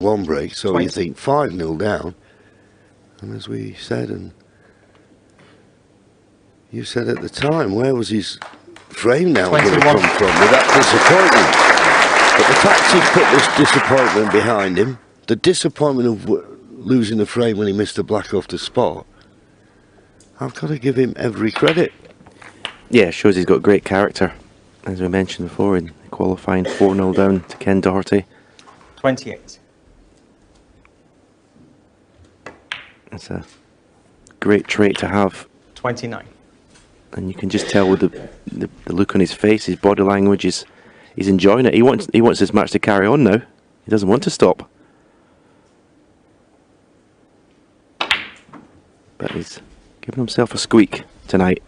one break, so 20. you think 5-0 down. And as we said, and you said at the time, where was his frame now going to come from with that disappointment? But the fact he's put this disappointment behind him, the disappointment of losing the frame when he missed the black off the spot, I've got to give him every credit. Yeah, shows he's got great character, as we mentioned before, in qualifying 4-0 down to Ken Doherty. 28. It's a great trait to have. 29. And you can just tell with the look on his face, his body language, he's enjoying it. He wants this match to carry on now. He doesn't want to stop. But he's giving himself a squeak tonight.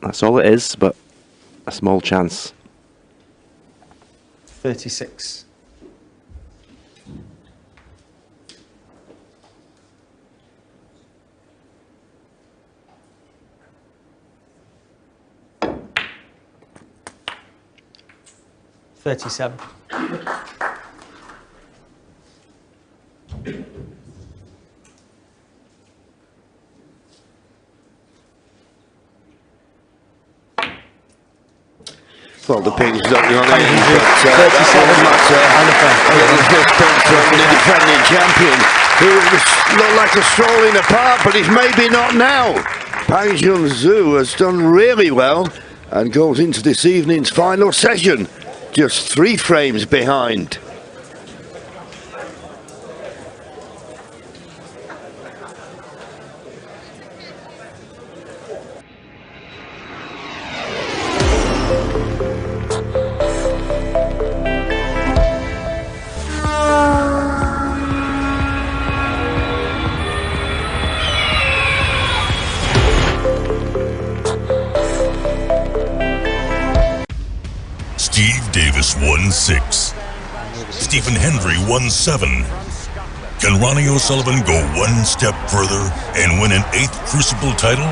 That's all it is, but a small chance. 36. $37. Well, the ping's not on it, but the defending champion, who looked like a stroll in the park, but he's maybe not now. Junxu has done really well and goes into this evening's final session just 3 frames behind. Steve Davis won 6. Stephen Hendry won 7. Can Ronnie O'Sullivan go one step further and win an 8th Crucible title?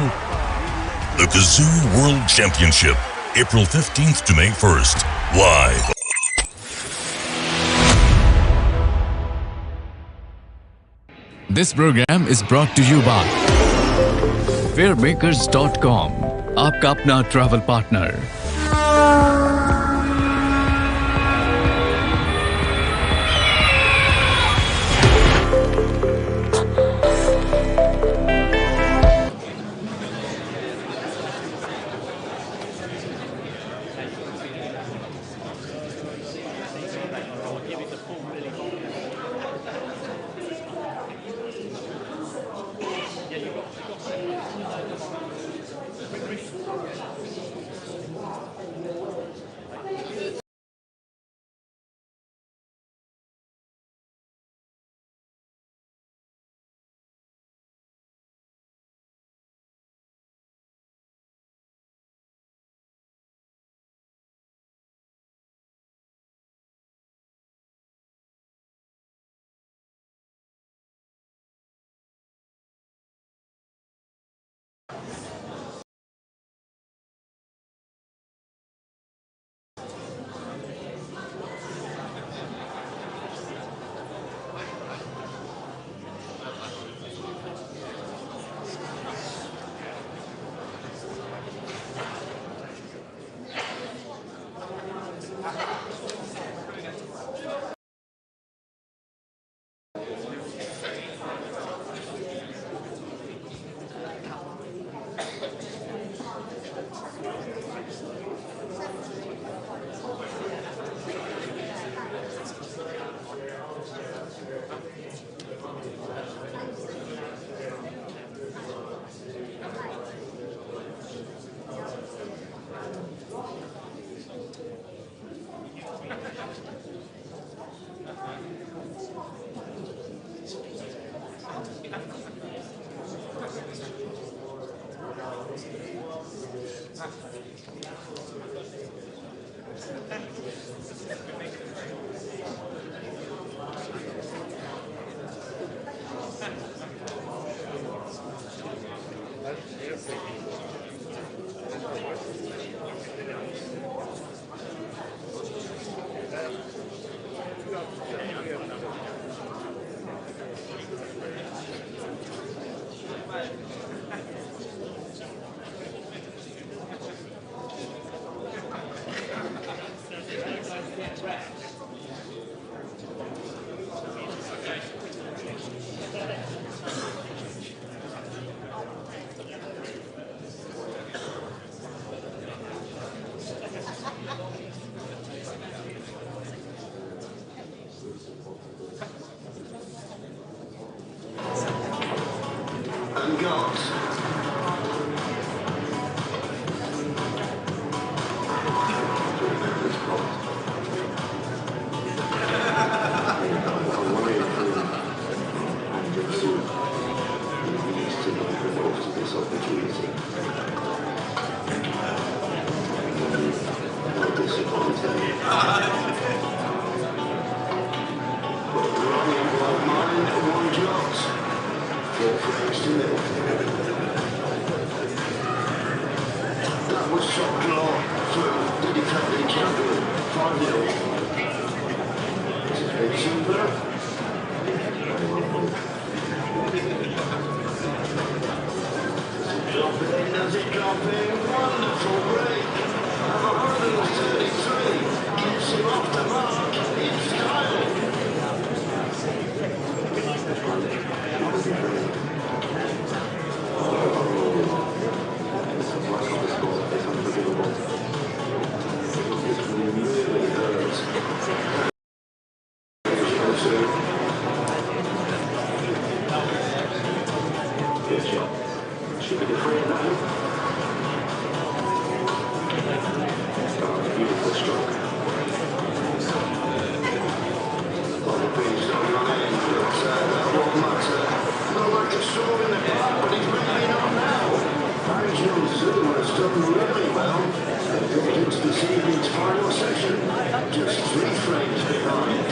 The Cazoo World Championship, April 15th to May 1st, live. This program is brought to you by Fairmakers.com, आपका अपना travel partner. got. That was shot draw for the defending champion, 5-0. This has been super. Does it drop in? Wonderful break. 133. Gets him off the mark in style. Junxu has done really well. Got into this evening's final session, just 3 frames behind.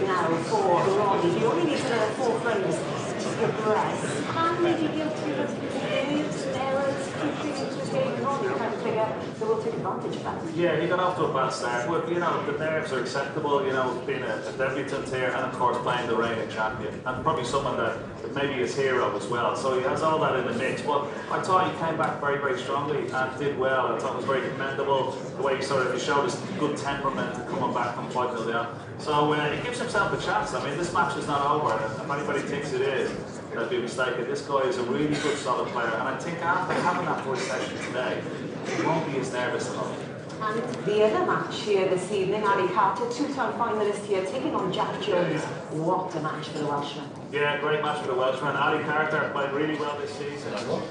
Now for Ronnie, you only need 4 frames to progress. How many guilty mistakes, errors, keeping into the game? Ronnie trying to figure they will take advantage of that. Yeah, he got off to a bad start. But, you know, the nerves are acceptable, you know, being a debutant here and, of course, playing the reigning champion. And probably someone that maybe his hero as well. So he has all that in the mix. But I thought he came back very, very strongly and did well. I thought it was very commendable the way he showed his good temperament coming back from 5-0 down. So he gives himself a chance. I mean, this match is not over. And if anybody thinks it is, they'd be mistaken. This guy is a really good, solid player. And I think after having that first session today, he won't be as nervous about it. And the other match here this evening, Ali Carter, 2-time finalist here, taking on Jack Jones. What a match for the Welshman. Yeah, great match for the Welshman. Ali Carter played really well this season. By the end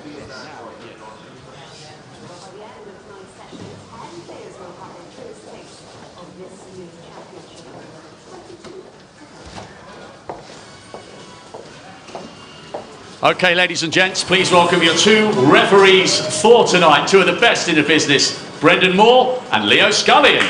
of tonight's session, 10 players will have their first taste of this year's championship. 22. Okay, ladies and gents, please welcome your 2 referees for tonight. 2 of the best in the business, Brendan Moore and Leo Scullion.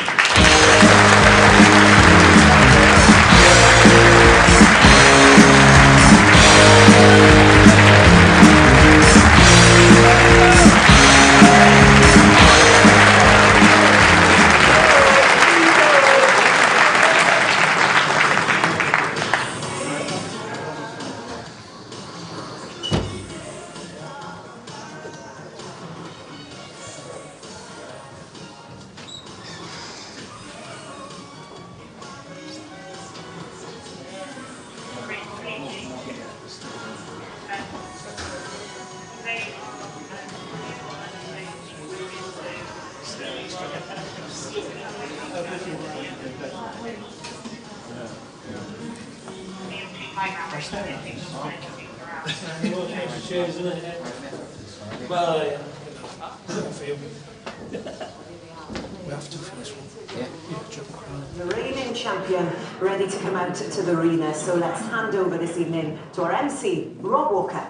The reigning champion ready to come out to the arena, so let's hand over this evening to our MC, Rob Walker.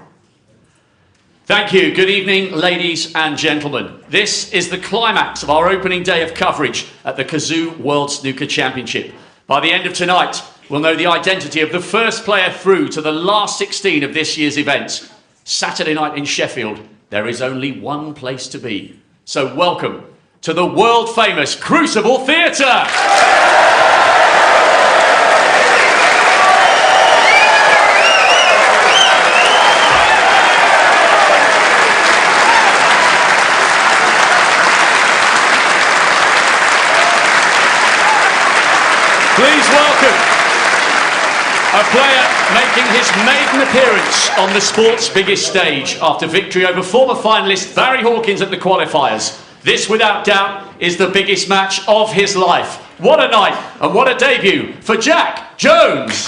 Thank you. Good evening, ladies and gentlemen. This is the climax of our opening day of coverage at the Cazoo World Snooker Championship. By the end of tonight, we'll know the identity of the first player through to the last 16 of this year's events. Saturday night in Sheffield, there is only one place to be. So welcome to the world-famous Crucible Theatre! Please welcome a player making his maiden appearance on the sport's biggest stage after victory over former finalist Barry Hawkins at the qualifiers. This, without doubt, is the biggest match of his life. What a night and what a debut for Jack Jones.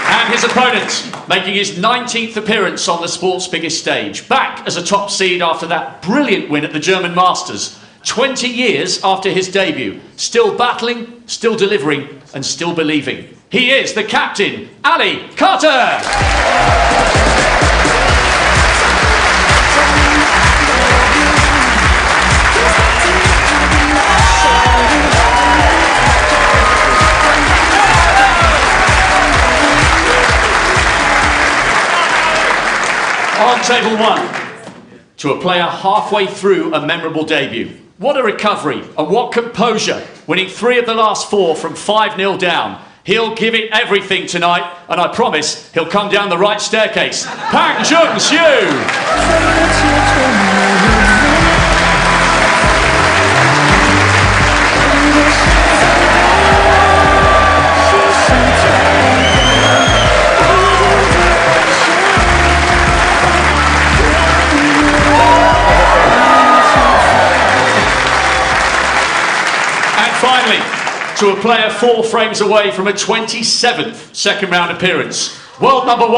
And his opponent, making his 19th appearance on the sport's biggest stage, back as a top seed after that brilliant win at the German Masters, 20 years after his debut, still battling, still delivering, and still believing. He is the captain, Ali Carter! On table one, to a player halfway through a memorable debut. What a recovery and what composure, winning 3 of the last 4 from 5-0 down. He'll give it everything tonight, and I promise he'll come down the right staircase. Junxu! Finally, to a player 4 frames away from a 27th second round appearance. World number 1,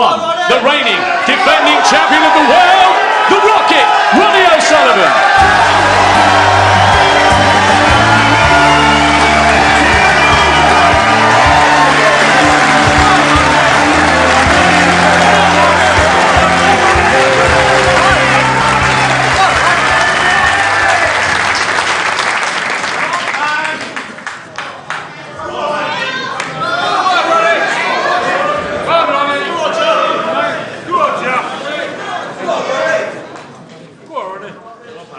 the reigning, defending champion of the world, the Rocket, Ronnie O'Sullivan.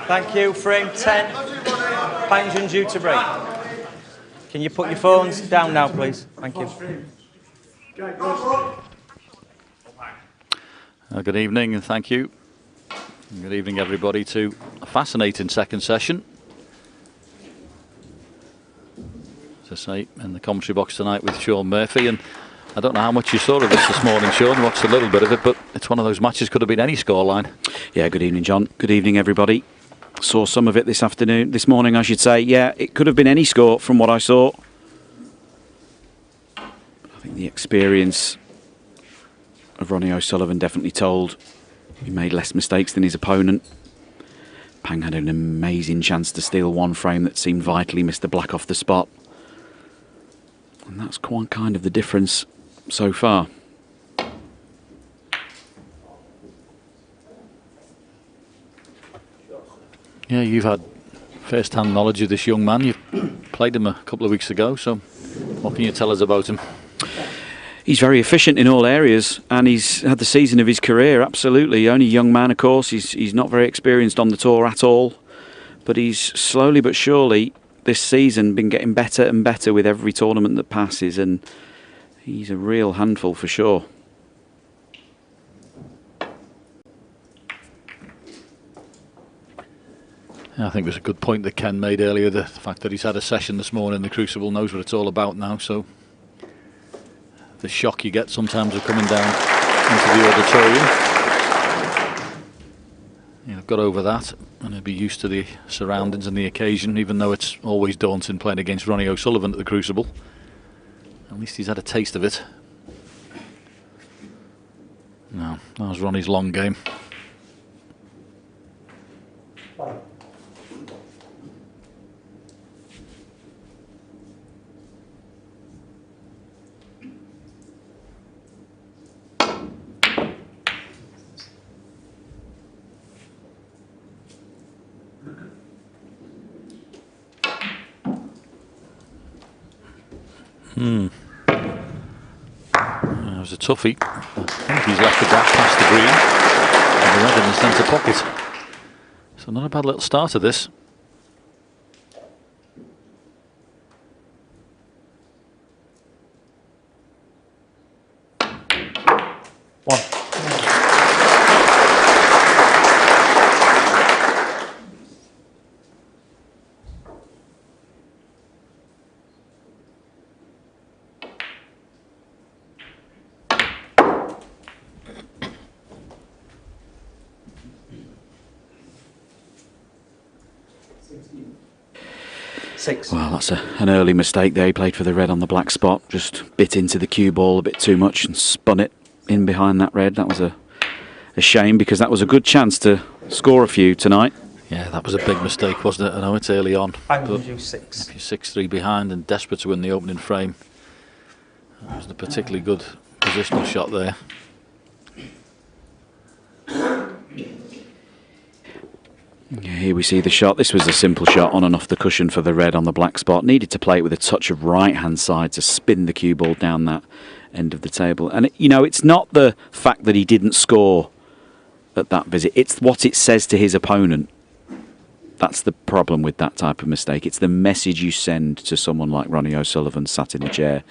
Thank you. Frame 10. Junxu to break. Can you put your phones down now, please? Thank you. Good evening and thank you. Good evening, everybody, to a fascinating second session. As I say, in the commentary box tonight with Sean Murphy, and I don't know how much you saw of this morning, Sean. Watched a little bit of it, but it's one of those matches could have been any scoreline. Yeah, good evening, John. Good evening, everybody. Saw some of it this morning, I should say. Yeah, it could have been any score from what I saw. I think the experience of Ronnie O'Sullivan definitely told. He made less mistakes than his opponent. Pang had an amazing chance to steal one frame that seemed vital. He missed the black off the spot. And that's quite kind of the difference so far. Yeah, you've had first-hand knowledge of this young man. You've played him a couple of weeks ago, so what can you tell us about him? He's very efficient in all areas, and he's had the season of his career, absolutely. Only young man, of course. He's not very experienced on the tour at all, but he's slowly but surely this season been getting better and better with every tournament that passes, and he's a real handful for sure. I think it was a good point that Ken made earlier, the fact that he's had a session this morning, the Crucible knows what it's all about now, so the shock you get sometimes of coming down into the auditorium, you've got over that and he'll be used to the surroundings and the occasion, even though it's always daunting playing against Ronnie O'Sullivan at the Crucible. At least he's had a taste of it. No, that was Ronnie's long game. That was a toughie. I think he's left the black past the green and the red in the centre pocket. So not a bad little start of this. One. 6. Well, that's an early mistake there. He played for the red on the black spot, just bit into the cue ball a bit too much and spun it in behind that red. That was a shame, because that was a good chance to score a few tonight. Yeah, that was a big mistake, wasn't it? I know it's early on. Pang Junxu 6. If you're 6-3 behind and desperate to win the opening frame, that was a particularly good positional shot there. Here we see the shot. This was a simple shot on and off the cushion for the red on the black spot. Needed to play it with a touch of right-hand side to spin the cue ball down that end of the table. And, you know, it's not the fact that he didn't score at that visit. It's what it says to his opponent. That's the problem with that type of mistake. It's the message you send to someone like Ronnie O'Sullivan sat in the chair.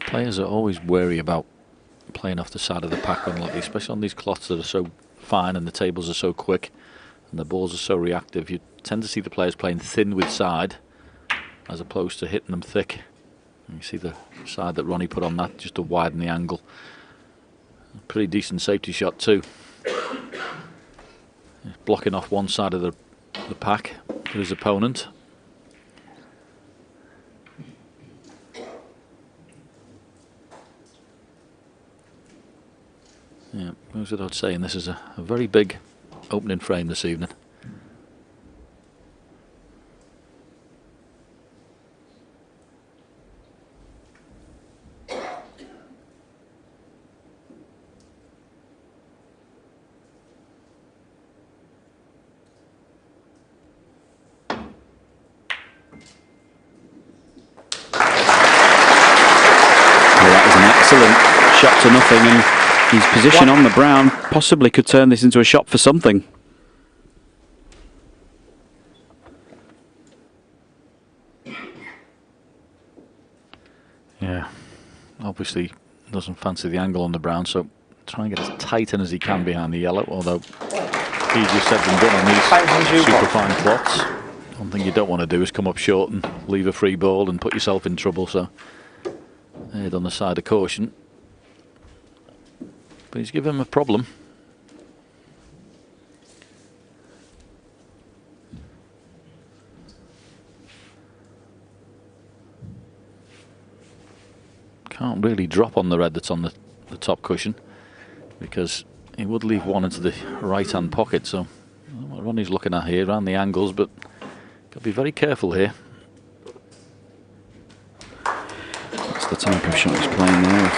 Players are always wary about playing off the side of the pack, especially on these cloths that are so fine and the tables are so quick and the balls are so reactive. You tend to see the players playing thin with side as opposed to hitting them thick. And you see the side that Ronnie put on that just to widen the angle. A pretty decent safety shot too. He's blocking off one side of the pack for his opponent. Yeah, goes without saying, this is a very big opening frame this evening. Shot to nothing, and his position on the brown possibly could turn this into a shot for something. Yeah, obviously doesn't fancy the angle on the brown, so try and get as tight in as he can behind the yellow, although easier said than done on these super fine plots. One thing you don't want to do is come up short and leave a free ball and put yourself in trouble, so head on the side of caution. But he's given him a problem. Can't really drop on the red that's on the top cushion, because he would leave one into the right hand pocket, so what Ronnie's looking at here around the angles, but got to be very careful here. That's the type of shot he's playing there,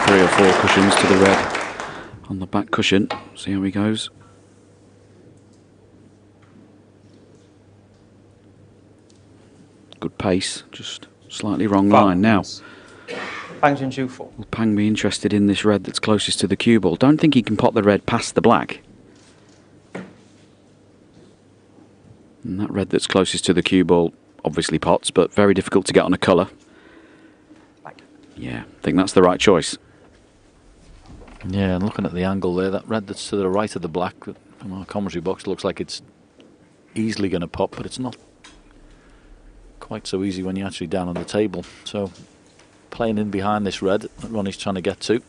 3 or 4 cushions to the red on the back cushion. See how he goes. Good pace, just slightly wrong line now. Pang Junxu 4. Will Pang be interested in this red that's closest to the cue ball? Don't think he can pot the red past the black. And that red that's closest to the cue ball obviously pots, but very difficult to get on a colour. Yeah, I think that's the right choice. Yeah, and looking at the angle there, that red that's to the right of the black from our commentary box looks like it's easily going to pop, but it's not quite so easy when you're actually down on the table. So playing in behind this red that Ronnie's trying to get to,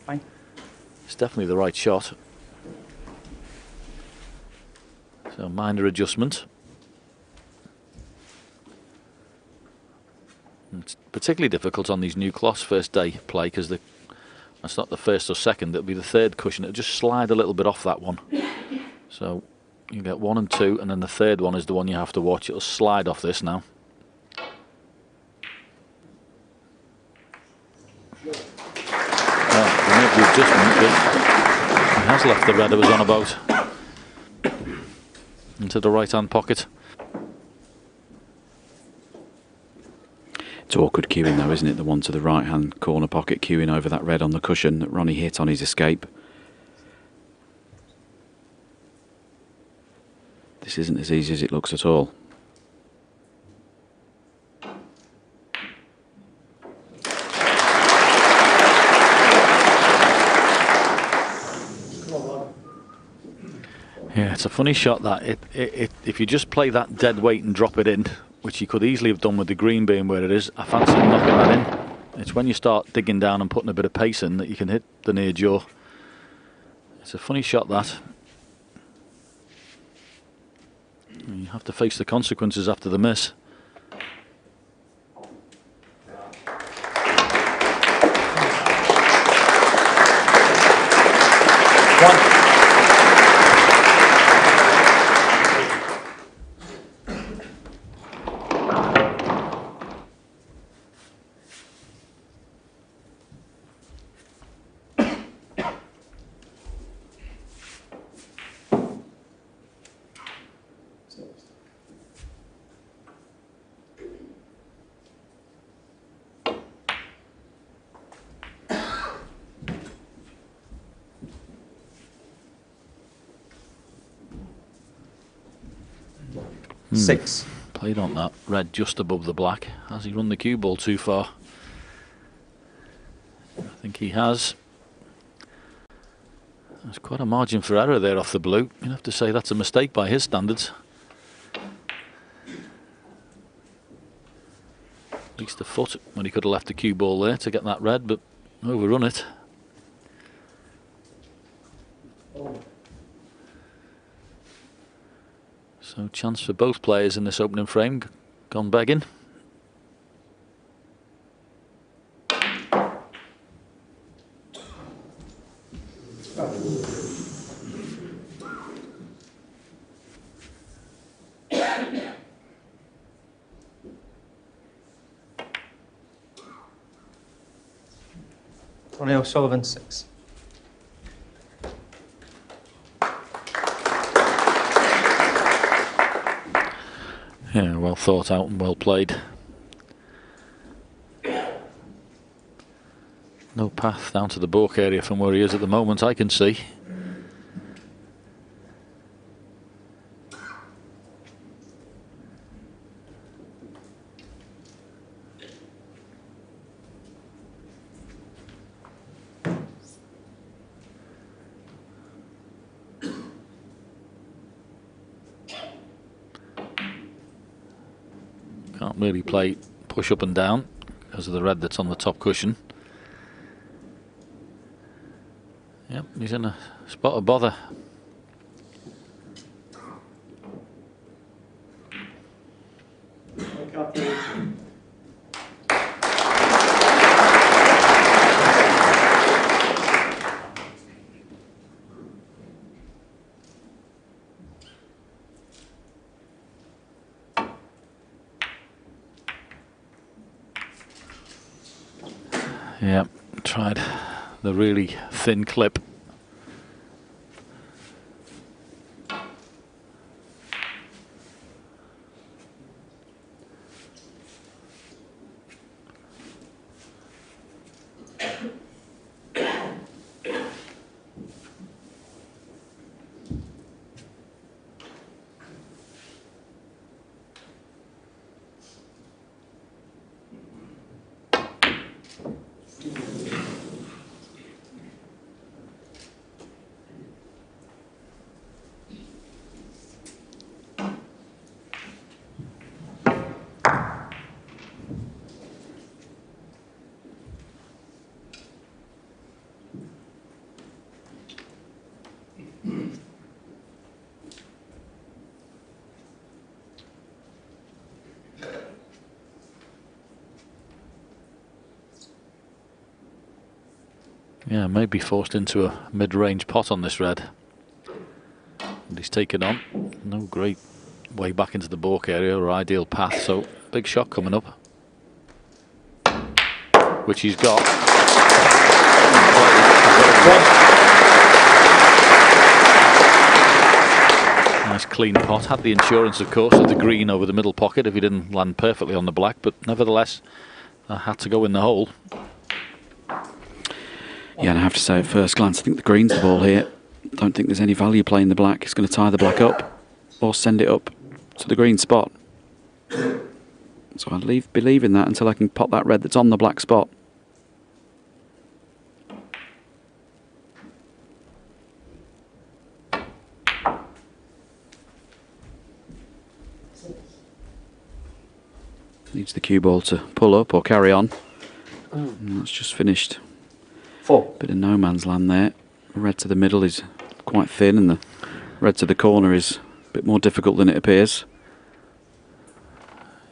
it's definitely the right shot. So minor adjustment. It's particularly difficult on these new cloths first day play, because that's not the first or second, it'll be the third cushion. It'll just slide a little bit off that one. So you get 1 and 2, and then the third one is the one you have to watch. It'll slide off this now. He made the adjustment, but he has left the red I was on about into the right hand pocket. It's awkward queuing though, isn't it? The one to the right hand corner pocket queuing over that red on the cushion that Ronnie hit on his escape. This isn't as easy as it looks at all. Yeah, it's a funny shot that. If you just play that dead weight and drop it in, which he could easily have done with the green being where it is, I fancy knocking that in. It's when you start digging down and putting a bit of pace in that you can hit the near jaw. It's a funny shot that. You have to face the consequences after the miss. Six. Played on that red just above the black. Has he run the cue ball too far? I think he has. There's quite a margin for error there off the blue. You'd have to say that's a mistake by his standards. At least a foot when he could have left the cue ball there to get that red, but overrun it. So chance for both players in this opening frame gone begging. Ronnie Sullivan, 6. Yeah, well thought out and well played. No path down to the balk area from where he is at the moment, I can see. Can't really play push up and down because of the red that's on the top cushion. Yep, he's in a spot of bother. Yeah, tried the really thin clip. Yeah, maybe forced into a mid-range pot on this red. And he's taken on. No great way back into the balk area or ideal path, so big shot coming up. Which he's got. Nice clean pot. Had the insurance, of course, of the green over the middle pocket if he didn't land perfectly on the black, but nevertheless, had to go in the hole. Yeah, and I have to say at first glance, I think the green's the ball here. Don't think there's any value playing the black. It's going to tie the black up or send it up to the green spot. So I'll believe in that until I can pop that red that's on the black spot. Needs the cue ball to pull up or carry on. And that's just finished. 4. Bit of no man's land there. Red to the middle is quite thin, and the red to the corner is a bit more difficult than it appears.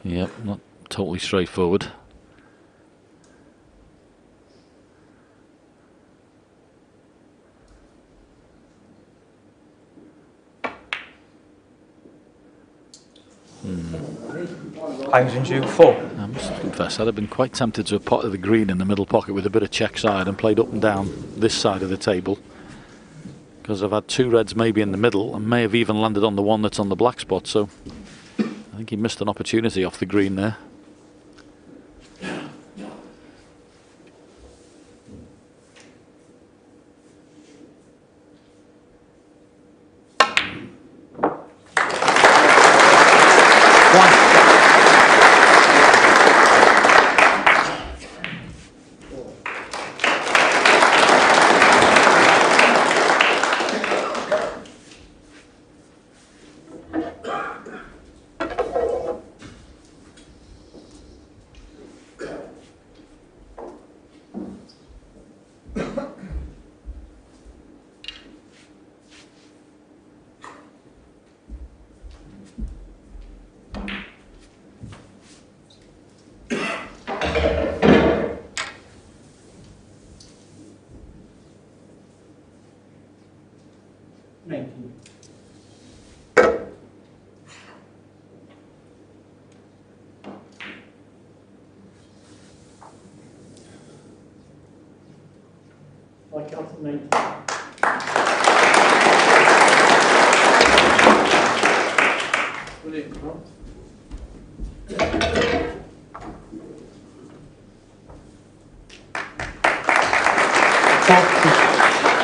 Yep, not totally straightforward. Junxu 4. I must confess, I'd have been quite tempted to have potted the green in the middle pocket with a bit of check side and played up and down this side of the table, because I've had 2 reds maybe in the middle and may have even landed on the one that's on the black spot, so I think he missed an opportunity off the green there.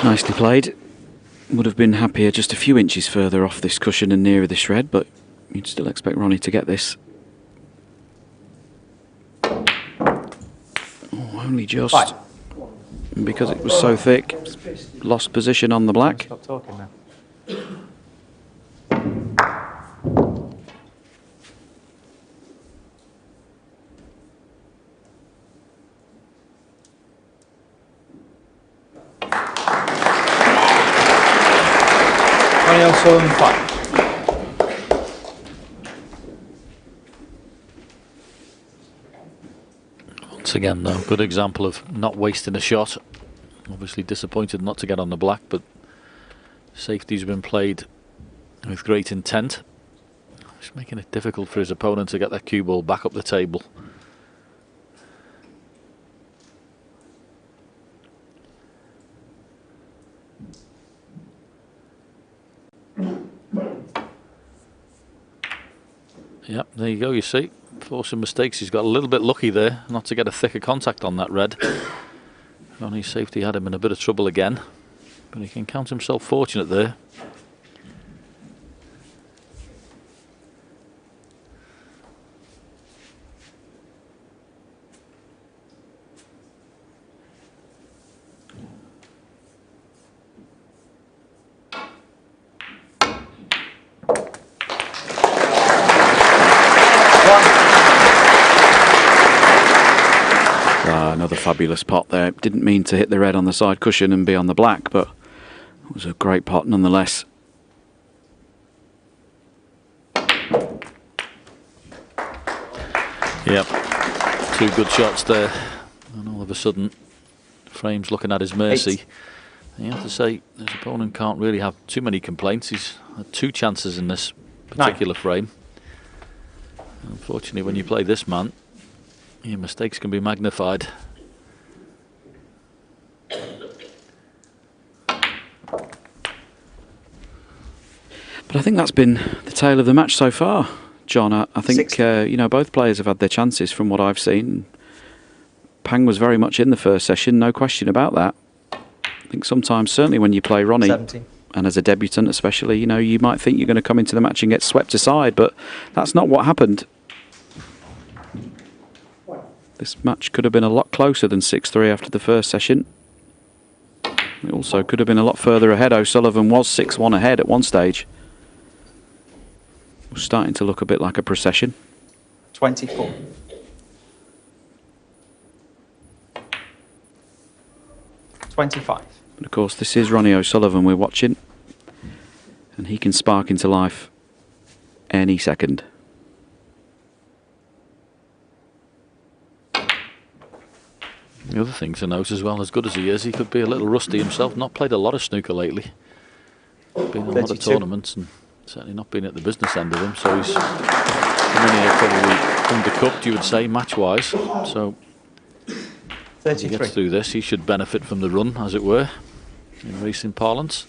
Nicely played. Would have been happier just a few inches further off this cushion and nearer this red, but you'd still expect Ronnie to get this. Oh, only just. And because it was so thick, lost position on the black. Stop talking now. Sullivan 5. Once again, though, good example of not wasting a shot. Obviously disappointed not to get on the black, but safety's been played with great intent. Just making it difficult for his opponent to get that cue ball back up the table. Yep, there you go, you see. Forcing mistakes. He's got a little bit lucky there not to get a thicker contact on that red. Ronnie's safety had him in a bit of trouble again, but he can count himself fortunate there. Another fabulous pot there. Didn't mean to hit the red on the side cushion and be on the black, but it was a great pot nonetheless. Yep, 2 good shots there, and all of a sudden Frame's looking at his mercy. And you have to say his opponent can't really have too many complaints. He's had 2 chances in this particular frame. Unfortunately, when you play this man, your mistakes can be magnified. But I think that's been the tale of the match so far, John. I think you know, both players have had their chances from what I've seen. Pang was very much in the first session, no question about that. I think sometimes, certainly when you play Ronnie, 17. And as a debutant especially, you know, you might think you're going to come into the match and get swept aside, but that's not what happened. This match could have been a lot closer than 6-3 after the first session. It also could have been a lot further ahead. O'Sullivan was 6-1 ahead at one stage. It was starting to look a bit like a procession. 24. 25. But of course, this is Ronnie O'Sullivan we're watching, and he can spark into life any second. The other thing to note as well, as good as he is, he could be a little rusty himself. Not played a lot of snooker lately. Been in a lot of tournaments and certainly not been at the business end of them. So he's come in here probably undercooked, you would say, match-wise. So if he gets through this, he should benefit from the run, as it were, in racing parlance.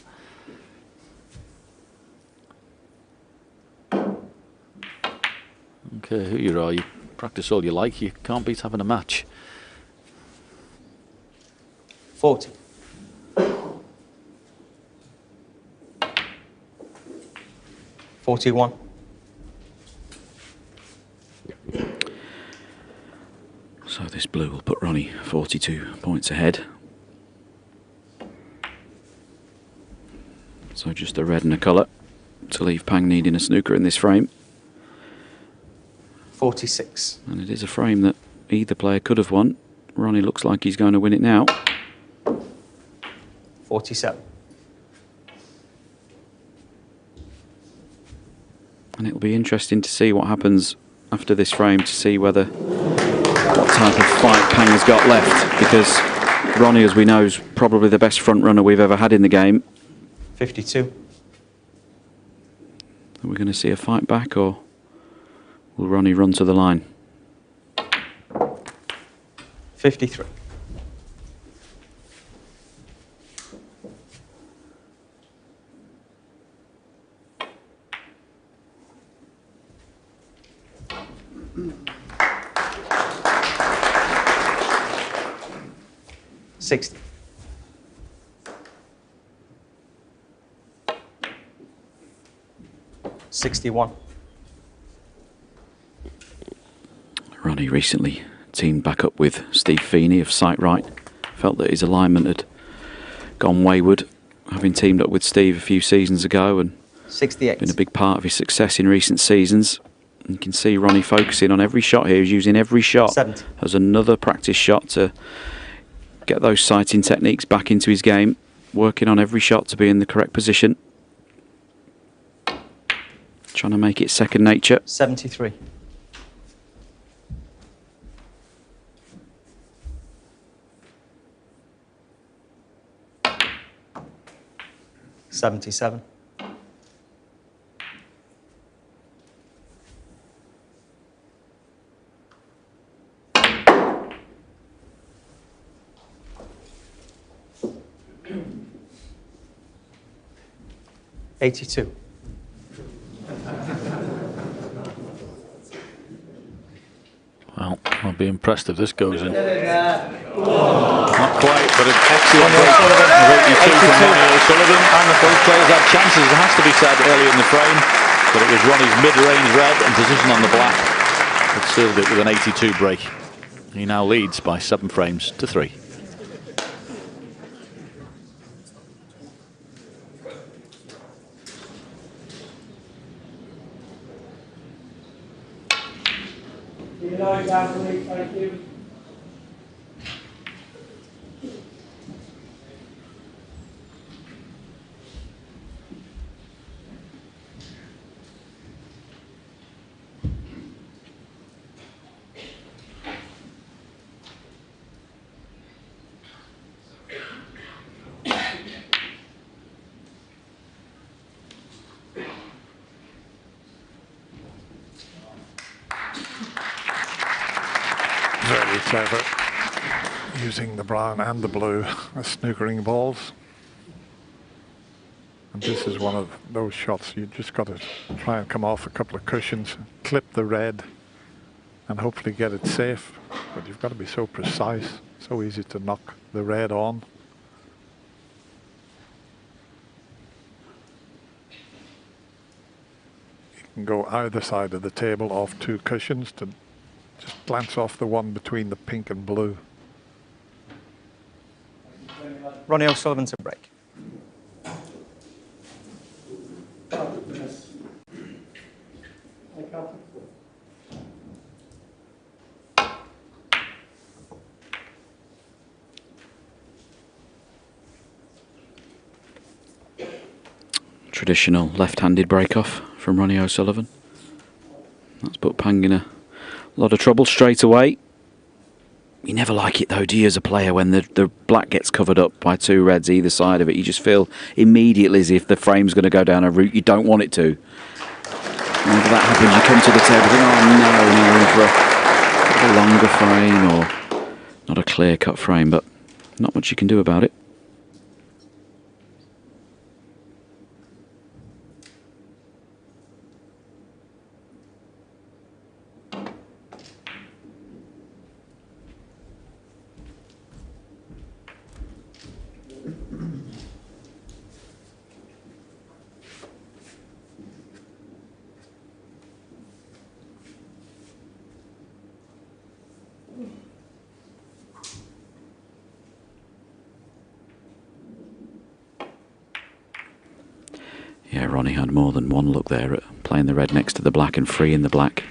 Okay, who you are, you practice all you like, you can't beat having a match. 40. $41. So this blue will put Ronnie 42 points ahead. So just a red and a colour to leave Pang needing a snooker in this frame. 46. And it is a frame that either player could have won. Ronnie looks like he's going to win it now. 47. And it'll be interesting to see what happens after this frame, to see whether what type of fight Pang has got left, because Ronnie, as we know, is probably the best front runner we've ever had in the game. 52. Are we going to see a fight back, or will Ronnie run to the line? 53. $60. $61. Ronnie recently teamed back up with Steve Feeney of Sight Right. Felt that his alignment had gone wayward, having teamed up with Steve a few seasons ago, and 68. Been a big part of his success in recent seasons. You can see Ronnie focusing on every shot here. He's using every shot 70. as another practice shot to get those sighting techniques back into his game, working on every shot to be in the correct position. Trying to make it second nature. 73. $77. $82. Well, I'll be impressed if this goes in. Not quite, but an excellent break. 82 from Ronnie Sullivan. And both players had chances, it has to be said, early in the frame. But it was Ronnie's mid-range red and position on the black that sealed it with an 82 break. He now leads by 7 frames to 3. Thank you. Very clever, using the brown and the blue as snookering balls. And this is one of those shots you just got to try and come off a couple of cushions, clip the red, and hopefully get it safe. But you've got to be so precise, so easy to knock the red on. You can go either side of the table off 2 cushions to just glance off the one between the pink and blue. Ronnie O'Sullivan to break. Traditional left-handed break-off from Ronnie O'Sullivan. That's put Pang in a lot of trouble straight away. You never like it though, do you, as a player, when the black gets covered up by two reds either side of it. You just feel immediately as if the frame's going to go down a route you don't want it to. Whenever that happens, you come to the table and think, oh no, we're in for a longer frame, or not a clear-cut frame, but not much you can do about it. Yeah, Ronnie had more than one look there at playing the red next to the black and freeing the black.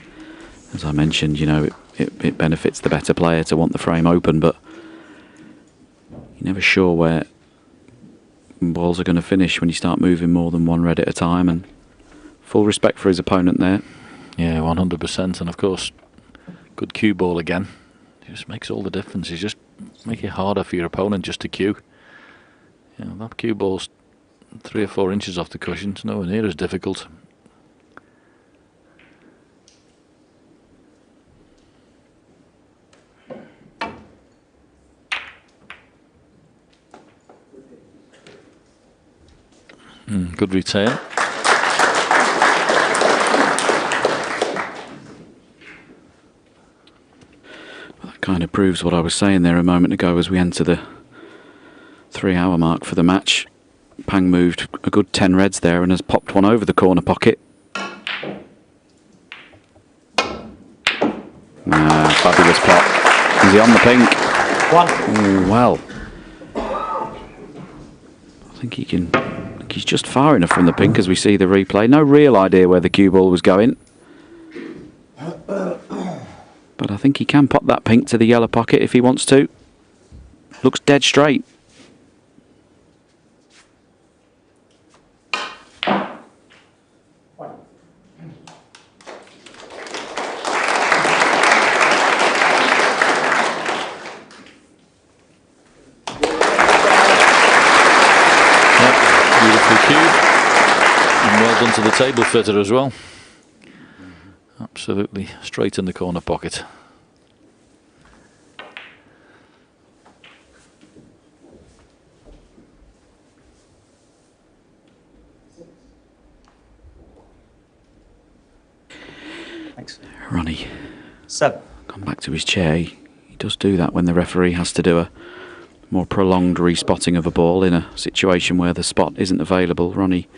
As I mentioned, you know, it benefits the better player to want the frame open, but you're never sure where balls are going to finish when you start moving more than one red at a time, and full respect for his opponent there. Yeah, 100%, and of course, good cue ball again. It just makes all the difference. You just make it harder for your opponent just to cue. You know, that cue ball's 3 or 4 inches off the cushion. It's nowhere near as difficult. Good return. That kind of proves what I was saying there a moment ago as we enter the 3-hour mark for the match. Pang moved a good 10 reds there and has popped one over the corner pocket. Fabulous pot. Is he on the pink? One. Oh, well. I think he can. He's just far enough from the pink as we see the replay. No real idea where the cue ball was going. But I think he can pop that pink to the yellow pocket if he wants to. Looks dead straight. To the table fitter as well. Absolutely straight in the corner pocket. Thanks. Ronnie. 7. Gone back to his chair. He does do that when the referee has to do a more prolonged respotting of a ball in a situation where the spot isn't available. Ronnie,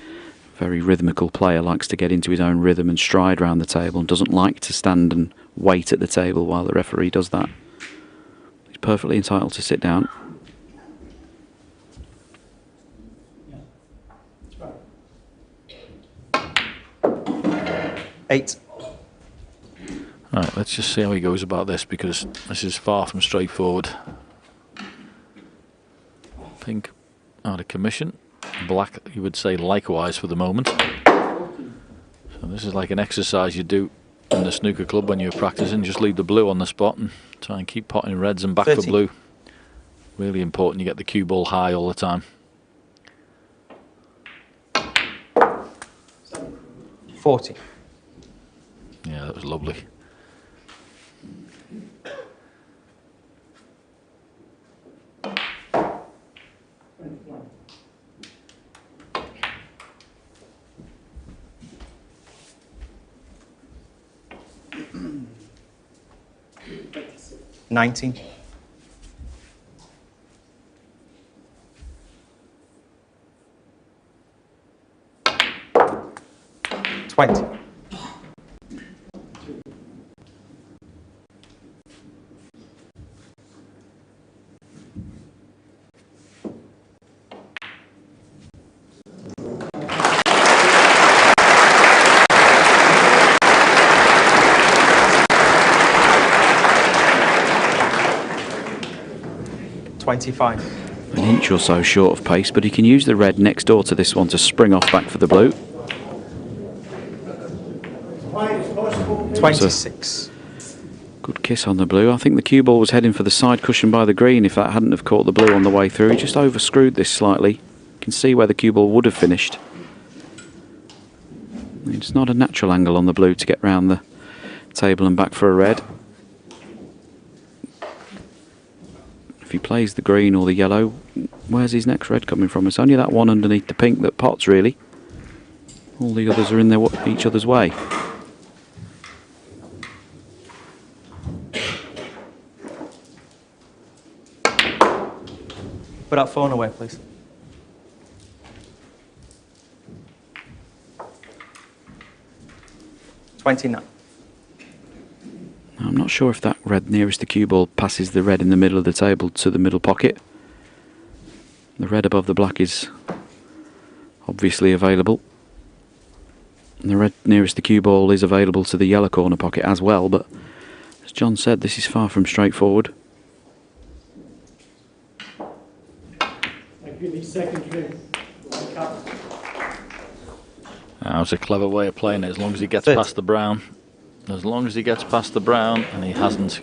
very rhythmical player, likes to get into his own rhythm and stride round the table and doesn't like to stand and wait at the table while the referee does that. He's perfectly entitled to sit down. Eight. Alright, let's just see how he goes about this, because this is far from straightforward. Pink out of commission. Black, you would say, likewise for the moment. So this is like an exercise you do in the snooker club when you're practicing. Just leave the blue on the spot and try and keep potting reds and back 30. for blue. Really important you get the cue ball high all the time. 40. Yeah, that was lovely. $19. 20. 25. an inch or so short of pace, but he can use the red next door to this one to spring off back for the blue. 26. Good kiss on the blue. I think the cue ball was heading for the side cushion by the green. If that hadn't have caught the blue on the way through, he just overscrewed this slightly. You can see where the cue ball would have finished. It's not a natural angle on the blue to get round the table and back for a red. If he plays the green or the yellow, where's his next red coming from? It's only that one underneath the pink that pots, really. All the others are in each other's way. Put that phone away, please. $29. I'm not sure if that red nearest the cue ball passes the red in the middle of the table to the middle pocket. The red above the black is obviously available. And the red nearest the cue ball is available to the yellow corner pocket as well, but as John said, this is far from straightforward. That was a clever way of playing it, as long as he gets past the brown. As long as he gets past the brown, and he hasn't.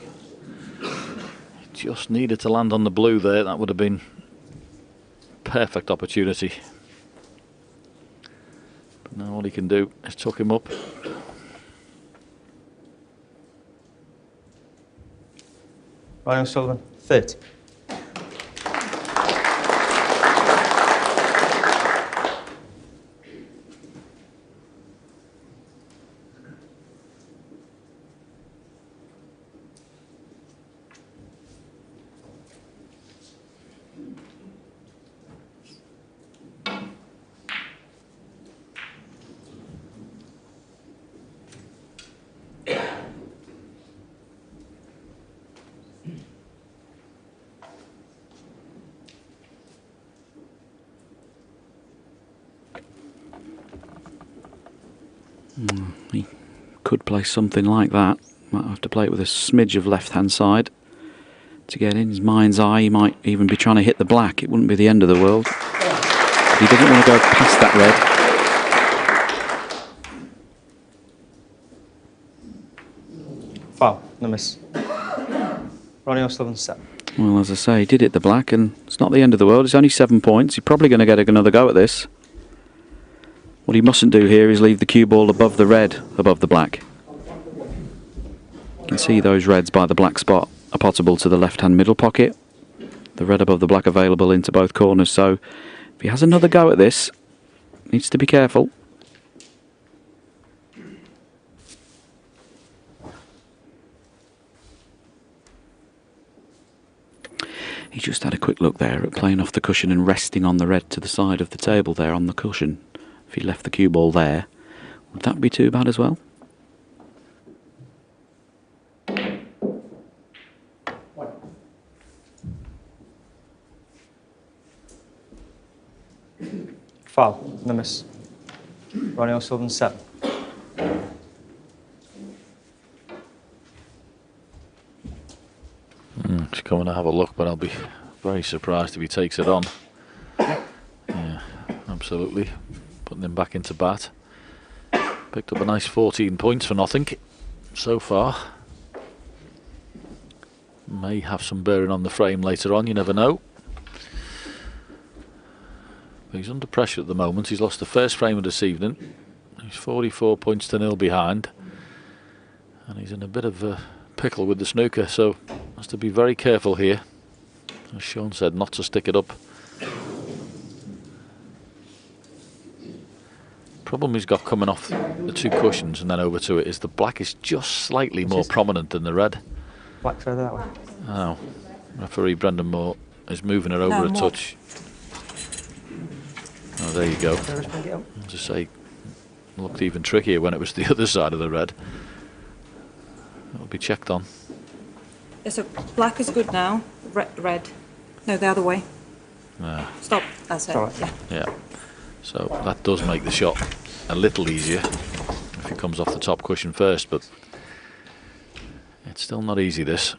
He just needed to land on the blue there. That would have been perfect opportunity. But now all he can do is tuck him up. Ronnie Sullivan, 30. He could play something like that. Might have to play it with a smidge of left-hand side to get in his mind's eye. He might even be trying to hit the black. It wouldn't be the end of the world. But he doesn't want to go past that red. Foul, no miss. Ronnie O'Sullivan, 7. Well, as I say, he did hit the black, and it's not the end of the world. It's only 7 points. He's probably going to get another go at this. What he mustn't do here is leave the cue ball above the red, above the black. You can see those reds by the black spot are potable to the left-hand middle pocket. The red above the black available into both corners, so if he has another go at this, needs to be careful. He just had a quick look there at playing off the cushion and resting on the red to the side of the table there on the cushion. If he left the cue ball there, would that be too bad as well? Foul, no miss. Ronnie O'Sullivan, 7. Just coming to have a look, but I'll be very surprised if he takes it on. Yeah, absolutely. Putting him back into bat. Picked up a nice 14 points for nothing so far. May have some bearing on the frame later on, you never know. But he's under pressure at the moment. He's lost the first frame of this evening. He's 44 points to 0 behind. And he's in a bit of a pickle with the snooker, so has to be very careful here. As Sean said, not to stick it up. Problem he's got coming off the two cushions and then over to it is the black is just slightly more prominent than the red. Black further that way. Oh, referee Brendan Moore is moving it over a touch. Oh, there you go. As I say, it looked even trickier when it was the other side of the red. It'll be checked on. Yeah, so black is good now. Red. No, the other way. Stop. That's it. Right. Yeah. Yeah. So that does make the shot a little easier if he comes off the top cushion first, but it's still not easy, this.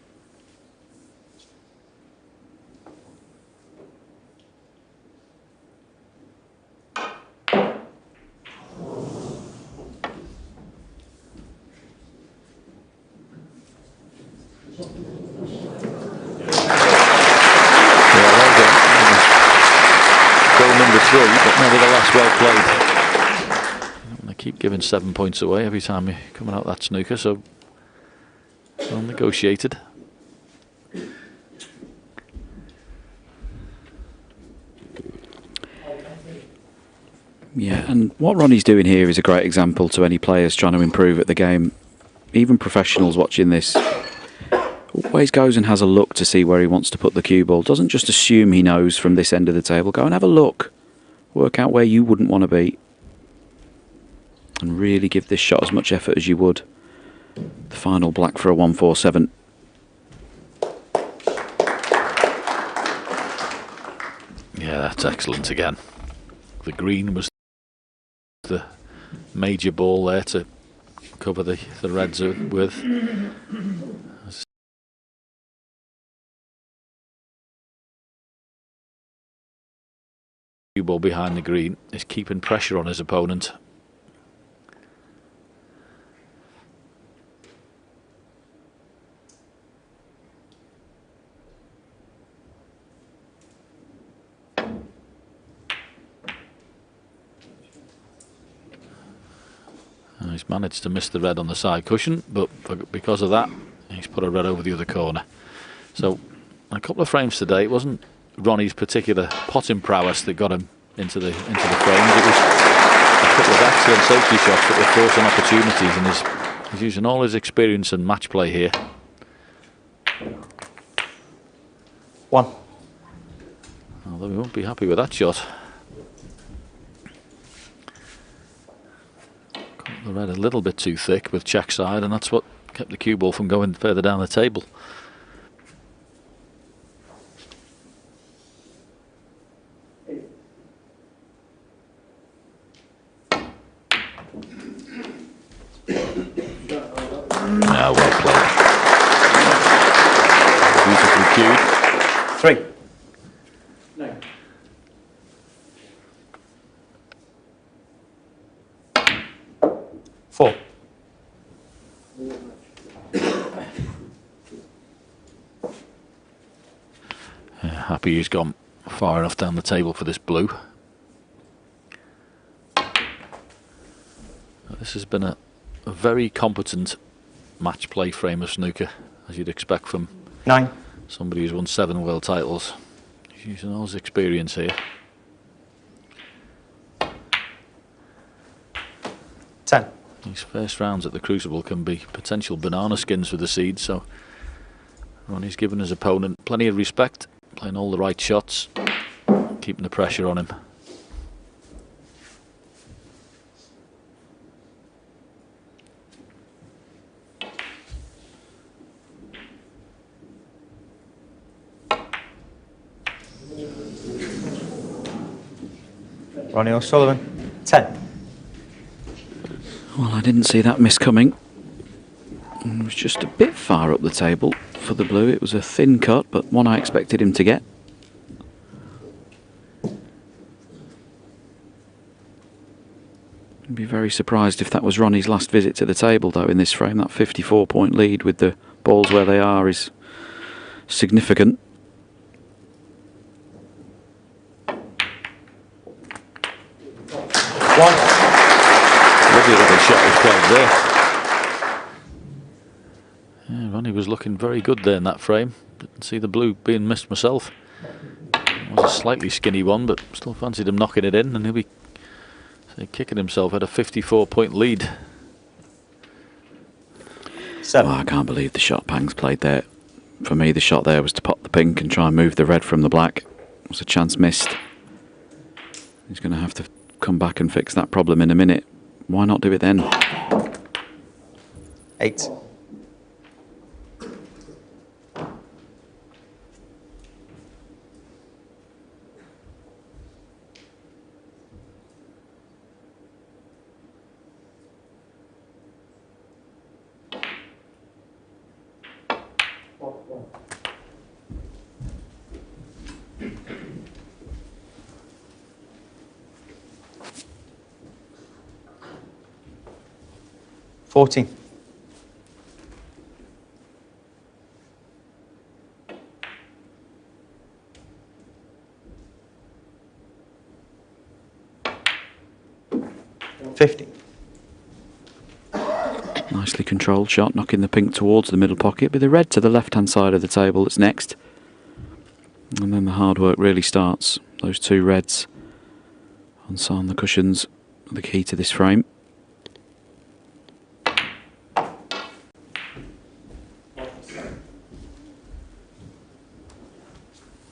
under 3, but nevertheless well played. They keep giving 7 points away every time you're coming out that snooker, so well negotiated. Yeah, and what Ronnie's doing here is a great example to any players trying to improve at the game. Even professionals watching this always goes and has a look to see where he wants to put the cue ball. Doesn't just assume he knows from this end of the table. Go and have a look. Work out where you wouldn't want to be. And really give this shot as much effort as you would. The final black for a 147. Yeah, that's excellent again. The green was the major ball there to cover the reds with. Cue ball behind the green is keeping pressure on his opponent. And he's managed to miss the red on the side cushion, but because of that, he's put a red over the other corner. So, a couple of frames today, it wasn't Ronnie's particular potting prowess that got him into the frames. It was a couple of excellent safety shots that were forcing opportunities, and he's using all his experience and match play here. 1. Although we won't be happy with that shot. The red a little bit too thick with check side, and that's what kept the cue ball from going further down the table. Now well played. Beautifully cued. 3. No. 4. Happy he's gone far enough down the table for this blue. This has been a very competent match play frame of snooker, as you'd expect from 9. somebody who's won 7 world titles. He's using all his experience here. 10. These first rounds at the Crucible can be potential banana skins for the seed, so Ronnie's given his opponent plenty of respect, playing all the right shots, keeping the pressure on him. Ronnie O'Sullivan, 10. Well, I didn't see that miss coming. It was just a bit far up the table for the blue. It was a thin cut, but one I expected him to get. I'd be very surprised if that was Ronnie's last visit to the table, though, in this frame. That 54-point lead with the balls where they are is significant. Lovely little shot was played there. Yeah, Ronnie was looking very good there in that frame. Didn't see the blue being missed myself. It was a slightly skinny one, but still fancied him knocking it in, and he'll be kicking himself at a 54-point lead. 7. Oh, I can't believe the shot Pang's played there. For me, the shot there was to pop the pink and try and move the red from the black. It was a chance missed. He's going to have to come back and fix that problem in a minute. Why not do it then? 8. $14. 50. Nicely controlled shot, knocking the pink towards the middle pocket, with the red to the left-hand side of the table that's next. And then the hard work really starts. Those two reds on the cushions are the key to this frame.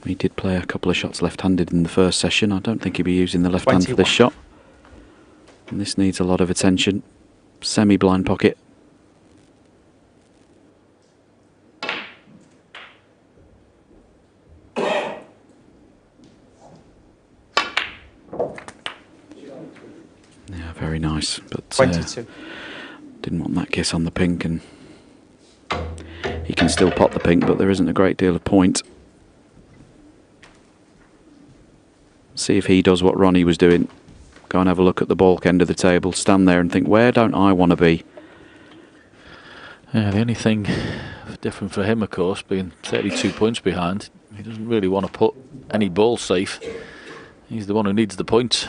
He did play a couple of shots left-handed in the first session. I don't think he'll be using the left hand for this shot. And this needs a lot of attention. Semi-blind pocket. Yeah, very nice. But 22. Didn't want that kiss on the pink, and he can still pot the pink, but there isn't a great deal of point. See if he does what Ronnie was doing. Go and have a look at the baulk end of the table, stand there and think, where don't I want to be? Yeah, the only thing different for him, of course, being 32 points behind, he doesn't really want to put any ball safe. He's the one who needs the points.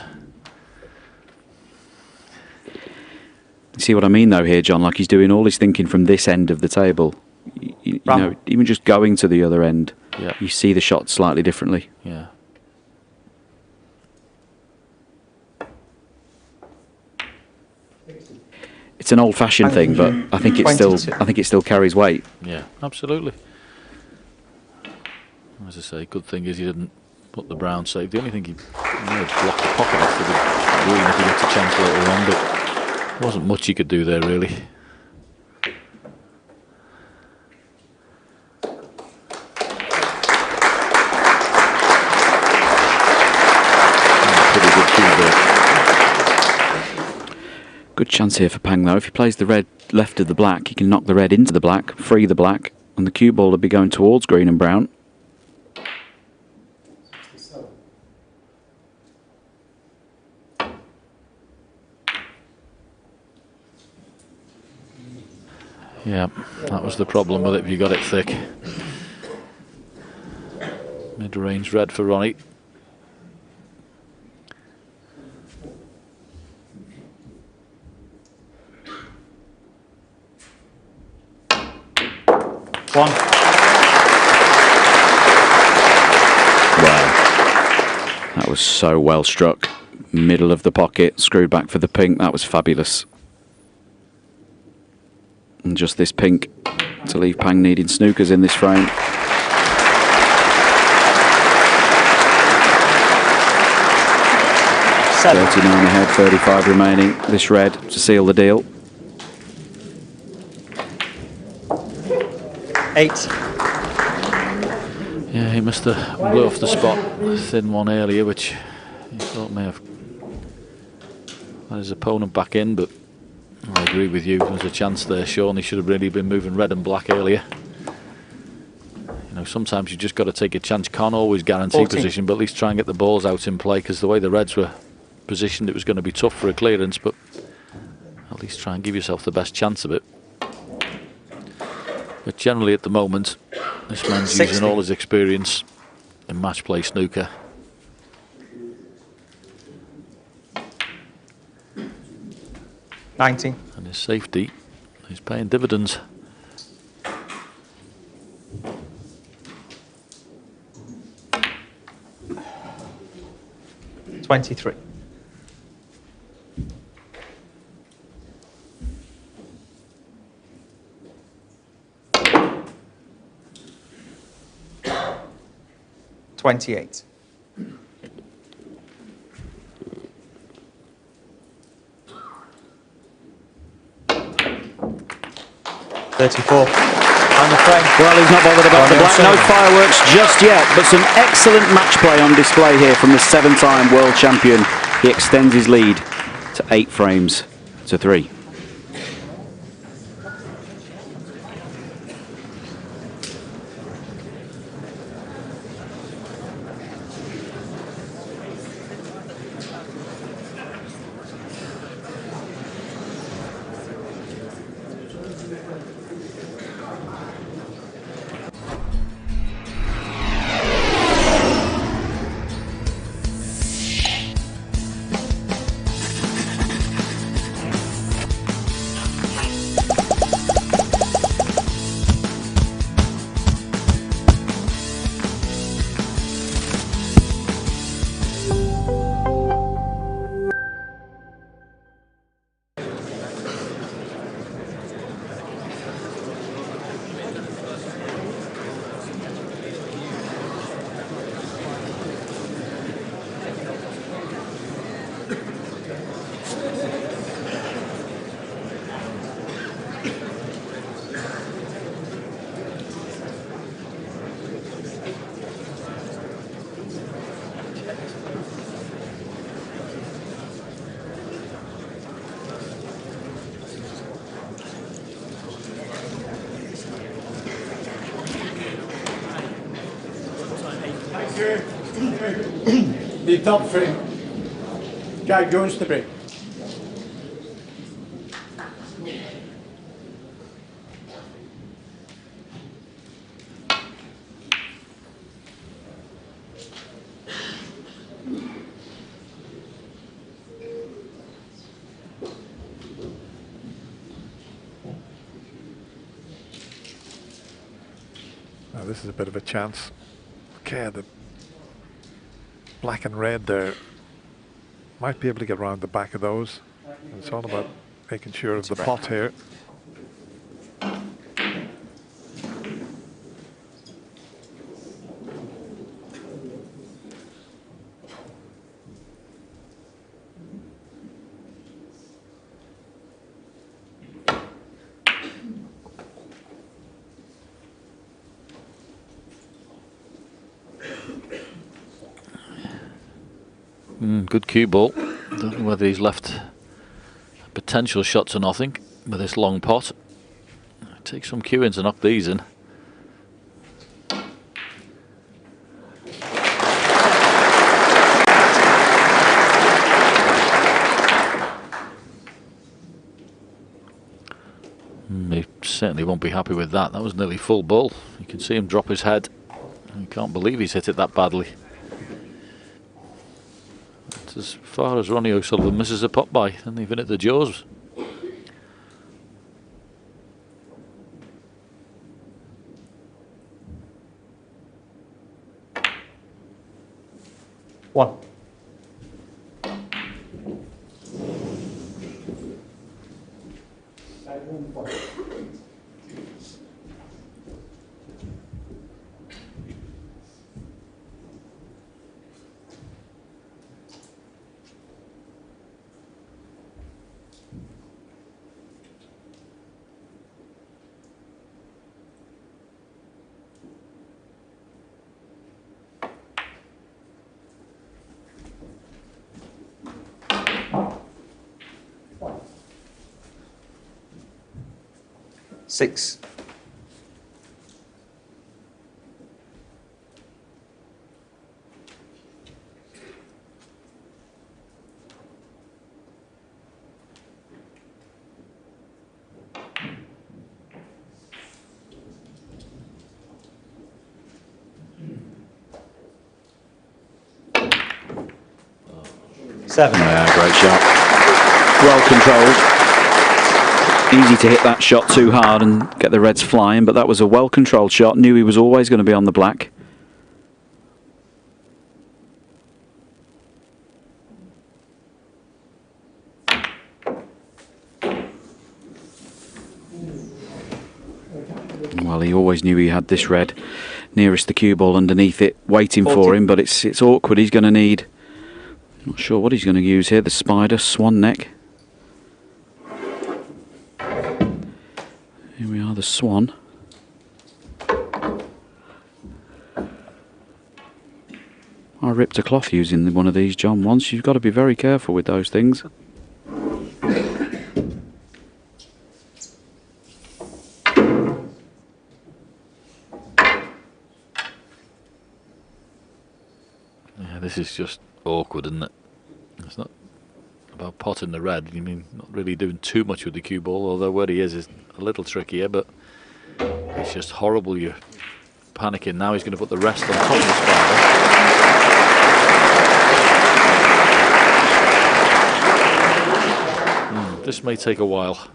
You see what I mean though here, John? Like he's doing all his thinking from this end of the table. You know, even just going to the other end, yeah, you see the shot slightly differently. Yeah. It's an old-fashioned thing, but I think it still carries weight. Yeah, absolutely. As I say, good thing is he didn't put the brown safe. The only thing he may have blocked the pocket off with the green if he gets a chance later on, but there wasn't much he could do there really. Pretty good cue there. Good chance here for Pang though. If he plays the red left of the black, he can knock the red into the black, free the black, and the cue ball would be going towards green and brown. Yeah, that was the problem with it if you got it thick. Mid-range red for Ronnie. One. Wow. That was so well struck. Middle of the pocket, screwed back for the pink. That was fabulous. And just this pink to leave Pang needing snookers in this frame. Seven. 39 ahead, 35 remaining. This red to seal the deal. 8. Yeah, he must have blew off the spot, a thin one earlier, which he thought may have let his opponent back in, but I agree with you, there's a chance there. Sean, he should have really been moving red and black earlier. You know, sometimes you just got to take a chance. Can't always guarantee 14. position, but at least try and get the balls out in play, because the way the reds were positioned, it was going to be tough for a clearance, but at least try and give yourself the best chance of it. But generally at the moment, this man's 60. using all his experience in match play snooker. $19. And his safety is paying dividends. $23. $28. $34. On the frame. Well, he's not bothered about the black. No fireworks just yet, but some excellent match play on display here from the 7-time world champion. He extends his lead to 8 frames to 3. The top frame. Jack Jones to break. Now this is a bit of a chance. Okay, the black and red there might be able to get around the back of those. It's all about making sure of the pot here. Good cue ball. Don't know whether he's left potential shots or nothing with this long pot. Take some cue in to knock these in. He certainly won't be happy with that. That was nearly full ball. You can see him drop his head. You can't believe he's hit it that badly. As far as Ronnie O'Sullivan misses a pot by, and even at the jaws. One. Six. Seven. Yeah, great shot. Well controlled. Easy to hit that shot too hard and get the reds flying, but that was a well controlled shot. Knew he was always going to be on the black. Well, he always knew he had this red nearest the cue ball underneath it, waiting for him, but it's awkward. He's going to need, not sure what he's going to use here, the spider, swan neck. Here we are, the swan. I ripped a cloth using one of these, John, once. You've got to be very careful with those things. Yeah, this is just awkward, isn't it? It's not about potting the red. You mean not really doing too much with the cue ball, although where he is a little trickier, but it's just horrible. You're panicking. Now he's going to put the rest on top of the spider. This may take a while.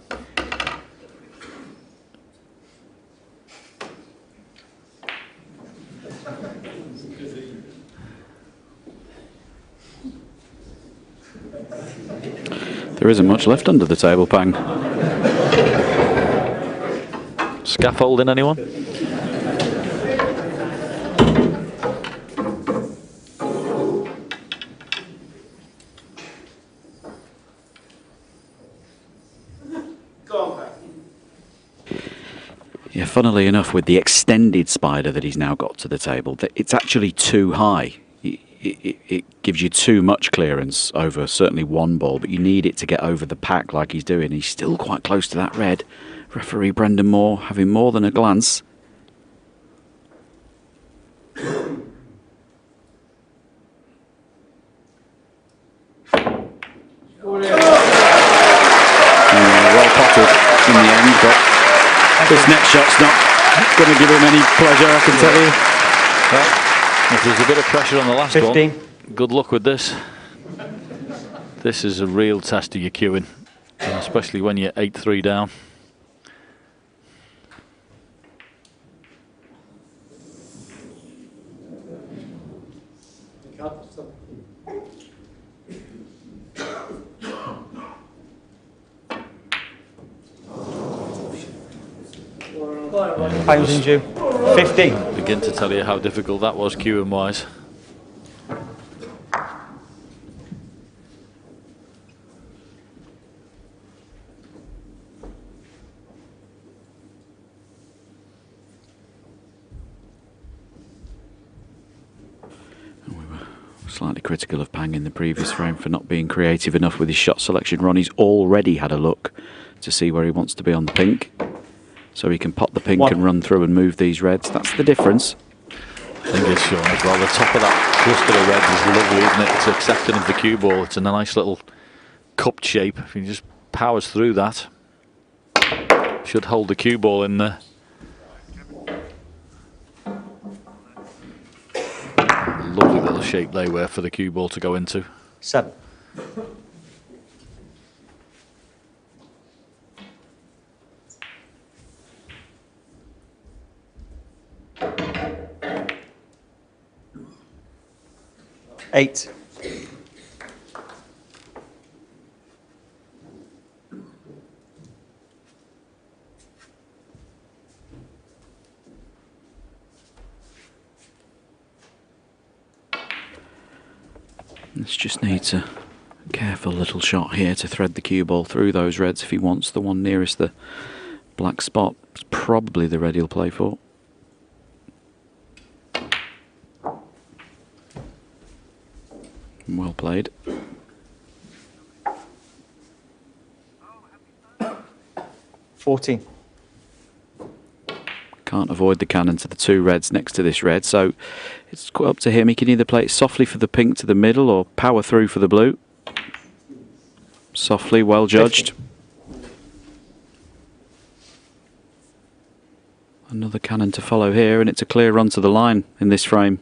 There isn't much left under the table, Pang. Scaffolding, anyone? Yeah, funnily enough, with the extended spider that he's now got to the table, it's actually too high. It gives you too much clearance over certainly one ball, but you need it to get over the pack like he's doing. He's still quite close to that red. Referee Brendan Moore having more than a glance. Well potted in the end, but this next shot's not going to give him any pleasure, I can tell you. Well, if there's a bit of pressure on the last 15. one, good luck with this. This is a real test of your cueing, especially when you're 8-3 down. Junxu, 15. Begin to tell you how difficult that was cueing wise. Slightly critical of Pang in the previous frame for not being creative enough with his shot selection. Ronnie's already had a look to see where he wants to be on the pink, so he can pop the pink and run through and move these reds. That's the difference. I think it's shown as well. The top of that cluster of reds is lovely, isn't it? It's accepting of the cue ball. It's in a nice little cupped shape. If he just powers through that, should hold the cue ball in there. Lovely little shape they were for the cue ball to go into. 7. Eight. This just needs a careful little shot here to thread the cue ball through those reds if he wants. The one nearest the black spot is probably the red he'll play for. Well played. $14. Can't avoid the cannon to the two reds next to this red, so it's quite up to him. He can either play it softly for the pink to the middle or power through for the blue. Softly, well judged. 50. Another cannon to follow here, and it's a clear run to the line in this frame.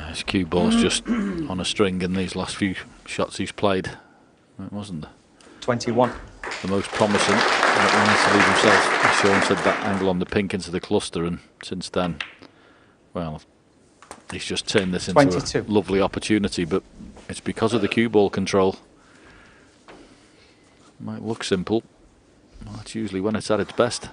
His cue ball's just on a string in these last few shots he's played. It wasn't 21. the most promising. But managed to leave himself, as Sean said, that angle on the pink into the cluster, and since then, well, he's just turned this into 22. a lovely opportunity, but it's because of the cue ball control. Might look simple. Well, that's usually when it's at its best.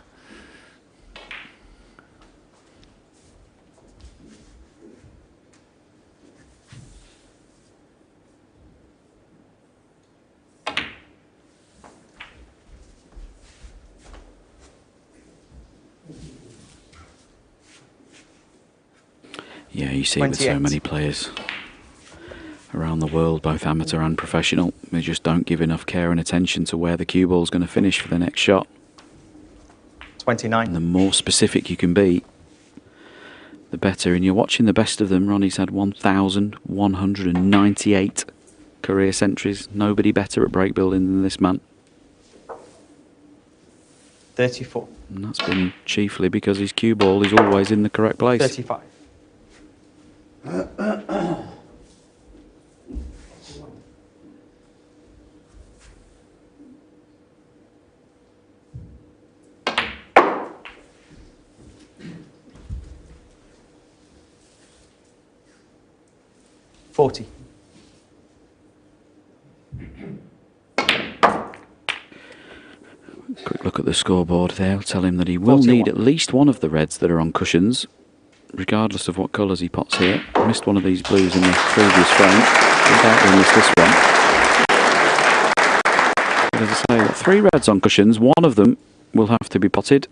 Yeah, you see with so 28. many players around the world, both amateur and professional, they just don't give enough care and attention to where the cue ball's going to finish for the next shot. 29. And the more specific you can be, the better. And you're watching the best of them. Ronnie's had 1,198 career centuries. Nobody better at break building than this man. 34. And that's been chiefly because his cue ball is always in the correct place. 35. $40. Quick look at the scoreboard there. I'll tell him that he will 41. need at least one of the reds that are on cushions, regardless of what colours he pots here. Missed one of these blues in the previous frame. Without miss this one. But as I say, 3 reds on cushions. One of them will have to be potted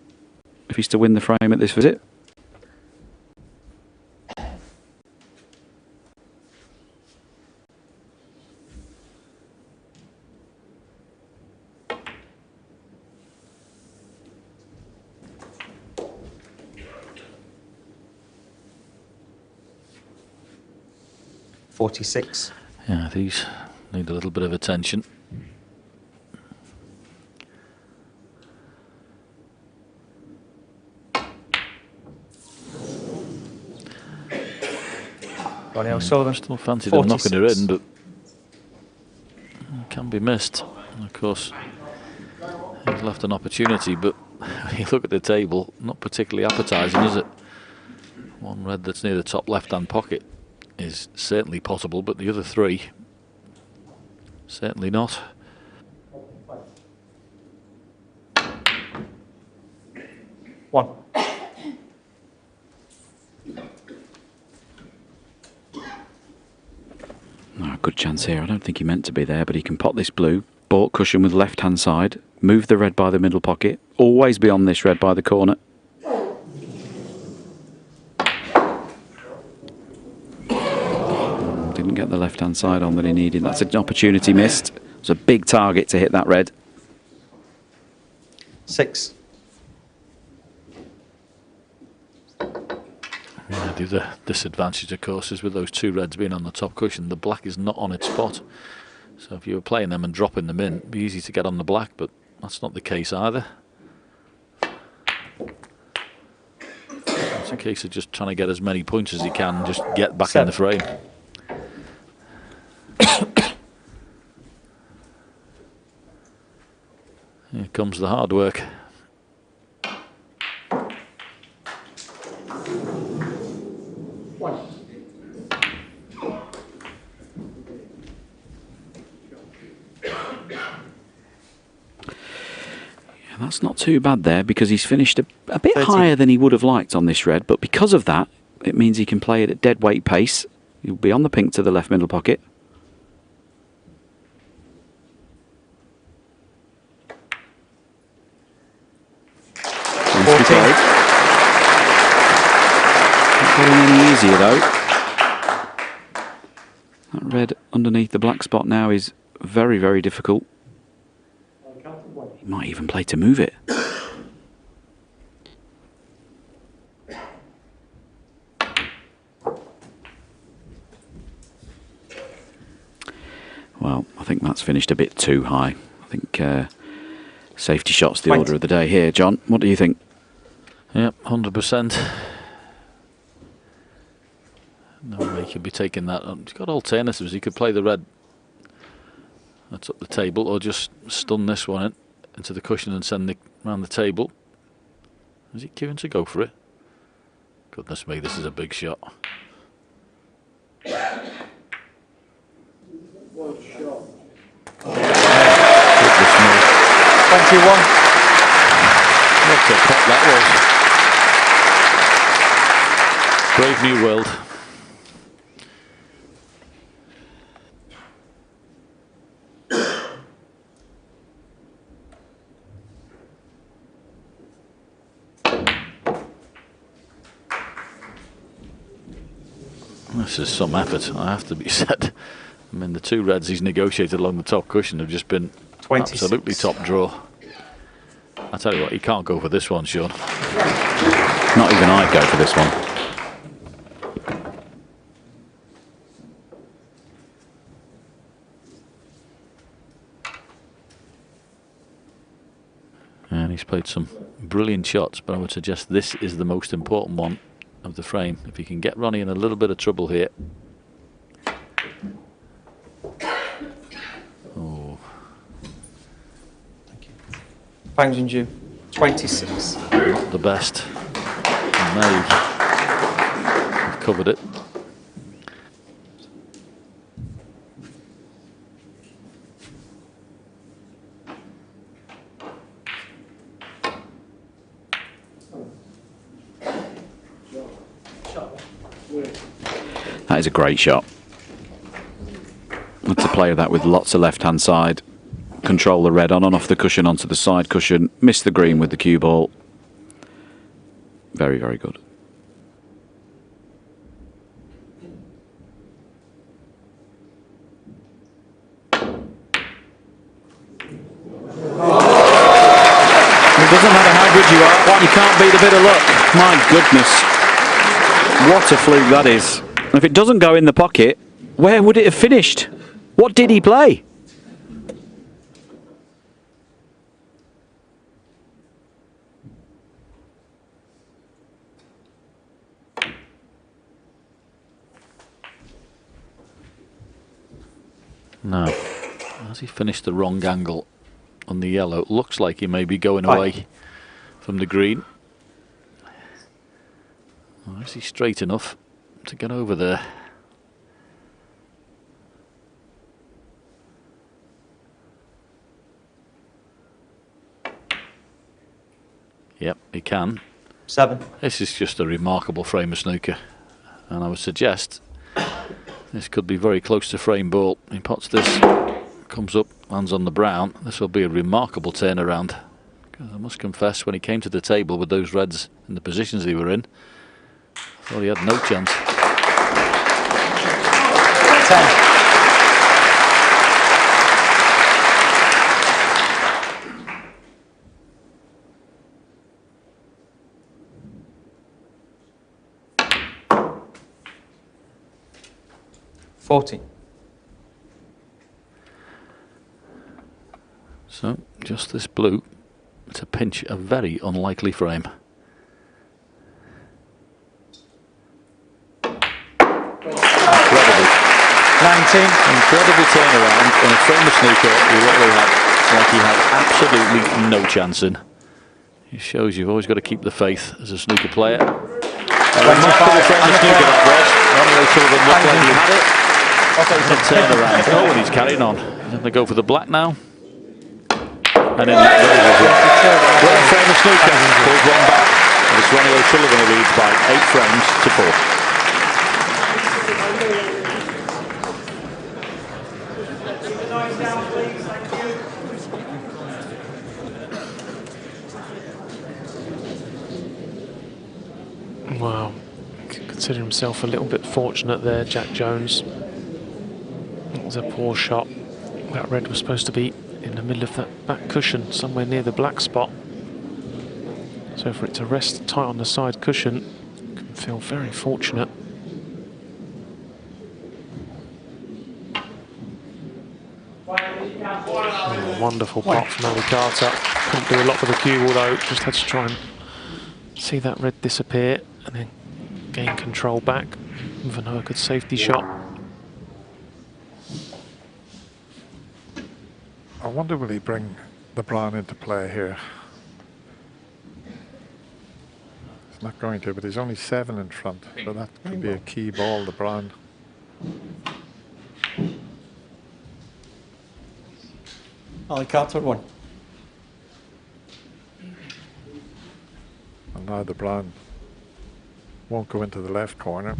if he's to win the frame at this visit. 46. Yeah, these need a little bit of attention. Ronnie O'Sullivan. Still fancy them knocking her in, but it can be missed. And of course, he's left an opportunity, but you look at the table, not particularly appetising, is it? One red that's near the top left-hand pocket is certainly possible, but the other three, certainly not. One. Oh, good chance here. I don't think he meant to be there, but he can pot this blue. Baulk cushion with left-hand side. Move the red by the middle pocket. Always be on this red by the corner. Didn't get the left-hand side on that he needed. That's an opportunity missed. It was a big target to hit that red. 6. Yeah, the other disadvantage, of course, is with those two reds being on the top cushion, the black is not on its spot. So if you were playing them and dropping them in, it'd be easy to get on the black, but that's not the case either. It's a case of just trying to get as many points as he can and just get back in the frame. Here comes the hard work. That's not too bad there because he's finished a bit 30. higher than he would have liked on this red, but because of that, it means he can play it at dead weight pace. He'll be on the pink to the left middle pocket. Not getting any easier though. That red underneath the black spot now is very, very difficult. He might even play to move it. Well, I think that's finished a bit too high. I think safety shot's the order of the day here. John, what do you think? Yep, 100%. No way he could be taking that. He's got alternatives. He could play the red that's up the table, or just stun this one into the cushion and send it round the table. Is he queuing to go for it? Goodness me, this is a big shot. One shot. 21. What a pop that was. Brave new world. This is some effort, I have to be said. I mean, the two reds he's negotiated along the top cushion have just been 26. Absolutely top draw. I tell you what, he can't go for this one, Sean. Not even I'd go for this one. And he's played some brilliant shots, but I would suggest this is the most important one of the frame. If he can get Ronnie in a little bit of trouble here. Oh. Bang Junxu, 26. Not the best. And they've covered it. That is a great shot. To play that with lots of left-hand side. Control the red on and off the cushion onto the side cushion. Miss the green with the cue ball. Very, very good. It doesn't matter how good you are, you can't beat a bit of luck. My goodness. What a fluke that is. If it doesn't go in the pocket, where would it have finished? What did he play? No. Has he finished the wrong angle on the yellow? It looks like he may be going away from the green. Or is he straight enough to get over there? Yep, he can. 7. This is just a remarkable frame of snooker, and I would suggest this could be very close to frame ball. He pots this, comes up, lands on the brown. This will be a remarkable turnaround. Because I must confess, when he came to the table with those reds in the positions they were in, I thought he had no chance. 10. So, just this blue to pinch a very unlikely frame. Incredible. 19. Incredible turnaround in a frame of snooker he had absolutely no chance in. It shows you've always got to keep the faith as a snooker player. A remarkable frame of snooker that was. Ronnie Sullivan looked like he had it. Turn around. Oh, and he's carrying on. He's going to go for the black now. And in that goes as well. Well, frame of snooker pulls one back. And it's Ronnie O'Sullivan who leads by 8 frames to 4. Wow, consider himself a little bit fortunate there, Jack Jones. It was a poor shot. That red was supposed to be in the middle of that back cushion, somewhere near the black spot. So for it to rest tight on the side cushion, you can feel very fortunate. Oh, wonderful pot from Ali Carter. Couldn't do a lot with the cue ball though, just had to try and see that red disappear and then gain control back with another good safety shot. I wonder will he bring the brown into play here? He's not going to, but he's only 7 in front, so that could be a key ball, the brown. Ali Carter 1. And now the brown won't go into the left corner,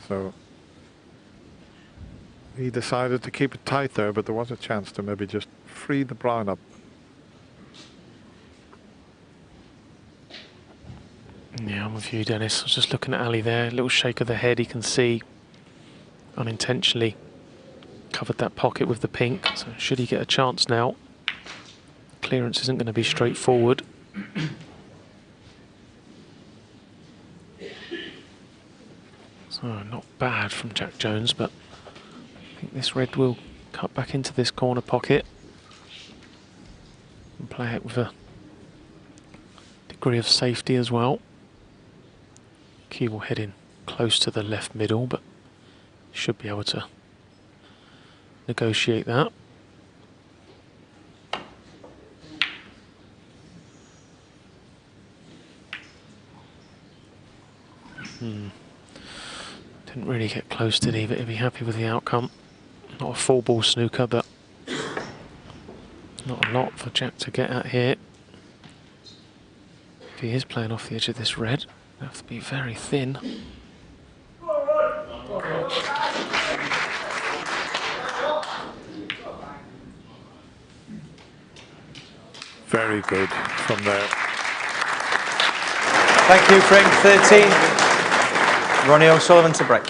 so he decided to keep it tight there, but there was a chance to maybe just free the brown up. Yeah, I'm with you, Dennis. I was just looking at Ali there, a little shake of the head. He can see unintentionally covered that pocket with the pink, so should he get a chance now, clearance isn't going to be straightforward. So not bad from Jack Jones, but I think this red will cut back into this corner pocket and play it with a degree of safety as well. Key will head in close to the left middle, but should be able to negotiate that. Didn't really get close, did he? But he'll be happy with the outcome. Not a full ball snooker, but not a lot for Jack to get at here. If he is playing off the edge of this red, he'll have to be very thin. Very good from there. Thank you, frame 13. Ronnie O'Sullivan to break.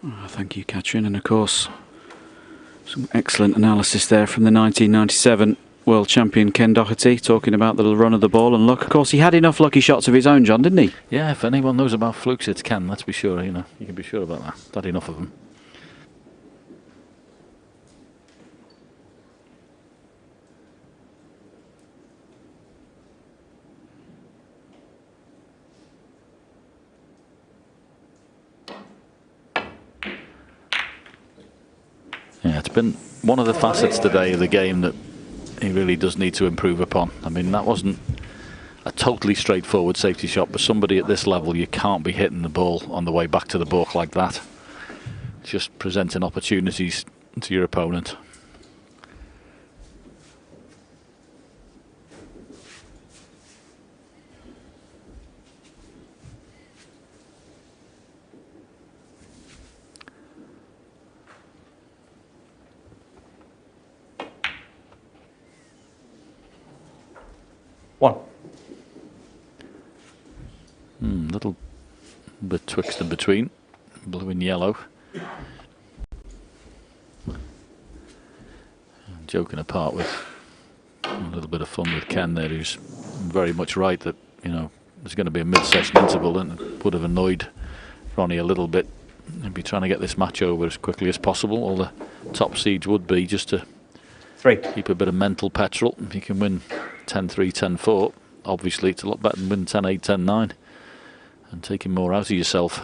Oh, thank you, Katrin. And of course, some excellent analysis there from the 1997 world champion Ken Doherty, talking about the run of the ball and luck. Of course, he had enough lucky shots of his own, John, didn't he? Yeah, if anyone knows about flukes, it's Ken. Let's be sure. You know, you can be sure about that. Had enough of them. Yeah, it's been one of the facets today of the game that he really does need to improve upon. I mean, that wasn't a totally straightforward safety shot, but somebody at this level, you can't be hitting the ball on the way back to the book like that. Just presenting opportunities to your opponent. One. Little bit twixt and between, blue and yellow. And joking apart with a little bit of fun with Ken there, who's very much right that, you know, there's going to be a mid-session interval, and it would have annoyed Ronnie a little bit. He'd be trying to get this match over as quickly as possible. All the top seeds would be just to keep a bit of mental petrol. If you can win 10-3, 10-4, obviously it's a lot better than win 10-8, 10-9 and taking more out of yourself.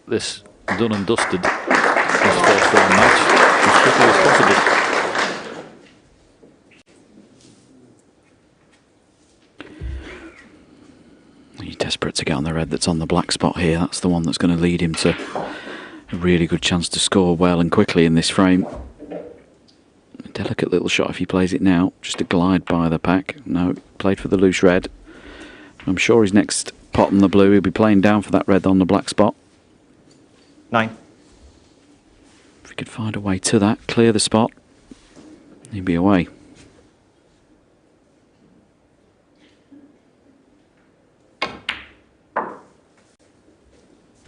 This done and dusted, this first round match, as quickly as possible. He's desperate to get on the red that's on the black spot here. That's the one that's going to lead him to a really good chance to score well and quickly in this frame. A delicate little shot if he plays it now, just to glide by the pack. No, played for the loose red. I'm sure his next pot on the blue, he'll be playing down for that red on the black spot. 9. If he could find a way to that, clear the spot, he'd be away.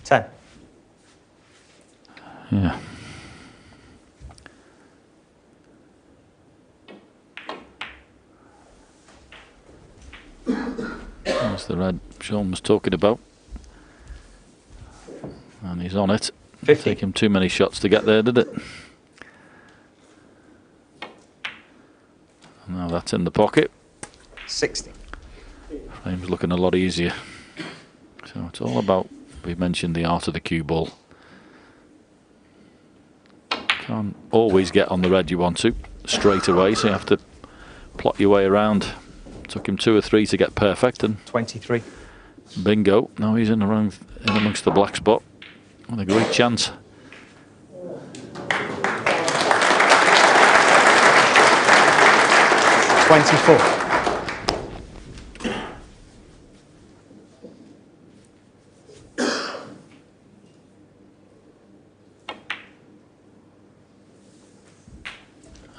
Ten. Yeah. That's the red Sean was talking about. And he's on it. Didn't take him too many shots to get there, did it? Now that's in the pocket. 60. Frame's looking a lot easier. So it's all about, we mentioned the art of the cue ball. Can't always get on the red you want to straight away, so you have to plot your way around. Took him 2 or 3 to get perfect, and 23. Bingo. Now he's in amongst the black spot. What a great chance.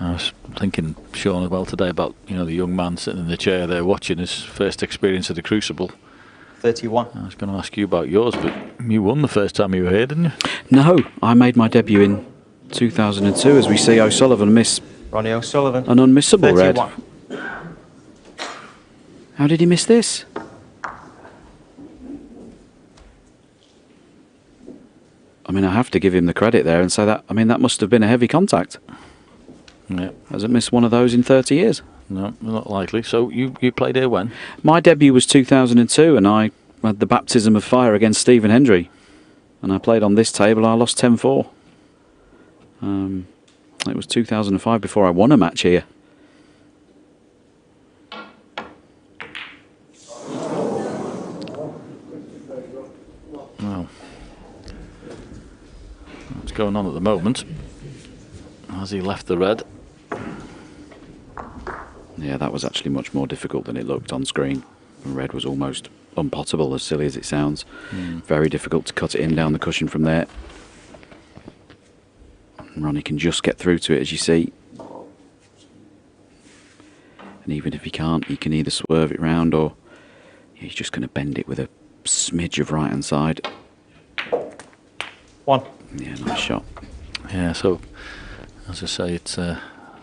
I was thinking, Sean, as well today about, you know, the young man sitting in the chair there watching his first experience of the Crucible. 31. I was going to ask you about yours, but you won the first time you were here, didn't you? No, I made my debut in 2002 as we see O'Sullivan miss Ronnie O'Sullivan. an unmissable 31. red. How did he miss this? I mean, I have to give him the credit there and say that, I mean, that must have been a heavy contact. Yeah. Hasn't missed one of those in 30 years. No, not likely. So you played here when? My debut was 2002 and I had the baptism of fire against Stephen Hendry. And I played on this table, I lost 10-4. It was 2005 before I won a match here. Well, what's going on at the moment? Has he left the red? Yeah, that was actually much more difficult than it looked on screen. And red was almost unpottable, as silly as it sounds. Very difficult to cut it in down the cushion from there. And Ronnie can just get through to it, as you see. And even if he can't, he can either swerve it round or he's just going to bend it with a smidge of right hand side. 1. Yeah, nice shot. Yeah, so as I say, it's a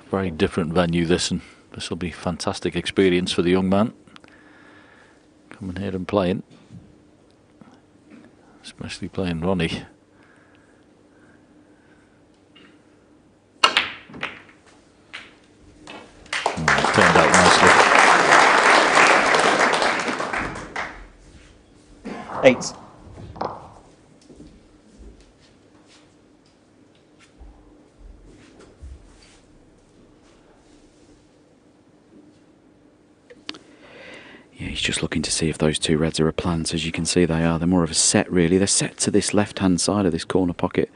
very different venue this, and this will be a fantastic experience for the young man coming here and playing, especially playing Ronnie. Turned out nicely. 8. Yeah, he's just looking to see if those 2 reds are a plant. As you can see, they are. They're more of a set, really. They're set to this left-hand side of this corner pocket.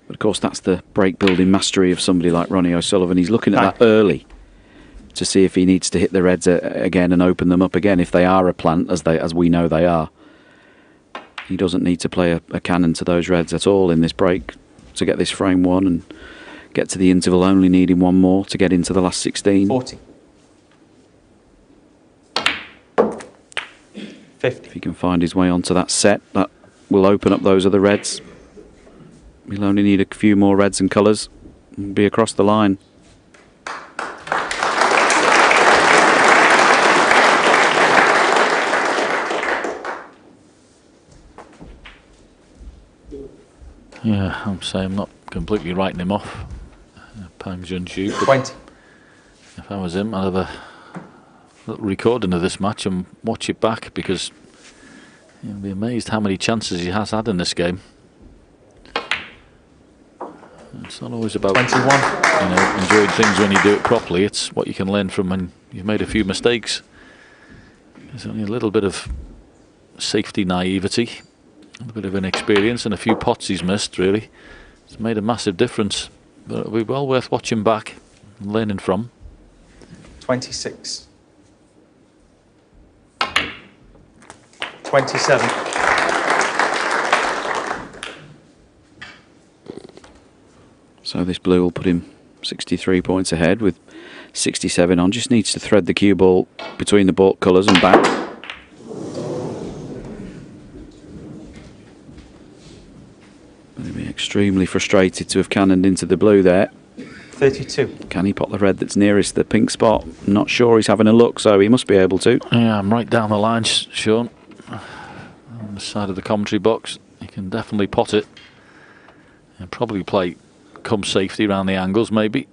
But of course, that's the break-building mastery of somebody like Ronnie O'Sullivan. He's looking at that early to see if he needs to hit the reds again and open them up again. If they are a plant, as we know they are, he doesn't need to play a cannon to those reds at all in this break to get this frame 1 and get to the interval, only needing 1 more to get into the last 16. 40. 50. If he can find his way onto that set, that will open up those other reds. He'll only need a few more reds and colours and be across the line. Yeah, I'm saying I'm not completely writing him off, Pang Junxu. 20. If I was him, I'd have a little recording of this match and watch it back, because you'll be amazed how many chances he has had in this game. It's not always about 21. Enjoying things when you do it properly. It's what you can learn from when you've made a few mistakes. There's only a little bit of safety naivety, a little bit of inexperience, and a few pots he's missed, really. It's made a massive difference. But it'll be well worth watching back and learning from. 26. 27. So this blue will put him 63 points ahead with 67 on. Just needs to thread the cue ball between the baulk colours and back. He'll be extremely frustrated to have cannoned into the blue there. 32. Can he pot the red that's nearest the pink spot? Not sure. He's having a look, so he must be able to. Yeah, I'm right down the line, Sean. On the side of the commentary box. You can definitely pot it. And probably play come safety around the angles, maybe.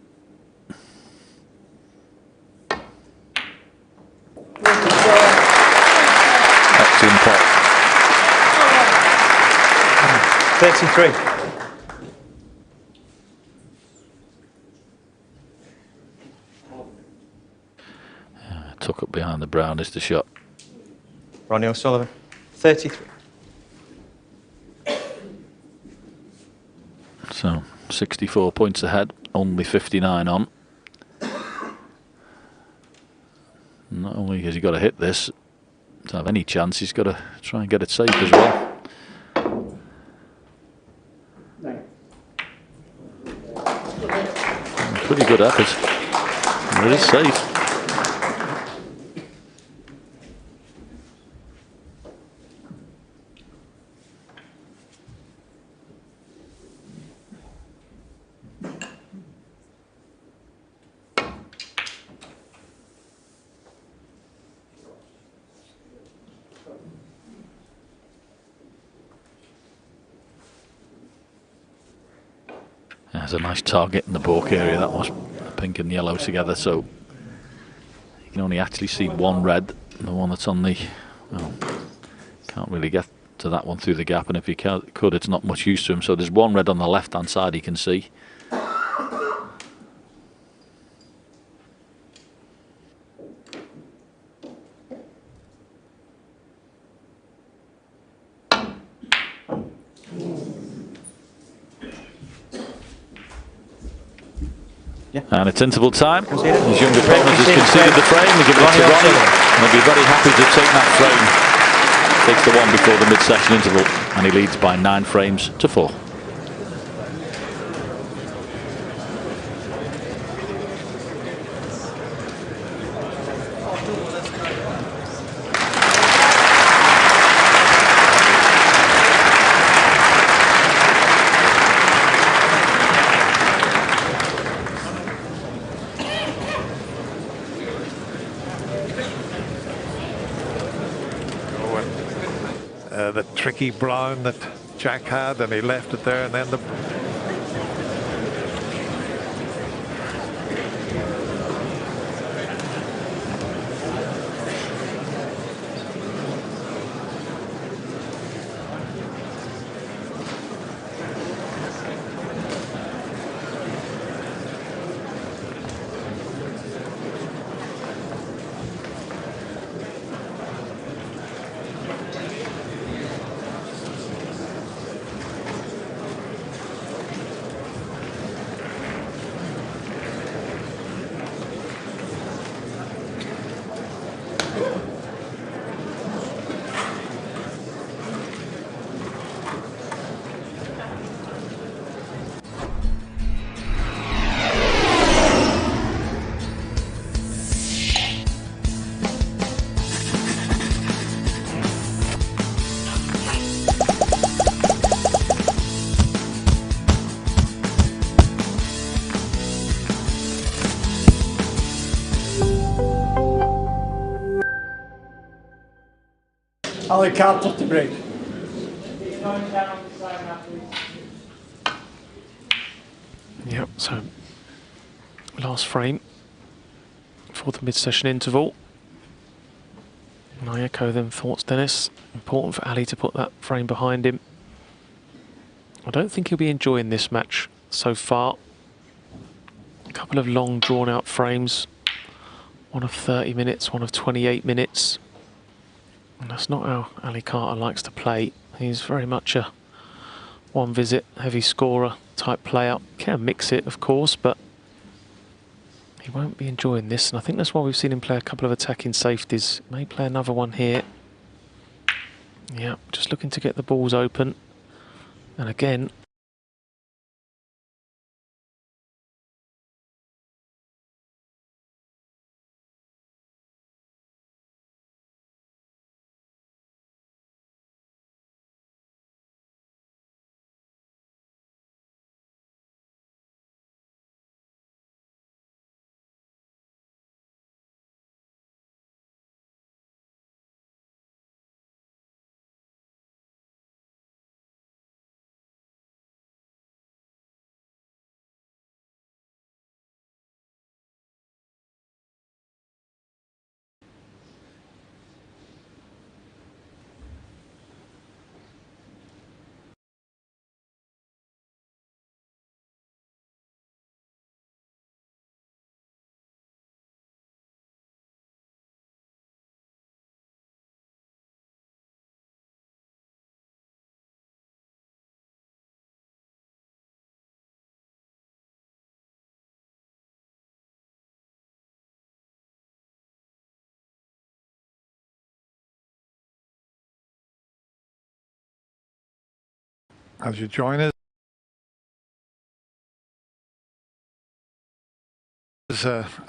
Excellent pot. 33. Tuck up behind the brown is the shot. Ronnie O'Sullivan. 33. So 64 points ahead, only 59 on. Not only has he got to hit this to have any chance, he's got to try and get it safe as well. Pretty good effort. It is safe. There's a nice target in the baulk area. That was pink and yellow together, so you can only actually see 1 red, the one that's on the... Well, can't really get to that one through the gap, and if he could, it's not much use to him. So there's 1 red on the left-hand side he can see. And it's interval time. His younger opponent has conceded the frame. We'll give it to Ronnie. And he'll be very happy to take that frame. Takes the one before the mid-session interval. And he leads by 9 frames to 4. tricky brown that Jack had, and he left it there, and then the Ali can't touch the break. Yep, so last frame for the mid-session interval. And I echo them thoughts, Dennis. Important for Ali to put that frame behind him. I don't think he'll be enjoying this match so far. A couple of long drawn-out frames. One of 30 minutes, one of 28 minutes. And that's not how Ali Carter likes to play. He's very much a one visit, heavy scorer type player. Can mix it, of course, but he won't be enjoying this. And I think that's why we've seen him play a couple of attacking safeties. May play another one here. Yeah, just looking to get the balls open. And again, as you join us,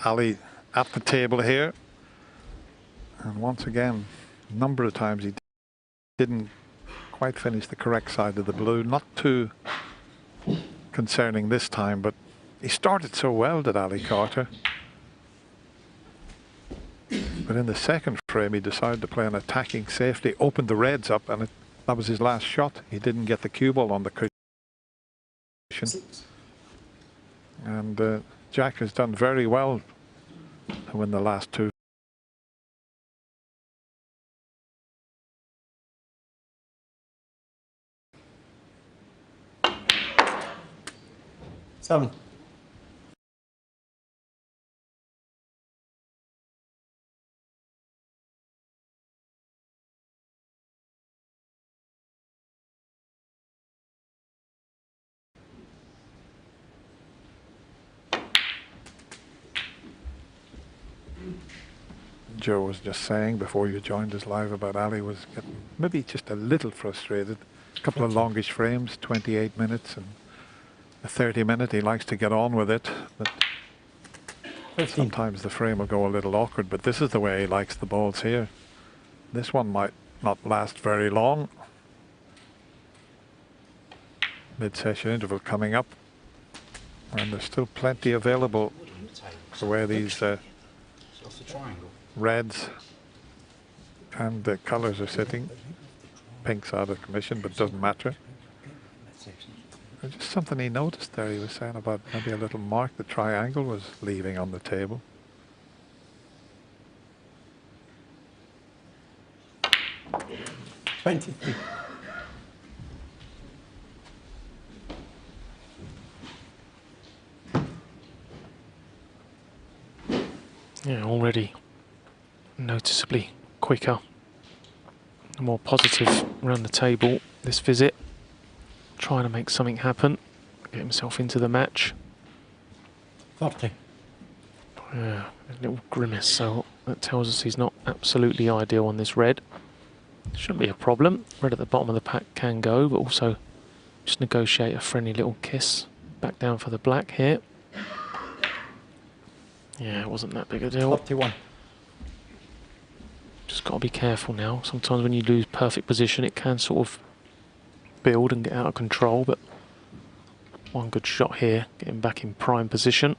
Ali at the table here, and once again, a number of times he didn't quite finish the correct side of the blue. Not too concerning this time, but he started so well, did Ali Carter. But in the second frame, he decided to play an attacking safety, opened the reds up, and that was his last shot. He didn't get the cue ball on the cushion. And Jack has done very well to win the last two. Seven. Joe was just saying before you joined us live about Ali was getting maybe just a little frustrated. A couple of longish frames, 28 minutes and a 30-minute. He likes to get on with it, but sometimes the frame will go a little awkward, but this is the way he likes the balls here. This one might not last very long. Mid-session interval coming up, and there's still plenty available the way these reds and the colours are sitting. pinks out of commission, but it doesn't matter. There's just something he noticed there. He was saying about maybe a little mark the triangle was leaving on the table. Yeah, already noticeably quicker, more positive around the table this visit, trying to make something happen, get himself into the match. 30. Yeah, a little grimace, so that tells us he's not absolutely ideal on this red. Shouldn't be a problem. Red at the bottom of the pack can go, but also just negotiate a friendly little kiss back down for the black here. Yeah, it wasn't that big a deal. 31. Just got to be careful now. Sometimes when you lose perfect position, it can sort of build and get out of control, but one good shot here, getting back in prime position.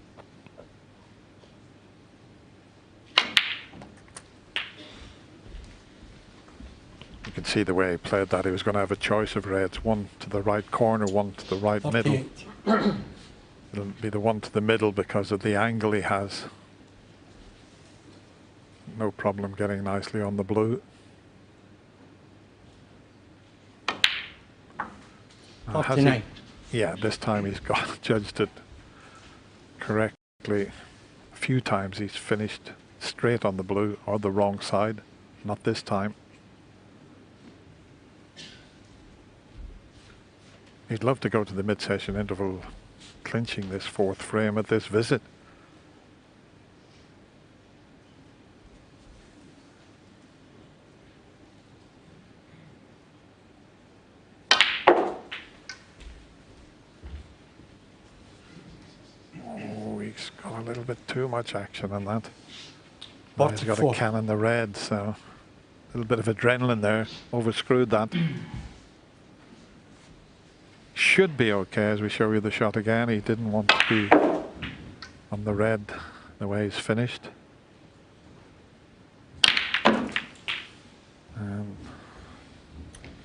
You can see the way he played that. He was going to have a choice of reds, one to the right corner, one to the right middle. It'll be the one to the middle because of the angle he has. No problem getting nicely on the blue. Has he? Yeah, this time he's got judged it correctly. A few times he's finished straight on the blue or the wrong side. Not this time. He'd love to go to the mid-session interval, clinching this fourth frame at this visit. Oh, he's got a little bit too much action on that. Oh, he's got a cannon the red, so a little bit of adrenaline there, overscrewed that. Should be okay as we show you the shot again. He didn't want to be on the red the way he's finished.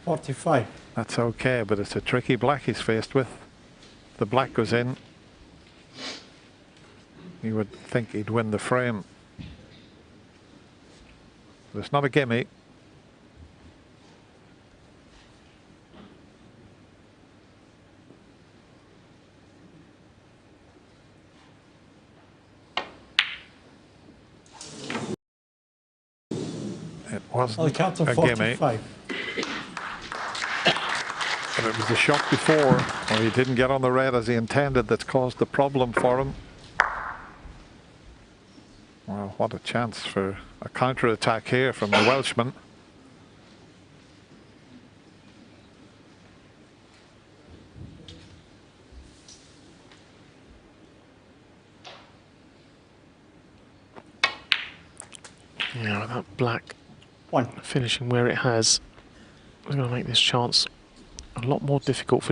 45. That's okay, but it's a tricky black he's faced with. The black goes in. You would think he'd win the frame. But it's not a gimme. It wasn't a gimme. But it was the shot before where he didn't get on the red as he intended that caused the problem for him. Well, what a chance for a counter-attack here from the Welshman. Yeah, with that black finishing where it has, we're going to make this chance a lot more difficult for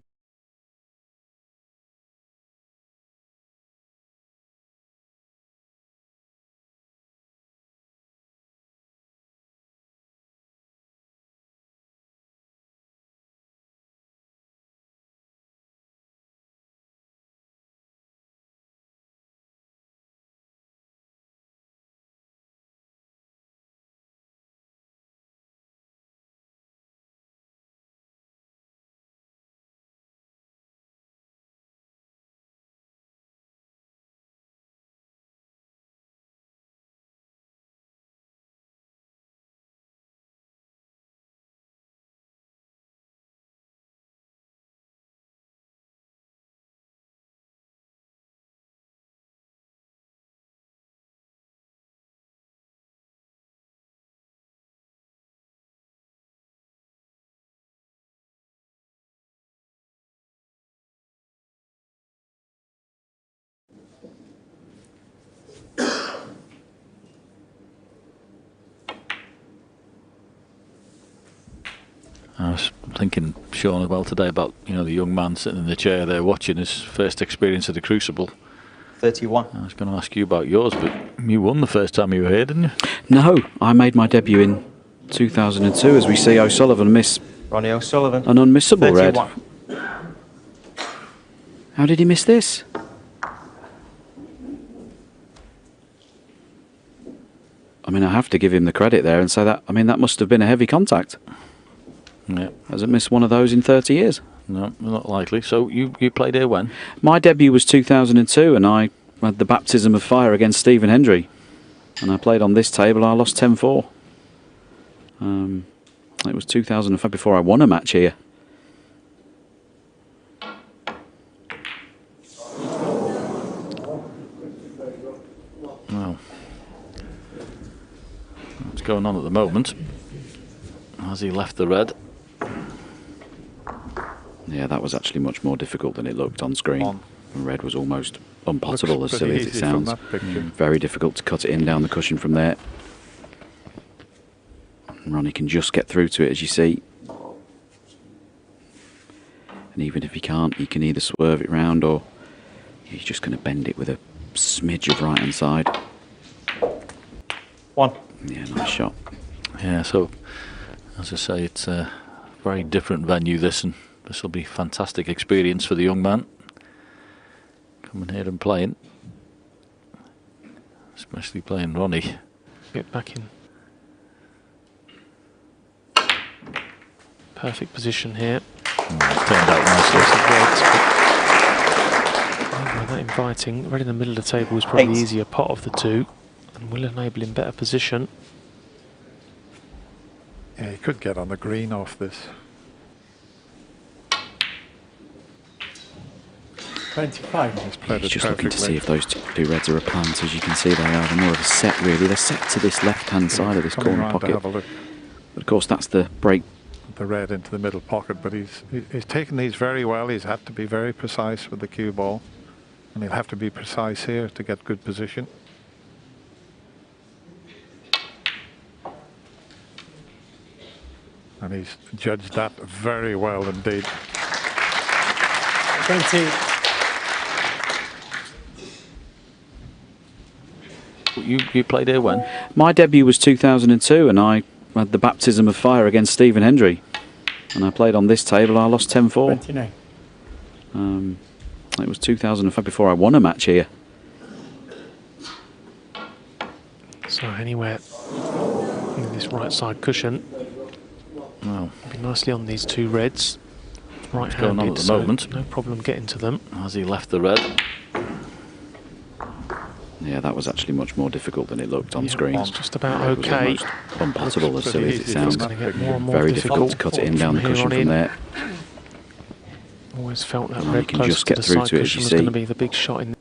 I was thinking, Sean, as well today about, you know, the young man sitting in the chair there watching his first experience of the Crucible. 31. I was going to ask you about yours, but you won the first time you were here, didn't you? No, I made my debut in 2002 as we see O'Sullivan miss Ronnie O'Sullivan. An unmissable red. 31. How did he miss this? I mean, I have to give him the credit there and say that, I mean, that must have been a heavy contact. Yeah. Hasn't missed one of those in 30 years. No, not likely. So you played here when? My debut was 2002 and I had the baptism of fire against Stephen Hendry. And I played on this table, I lost 10-4. It was 2005 before I won a match here. Well, what's going on at the moment? Has he left the red? Yeah, that was actually much more difficult than it looked on screen. The red was almost unpottable, as silly as it sounds. Very difficult to cut it in down the cushion from there. And Ronnie can just get through to it, as you see. And even if he can't, he can either swerve it round or he's just going to bend it with a smidge of right-hand side. 1. Yeah, nice shot. Yeah, so as I say, it's a very different venue, this, and this will be a fantastic experience for the young man coming here and playing, especially playing Ronnie. Get back in. Perfect position here. Turned out nicely. That inviting. Right in the middle of the table is probably 8. the easier pot of the two and will enable him better position. Yeah, he could get on the green off this. 25. He's just looking to see if those two reds are a plant. As you can see, they are. They're more of a set, really. They're set to this left-hand side of this corner pocket. But of course, that's the break. The red into the middle pocket, but he's taken these very well. He's had to be very precise with the cue ball, and he'll have to be precise here to get good position. And he's judged that very well indeed. 20. You played here when? My debut was 2002 and I had the baptism of fire against Stephen Hendry. And I played on this table, I lost 10-4. 29. It was 2005 before I won a match here. So anywhere in this right side cushion. Well, be nicely on these two reds. What's going on at the so moment? no problem getting to them. Has he left the red? Yeah, that was actually much more difficult than it looked on screen. It's just about It was okay. almost unpossible, as silly as it sounds. It's going to get more and more Very difficult to cut it in down the cushion from there. Always felt that And red you can close just to get the through side to it, as cushion you was going see. to be the big shot in.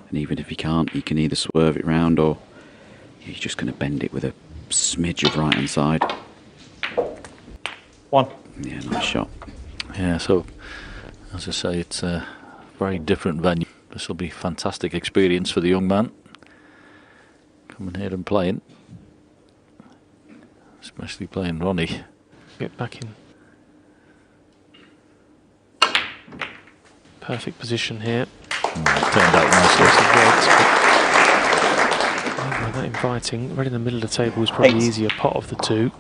And even if he can't, he can either swerve it round or he's just going to bend it with a smidge of right-hand side. 1. Yeah, nice shot. Yeah, so as I say, it's a very different venue. This will be a fantastic experience for the young man coming here and playing, especially playing Ronnie. Get back in. Perfect position here. Turned out nicely. That inviting. Right in the middle of the table is probably 8. the easier pot of the two.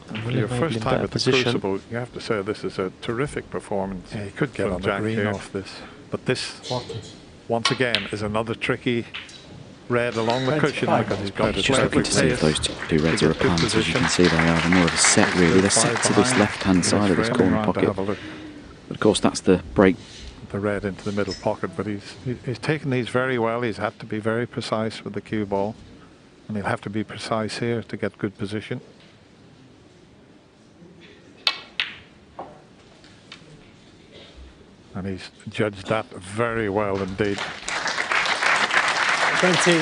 And will Your enable first him time better at the position. Crucible, you have to say this is a terrific performance. Yeah, he could get on the green off this, but this once again is another tricky red along the cushion because he's got He's just looking to see if those two reds are a plant. As you can see, they are. They're more of a set, really. They're set to this left-hand side of this corner pocket. But of course, that's the break. The red into the middle pocket, but he's taken these very well. He's had to be very precise with the cue ball, and he'll have to be precise here to get good position. And he's judged that very well indeed. 20.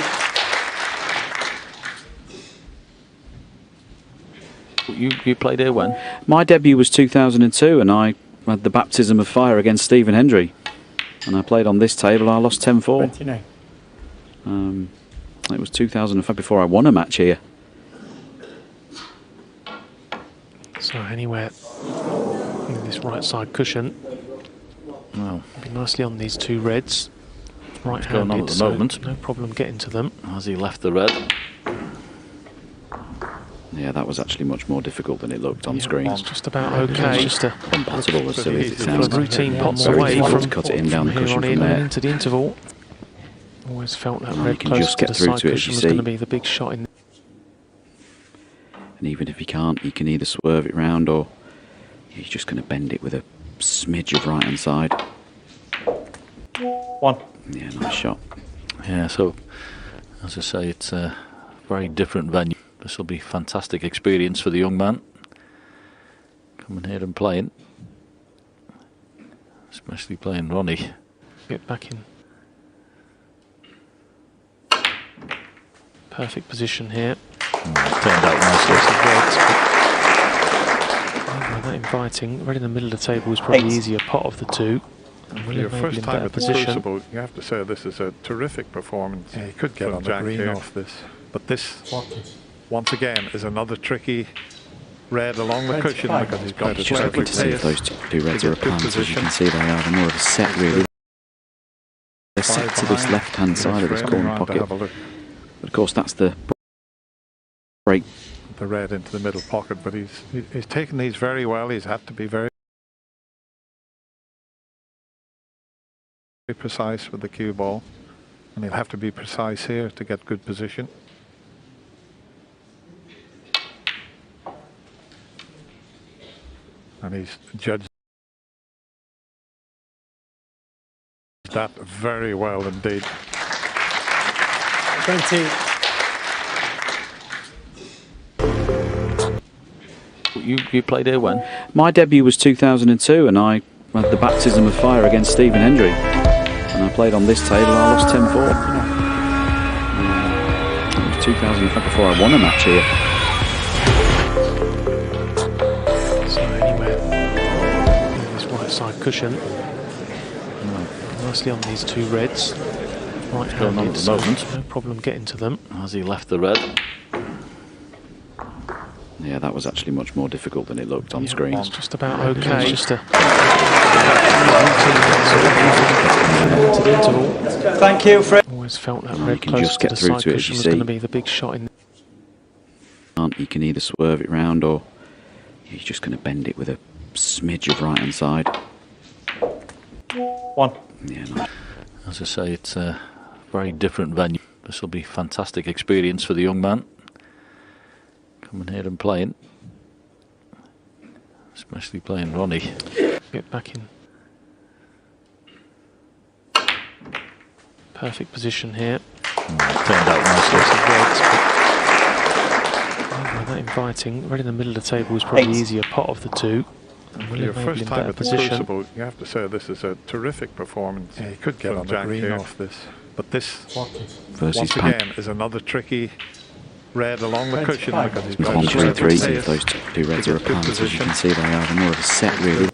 You played here when? My debut was 2002 and I had the baptism of fire against Stephen Hendry. And I played on this table, I lost 10-4. 29. It was 2005 before I won a match here. So anywhere in this right side cushion. Well, be nicely on these two reds. what's going on at the so moment? no problem getting to them. Has he left the red? Yeah, that was actually much more difficult than it looked on screen. It's just about okay. Just a impossible as silly as it couple sounds. of routine pots Very away difficult from to cut it in down the here cushion on from in there. and into the interval. Always felt that You red can close just to get the through side to it, as cushion you was going see. to be the big shot in. And even if he can't, he can either swerve it round or he's just going to bend it with a smidge of right hand side. One. Yeah, nice shot. Yeah, so as I say, it's a very different venue. This will be a fantastic experience for the young man coming here and playing, especially playing Ronnie. Get back in perfect position here. Turned out nicely. That inviting, right in the middle of the table is probably the easier pot of the two. For your first time at the Crucible, you have to say this is a terrific performance. Yeah, he could get on the green off this. But this, once again, is another tricky red along the cushion because he's got It's just looking to see if those two reds are apart. As you can see, they are. They're more of a set, really. They're set to this left-hand side of this corner pocket. But of course, that's the break. The red into the middle pocket, but he's taken these very well. He's had to be very precise with the cue ball, and he'll have to be precise here to get good position. And he's judged that very well indeed. 20. You played here when? My debut was 2002, and I had the baptism of fire against Stephen Hendry. And I played on this table, and I lost 10-4. It was 2005 before I won a match here. So anywhere in this right side cushion, nicely on these two reds. Right Going on at the moment. No problem getting to them. As he left the red. Yeah, that was actually much more difficult than it looked on screen. It's just about okay. It's just a to the interval. Thank you, Fred. Always felt that You red can close just to get the through side to it, as cushion you was going see. to be the big shot in. You can either swerve it round or he's just going to bend it with a smidge of right hand side. One. Yeah, nice. As I say, it's a very different venue. This will be a fantastic experience for the young man coming here and playing, especially playing Ronnie. Get back in perfect position here. Turned out nicely. That inviting, right in the middle of the table is probably the easier pot of the two. For your first time at the Crucible, you have to say this is a terrific performance. Yeah, he could get on the green off this. But this, once again, is another tricky red along the cushion because he's got 1-3-3. If those two reds are apart, as you can see, they are. They're more of a set, really.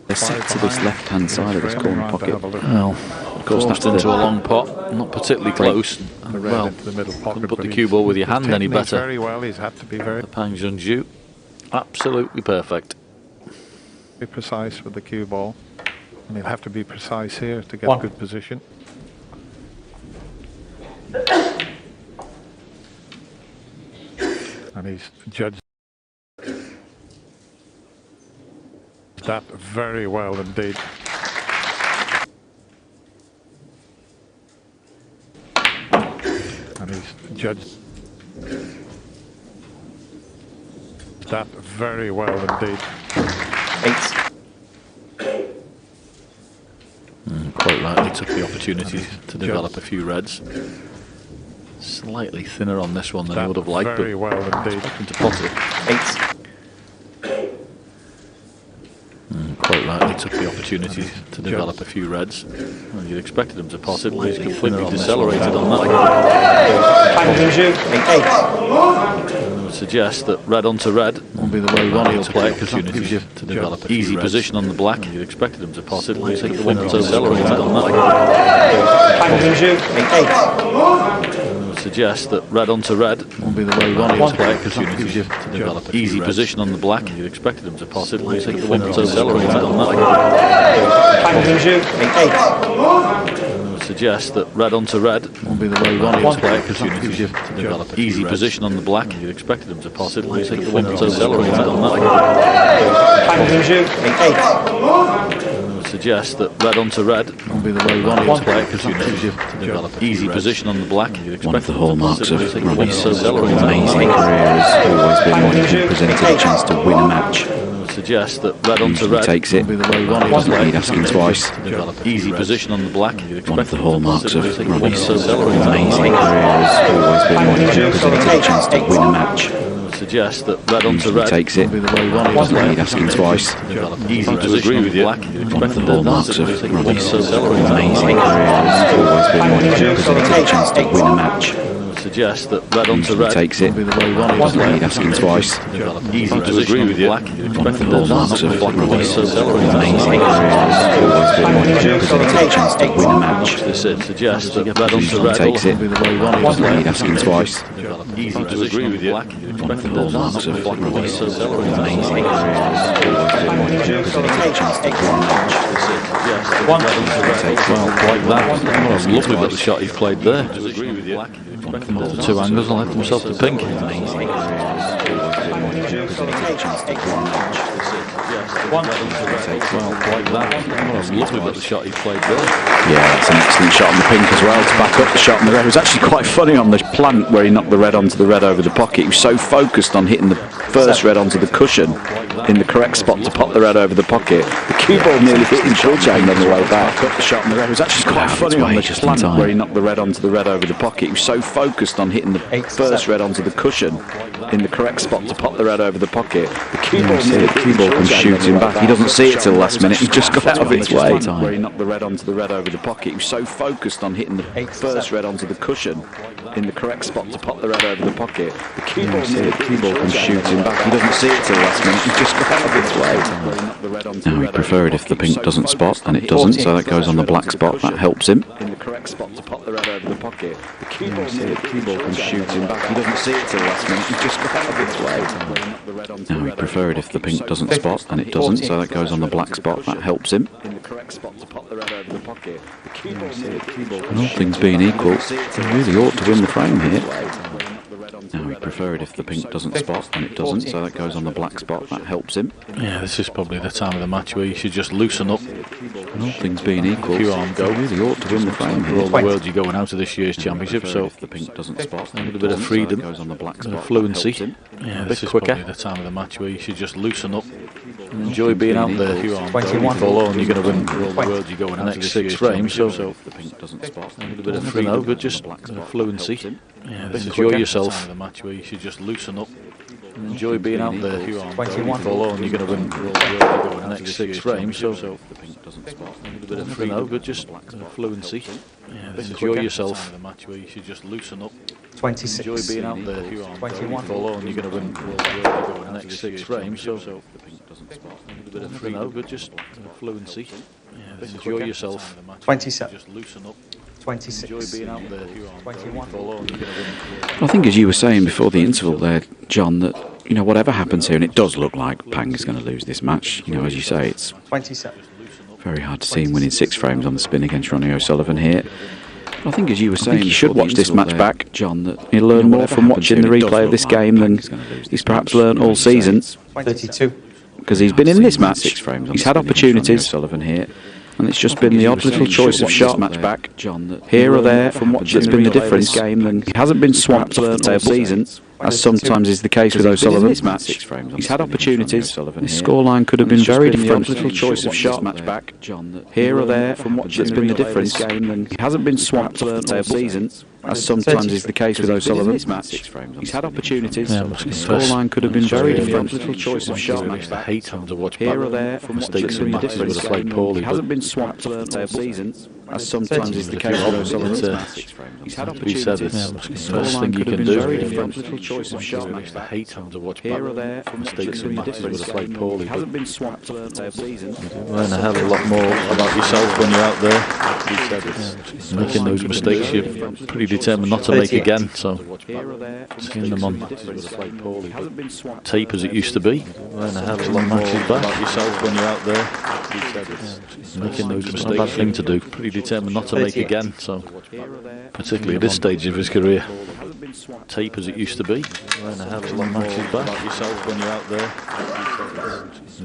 They're set to this left-hand side of this corner pocket. Well, of course, that's into a long pot, not particularly close. Well, couldn't put the cue ball with your hand any better. Very well, he's had to be very Junxu, absolutely perfect. Be precise with the cue ball, and he'll have to be precise here to get good position. And he's judged that very well indeed. And he's judged that very well indeed. 8. Quite rightly took the opportunity to develop a few reds. Slightly thinner on this one than I would have liked, very but well indeed. To pot it. 8. Quite rightly took the opportunity to develop a few reds. Well, you'd expected him to pot it, but he's completely decelerated on that. I would suggest that red onto red will be the way Ronnie will play it, because that gives you to develop a easy position on the black. You'd expected him to pot it, but he's decelerated on that. I would suggest that red onto red will be the way Ronnie will play it, because that gives you to develop a easy position on the black. You'd expected him to pot it, but he's decelerated on that. I would Suggest that red onto red will be the way Ronnie has played, because you gives you to develop easy position on the black. You'd expected him to pot it. I think the winner has accelerated on that. Suggest that red onto red will be the way Ronnie has played, because you gives you to develop easy position on the black. One of the hallmarks of Ronnie's amazing career has always been when he presented a chance to win a match. Suggest that red onto red takes it, doesn't need asking twice. Easy position on the black. One of the hallmarks of Ronnie's amazing career has always been when he presented a chance to win a match. Suggest that red onto red takes it, doesn't need asking twice. Easy position on the black. One of the hallmarks of Ronnie's amazing career has always been when he presented a chance to win a match. Suggest that red onto red takes it, doesn't need asking twice. Easy position on the black. One of the hallmarks of Ronnie's amazing career has always been when he presented a chance to win a match. Suggest that red onto red takes it, doesn't need asking twice. Easy position on the black. One of the hallmarks of Ronnie's amazing career has always been when he presented a chance to win a match. Well, like that. What a lovely little shot he's played there. The two angles and left himself to pink. Well, like that. What a lovely little shot he's played there. Yeah, that's an excellent shot on the pink as well to back up the shot on the red. It was actually quite funny on the plant where he knocked the red onto the red over the pocket. He was so focused on hitting the first red onto the cushion in the correct spot to pop the red over the pocket. The cue ball nearly hit him short change on the way back. Up the shot on the red. It was actually quite funny on the plant where he knocked the red onto the red over the pocket. He was so focused on hitting the first red onto the cushion in the correct spot to pop the red over the pocket. The cue ball comes shooting back. He doesn't see it till the last minute. He just got out of its way. Where he knocked the red onto the red over the pocket. He was so focused on hitting the first red onto the cushion in the correct spot to pop the red over the pocket. The cue ball comes shooting back. He doesn't see it till the last minute. He just got out of its way. Now he'd prefer it if the pink doesn't spot, and it doesn't, so that goes on the black spot. That helps him. In the correct spot to pop the red over the pocket. The cue ball comes shooting back. He doesn't see it till the last minute. He just got out of its way. Now he'd prefer it if the pink doesn't spot, and it doesn't, so that goes on the black spot. That helps him. In the correct spot to pop the red over the pocket. And all things being equal, he really ought to win the frame here. Now he'd prefer it if the pink doesn't spot, and it doesn't, so that goes on the black spot. That helps him. Yeah, this is probably the time of the match where you should just loosen up. And all things being equal, Few arm go. he really ought to win the frame For here. all the world you're going out of this year's championship, so if the pink doesn't spot, a little bit of freedom, goes on the black a bit spot. of fluency. Yeah, a bit quicker. Probably the time of the match where you should just loosen up and enjoy being out there. If you are 21 follow and you're going to win for all the world you're going out of this year's frames, so if the pink doesn't spot, a little bit of freedom, but just fluency. Yeah, enjoy yourself. The match where you should just loosen up and enjoy being out there. If you are 21 follow and you're going to win for all the world you're going out of this year's frames, so if the pink doesn't spot, a little bit of freedom, but just fluency. Yeah, enjoy yourself. The match where you should just loosen up. 26. Enjoy being out there. If you are 21 follow and you're going to win for all the world you're going out of this year's frames, so if the pink doesn't spot, a little bit of freedom, but just fluency. Yeah, enjoy yourself. 27. Just loosen up. 26. Enjoy being out there. 21. I think, as you were saying before the interval there, John, that whatever happens here, and it does look like Pang is going to lose this match. As you say, it's 27. very hard to see him winning 6 frames on the spin against Ronnie O'Sullivan here. I think, as you were saying, he should watch this match back, John. That he'll learn more from watching the replay of this game than he's perhaps learned all season. 32. Because he's been in this match, he's had opportunities. Sullivan here. And it's just been the odd little choice of shot match back, John, here or there from watching that's been the difference. Game, and he hasn't been swamped off the tail season, as sometimes is the case with O'Sullivan. He's had opportunities. His scoreline could have been very different. Little choice of shot match back, John, here or there from watching that's been the difference. Game, and he hasn't been swamped off the tail season, as sometimes is the case with O'Sullivan. He's had opportunities. His scoreline could have been very different. Little choice of shot match back. I hate having to watch here or there from mistakes in the matches where difference. they played poorly. He hasn't been swamped off the tail season, as sometimes is the case with O'Sullivan. He's had opportunities. It's the best thing you can do. Little choice of shot match I hate having to watch here or there from mistakes in matches where they played poorly. He hasn't been swamped off the tail season. Learn a hell of a lot more about yourself when you're out there. Making those mistakes you're pretty determined not to make again. So seeing them on tape as it used to be, Learn a hell of a lot more about yourself when you're out there. Making those mistakes, not a bad thing to do. Pretty determined not to make again. So, particularly at this stage of his career, tape as it used to be. Learn a hell of a lot more about yourself when you're out there.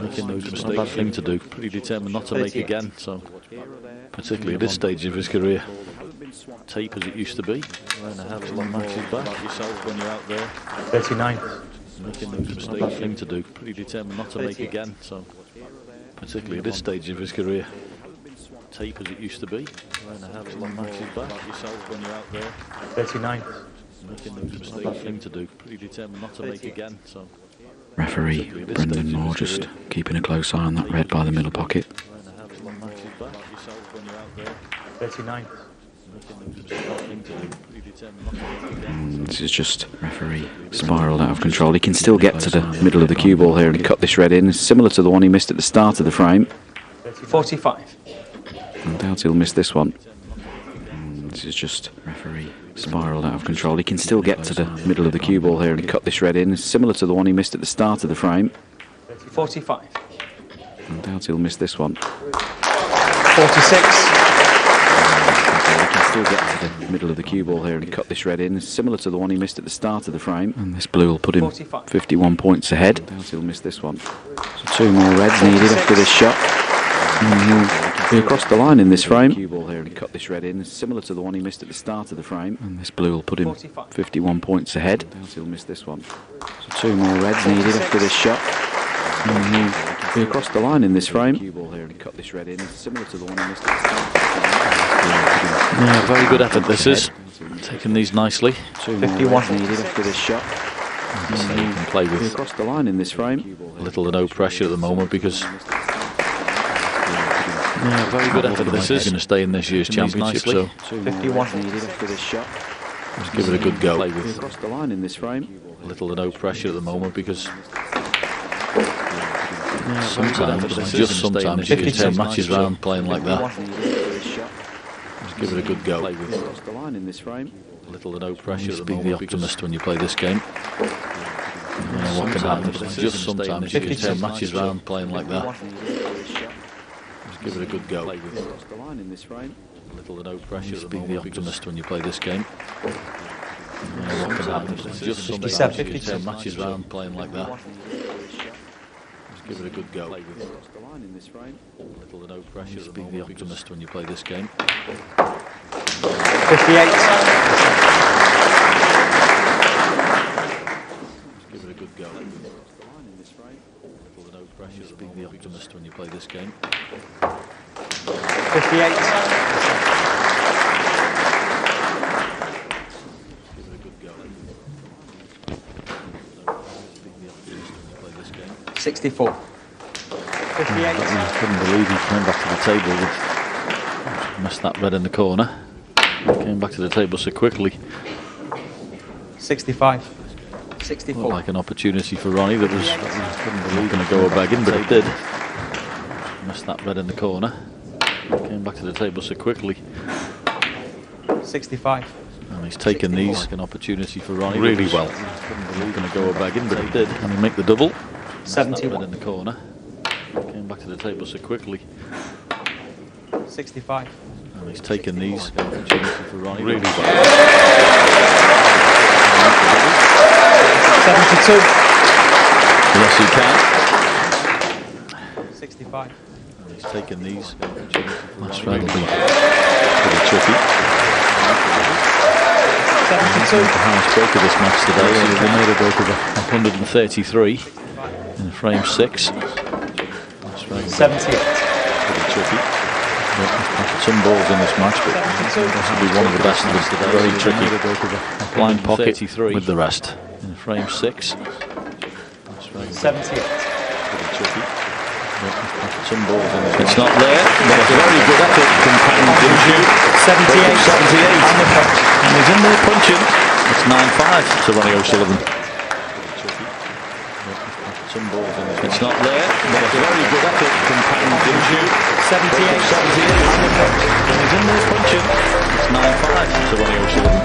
Making those mistakes, not a bad thing to do. Pretty determined not to make again. So, particularly at this stage of his career, tape as it used to be. Learn a hell of a lot more about yourself when you're out there. 39. Making those mistakes, not a bad thing to do. Pretty determined not to make again. So, particularly at this stage of his career, tape as it used to be. Learn a hell of a lot more about yourself when you're out there. 39. Making those mistakes, not a bad thing to do. Pretty determined not to make again. So, Referee Brendan Moore just keeping a close eye on that red by the middle pocket. 39. This is just referee spiralled out of control. He can still get to the middle of the cue ball here and cut this red in, similar to the one he missed at the start of the frame. 45. I doubt he'll miss this one. This is just referee spiralled out of control. He can still get to the middle of the cue ball here and cut this red in, similar to the one he missed at the start of the frame. 45. I doubt he'll miss this one. 46. He can still get to the middle of the cue ball here and cut this red in, similar to the one he missed at the start of the frame. And this blue will put him 51 points ahead. I doubt he'll miss this one. So 2 more reds needed after this shot. And he'll be across the line in this frame. Cue ball here and cut this red in, similar to the one he missed at the start of the frame. And this blue will put him 51 points ahead. I doubt he'll miss this one. So 2 more reds needed after this shot. And he'll be across the line in this frame. Cue ball here and cut this red in, similar to the one he missed at the start of the frame. yeah, very good effort this is. Taking these nicely. 51 needed after this shot. So you can play with across the line in this frame. little to no pressure at the moment because yeah, very good effort this is. Going to stay in this year's championship, so 51 needed after this shot. let's give it a good go. Play with across the line in this frame. Little to no pressure at the moment because sometimes, just sometimes, you can turn matches around playing like that. Let's give it a good go. Play with across the line in this frame. Little to no pressure at the moment. Be the optimist when you play this game. What can happen? Just sometimes you can turn matches around playing like that. Let's give it a good go. Across the line in this frame. Little to no pressure at the moment. Be the optimist when you play this game. What can happen? Just sometimes you can turn matches around playing like that. Let's give it a good go. Across the line in this frame. Little to no pressure at the moment. Be the optimist when you play this game. 58. Give it a good go. Little to no pressure. Be the optimist when you play this game. 58. Give it a good go. 64. 58. I couldn't believe he came back to the table with missed that red in the corner. Came back to the table so quickly. 65. 64. Looked like an opportunity for Ronnie that was not going to go a bagging, but it did. Missed that red in the corner. Came back to the table so quickly. 65. And he's taken these like an opportunity for Ronnie really well. Not going to go a bagging, but it did. And he make the double. 71. Red in the corner. Came back to the table so quickly. 65. And he's taken these like an opportunity for Ronnie really well. 72. Yes, he can. 65. And he's taken these. That's rather pretty tricky. 72. The highest break of this match today. They made a break of 133 in frame 6. That's rather 78. pretty tricky. Some balls in this match, but possibly one of the best of them today. Very tricky. Blind pocket with the rest. In frame 6. 78. Pretty tricky. Some balls in this. It's not there, but a very good effort from Junxu. 78. 78. And he's in there punching. It's 9-5 to Ronnie O'Sullivan. Some balls in this. It's not there, but a very good effort from Junxu. 78. 78. And he's in there punching. It's 9-5 to Ronnie O'Sullivan.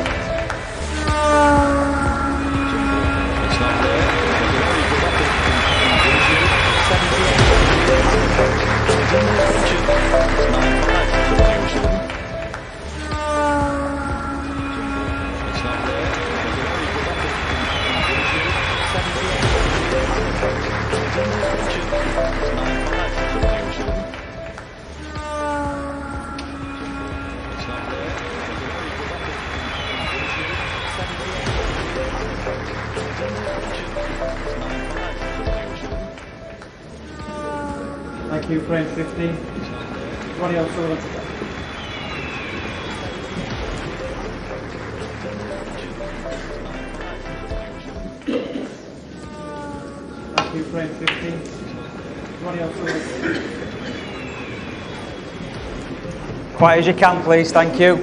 It's not there. But a very good effort from Junxu. Thank you, frame 15. Ronnie Sullivan. Thank you, frame 15. Ronnie Sullivan. Quiet as you can, please. Thank you.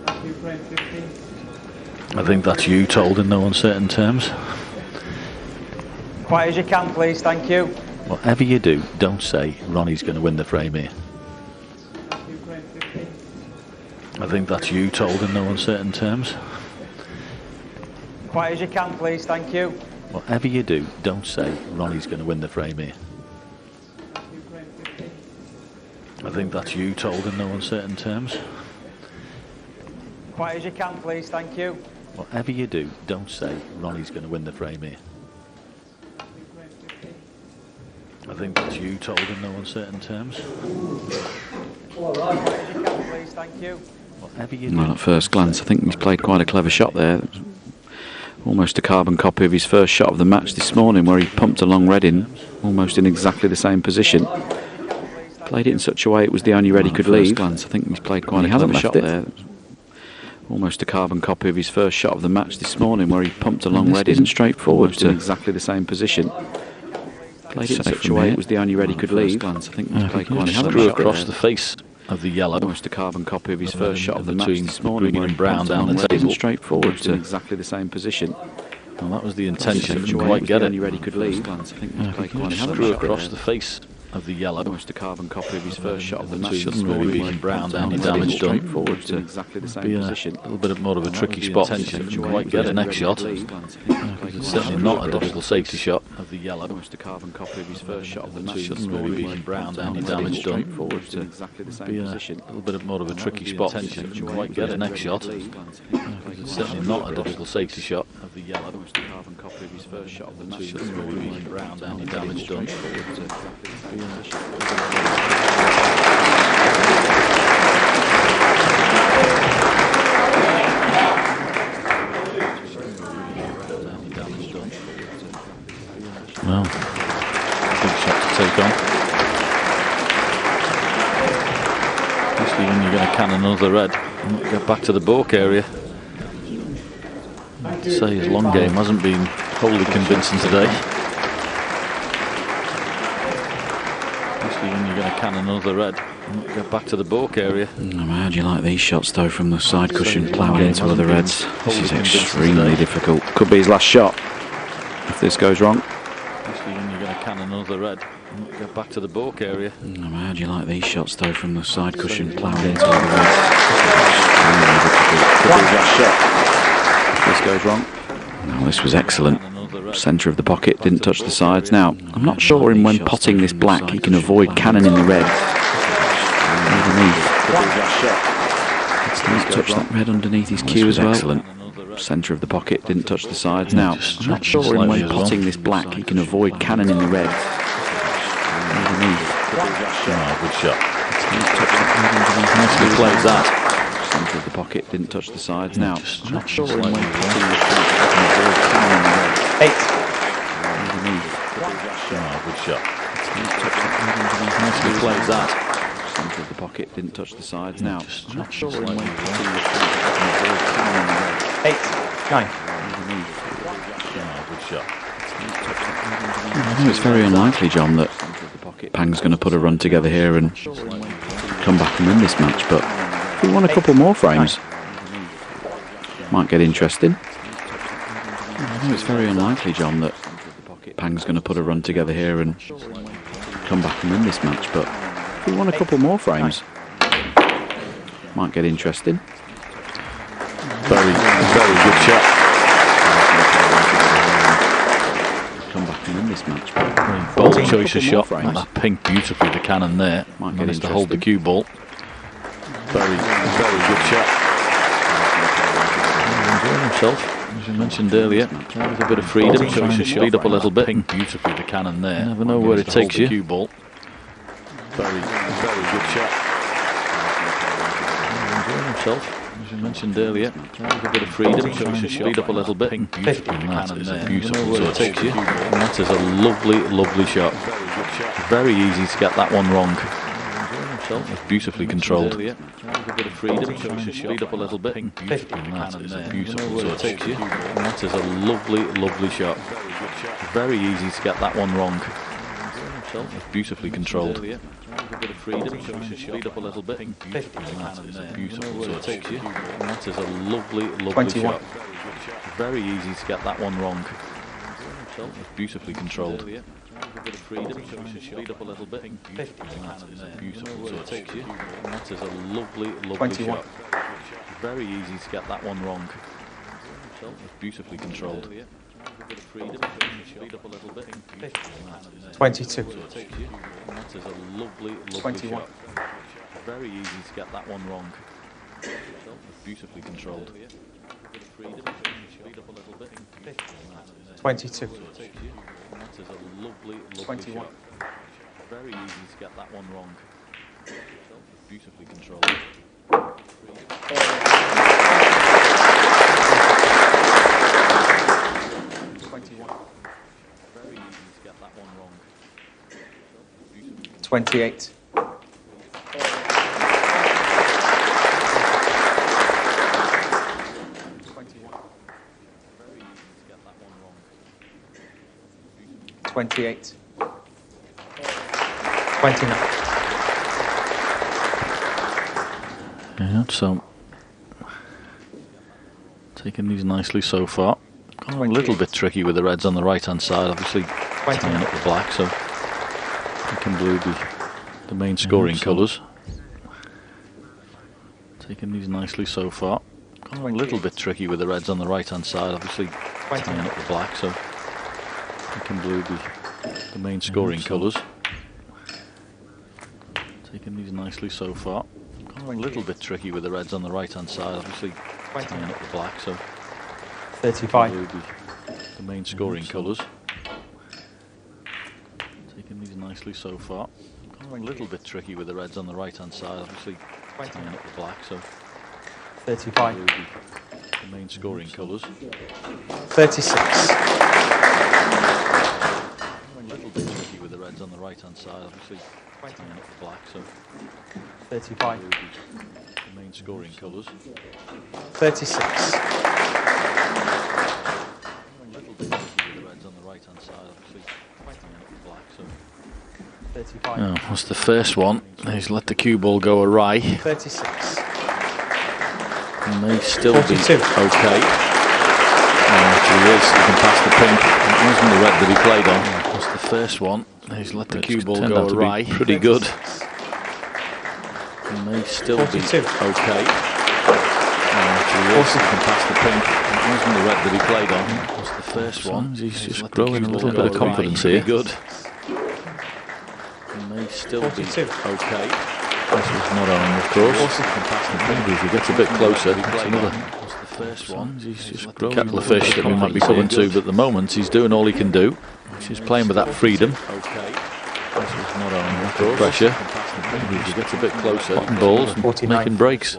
Thank you, frame 15. I think that's you told in no uncertain terms. Quiet as you can, please. Thank you. Whatever you do, don't say Ronnie's going to win the frame here. Thank you, frame 15. I think that's you told in no uncertain terms. Quiet as you can, please. Thank you. Whatever you do, don't say Ronnie's going to win the frame here. Thank you, frame 15. I think that's you told in no uncertain terms. Quiet as you can, please. Thank you. Whatever you do, don't say Ronnie's going to win the frame here. I think that's you told in no uncertain terms. Quiet as you can, please. Thank you. Whatever you do. Well, at first glance, I think he's played quite a clever shot there. Almost a carbon copy of his first shot of the match this morning, where he pumped a long red in, almost in exactly the same position. Played it in such a way it was the only red he could leave. At first glance, I think he's played quite a clever shot there. Almost a carbon copy of his first shot of the match this morning, where he pumped a long red in, straightforward to exactly the same position. Played it in such a way it was the only red he could leave. Glance, I think he's played quite a clever Screw shot across there. the face of the yellow. Almost a carbon copy of his first shot of the match between this morning, green where and he brown pumped a down long the red in, table. straightforward to exactly the same position. Well, that was the intention. Such a Didn't way quite was get the it. only red he could leave. Glance, I think he's played quite a clever Screw shot across there. the face of the yellow. Almost a carbon copy of his first shot of the match Between this morning, green where and he brown pumped a down long the red in, damage done. straightforward to exactly the same Be position. a little bit more of a tricky spot. Didn't quite get the next shot. It's certainly not a difficult safety shot of the yellow. Almost a carbon copy of his first shot of the match this Shouldn't morning, really be where he brown pumped a down long the red in, damage done. straightforward to exactly the same Be a position. little bit more of a tricky spot. Didn't quite get the next shot. It's certainly not a difficult safety shot of the yellow. Almost a carbon copy of his first shot of the match this Shouldn't morning, really where be he brown pumped a down the long red in, damage done. straightforward to exactly the same position. Well, big shot to take on. Especially when you're going to cannon another red and not get back to the balk area. I'd say his long game hasn't been wholly convincing today. Especially when you're going to cannon another red and not get back to the balk area. How do you like these shots though from the side cushion, ploughing into other reds? This is extremely difficult. Could be his last shot if this goes wrong. Especially when you're going to cannon another red and not get back to the balk area. How do you like these shots though from the side cushion, ploughing into other reds? Extremely difficult. Could be his last shot if this goes wrong. No, this was excellent. Centre of the pocket, didn't touch the sides. Now, I'm not sure in when potting this black he can avoid cannon in the red. Underneath. It's not touched that red underneath his cue as well. Excellent. Centre of the pocket, didn't touch the sides. Now, I'm not sure in when potting this black he can avoid cannon in the red. Underneath. Oh, good shot. Nicely played that. Centre of the pocket, didn't touch the sides. Now, I'm not sure in when slightly potting this black he can avoid cannon in the red. 8. Underneath. Oh, good shot. Nicely played that. Centre of the pocket, didn't touch the sides. Now, I'm not sure in slightly when potting this black he can avoid cannon in the red. 8. 9. Underneath. Oh, good shot. I know it's very unlikely, John, that Pang's going to put a run together here and come back and win this match, but if we won a couple more frames, might get interesting. I know it's very unlikely, John, that Pang's going to put a run together here and come back and win this match, but if we won a couple more frames, might get interesting. Very, very good shot. Come back and win this match, but Very bold choice of shot. That pink beautifully the cannon there. Might get Managed to hold the interesting. cue ball. Very, very good shot. Enjoying himself, as you mentioned earlier. With a bit of freedom, trying to speed up a little bit. Pink beautifully the cannon there. You never know where it takes you. Cue ball. Very, very good shot. Enjoying himself. As you mentioned earlier, a bit of freedom, so we should speed up a little bit. And that is a beautiful touch. And that is a lovely, lovely shot. Very easy to get that one wrong. It's beautifully controlled. A bit of freedom, so we should speed up a little bit. And that is a beautiful touch. And that is a lovely, lovely shot. Very easy to get that one wrong. It's beautifully controlled. A bit of freedom, so we should speed up a little bit. And that is a beautiful touch. And that is a lovely, lovely shot. Very easy to get that one wrong. It's beautifully controlled. A bit of freedom, so we should speed up a little bit. And that is a beautiful touch. And that is a lovely, lovely shot. Very easy to get that one wrong. It's beautifully controlled. A bit of freedom, so we should speed up a little bit. 22. And that is a lovely, lovely shot. Very easy to get that one wrong. Beautifully controlled. 22. And that is a lovely, lovely shot. Very easy to get that one wrong. Beautifully controlled. 28. $28. 29. Yeah, so taking these nicely so far. Got a little bit tricky with the reds on the right hand side, obviously tying up the black, so pink and blue be the main scoring colours. Taking these nicely so far. Got a little bit tricky with the reds on the right hand side, obviously tying up the black, so pink and blue be the main scoring colours. Taking these nicely so far. Got a little bit tricky with the reds on the right hand side, obviously tying up the black, so 35. blue be the main scoring colours. Taking these nicely so far. Got a little bit tricky with the reds on the right hand side, obviously tying up the black, so 35. blue be the main scoring colours. 36. A little bit tricky with the reds on the right hand side, obviously tying up the black, so 35. blue be the main scoring colours. 36. A little bit tricky with the reds on the right hand side, obviously tying up the black, so 35. Oh, that's the first one. He's let the cue ball go awry. 36. And may still 42. be okay. Actually, he is. He can pass the pink. It wasn't the red that he played on. That's the first one. He's let the cue ball go awry. Pretty good. He may still 42. be okay. Actually, he is. He can pass the pink. It wasn't the red that he played on. That's the first one. He's just growing a little bit of confidence here. Good. He may still 42. be okay. This is not on, of course. Maybe if he gets a bit closer, it's another first one. He's just kettle of fish that we might be coming to, but at the moment he's doing all he can do. He's playing with that freedom. This is not on, of course. Pressure. Maybe if he gets a bit closer, balls and making breaks.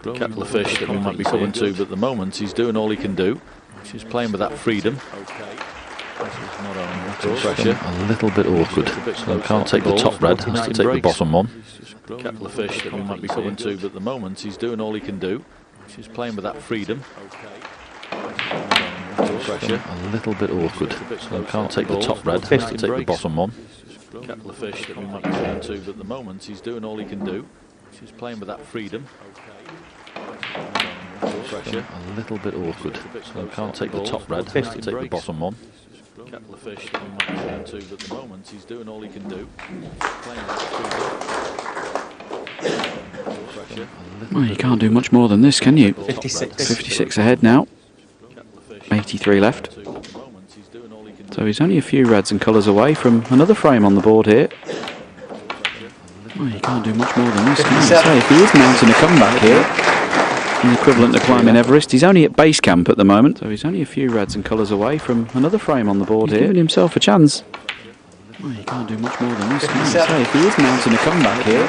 Kettle of fish that we might be coming to, but at the moment he's doing all he can do. He's playing with that freedom. Pressure. A little bit awkward, so can't take the top red, has to take the bottom one. Kettle of fish that we might be coming to, but at the moment he's doing all he can do. He's playing with that freedom. Pressure. A little bit awkward, so can't take the top red, has to take the bottom one. Kettle of fish that we might be coming to, but at the moment he's doing all he can do. He's playing with that freedom. Pressure. A little bit awkward, so can't take the top red, has to take the bottom one. Kettle of fish that we might be going to, but at the moment he's doing all he can do. Well, you can't do much more than this, can you? 56. 56 ahead now. 83 left. So he's only a few reds and colours away from another frame on the board here. Well, you can't do much more than this, can you? So if he is mounting a comeback here, the equivalent to climbing Everest, he's only at base camp at the moment, so he's only a few reds and colours away from another frame on the board here. Giving himself a chance. Well, you can't do much more than this, can you? So if he is mounting a comeback here,